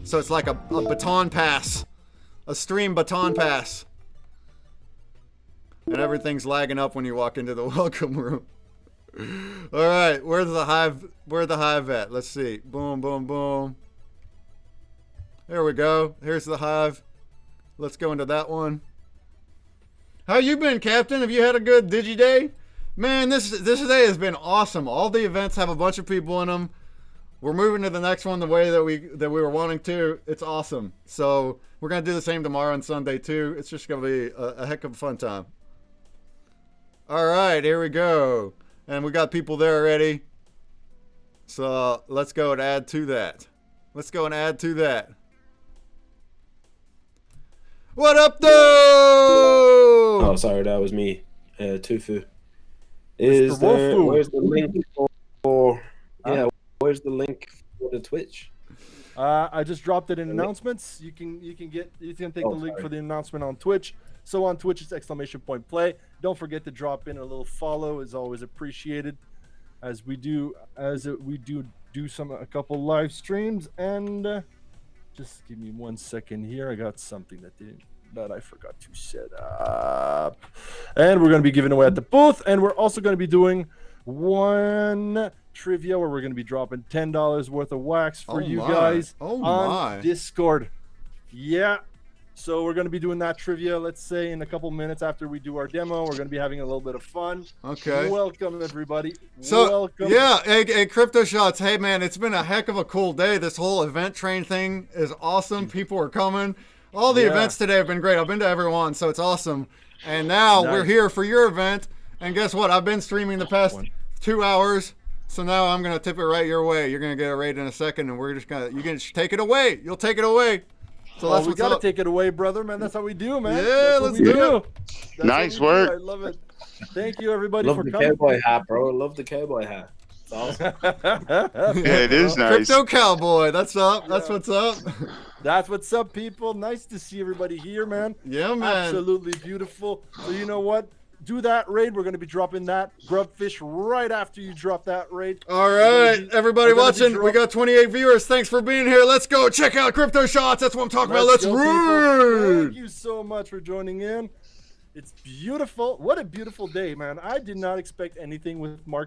[SPEAKER 1] So it's like a baton pass. A stream baton pass. And everything's lagging up when you walk into the welcome room. All right, where's the hive? Where's the hive at? Let's see. Boom, boom, boom. There we go. Here's the hive. Let's go into that one. How you been, Captain? Have you had a good Digi Day? Man, this day has been awesome. All the events have a bunch of people in them. We're moving to the next one the way that we were wanting to. It's awesome. So we're gonna do the same tomorrow and Sunday too. It's just gonna be a heck of a fun time. All right, here we go. And we got people there already. So let's go and add to that. Let's go and add to that. What up, though?
[SPEAKER 3] Oh, sorry, that was me. Tufu. Where's the link for? Yeah, where's the link for the Twitch?
[SPEAKER 12] I just dropped it in announcements. You can take the link for the announcement on Twitch. So on Twitch, it's !play. Don't forget to drop in a little follow. Is always appreciated, as we do a couple live streams. And just give me 1 second here. I got something that I forgot to set up, and we're going to be giving away at the booth. And we're also going to be doing one trivia where we're going to be dropping $10 worth of wax for you guys on Discord. Yeah. So we're going to be doing that trivia, let's say, in a couple minutes after we do our demo. We're going to be having a little bit of fun.
[SPEAKER 1] Okay.
[SPEAKER 12] Welcome, everybody.
[SPEAKER 1] So,
[SPEAKER 12] welcome.
[SPEAKER 1] Yeah, hey, Crypto Shots. Hey, man, it's been a heck of a cool day. This whole event train thing is awesome. People are coming. All the events today have been great. I've been to every one, so it's awesome. And now we're here for your event. And guess what? I've been streaming the past 2 hours. So now I'm going to tip it right your way. You're going to get a raid in a second, and we're just going to, you can take it away. You'll take it away. So
[SPEAKER 12] we gotta take it away, brother, man. That's how we do, man.
[SPEAKER 1] Yeah, let's do
[SPEAKER 9] it. Nice work.
[SPEAKER 12] I love it. Thank you, everybody,
[SPEAKER 3] for
[SPEAKER 12] coming.
[SPEAKER 3] Love the cowboy hat, bro. Love the cowboy hat. It's awesome.
[SPEAKER 9] Yeah, it is nice.
[SPEAKER 1] Crypto cowboy. That's up. That's what's up.
[SPEAKER 12] That's what's up, people. Nice to see everybody here, man.
[SPEAKER 1] Yeah, man.
[SPEAKER 12] Absolutely beautiful. So you know what? Do that raid. We're going to be dropping that grubfish right after you drop that raid.
[SPEAKER 1] All right, everybody watching, we got 28 viewers. Thanks for being here. Let's go check out Crypto Shots. That's what I'm talking about. Let's raid.
[SPEAKER 12] Thank you so much for joining in. It's beautiful. What a beautiful day, man. I did not expect anything with Mark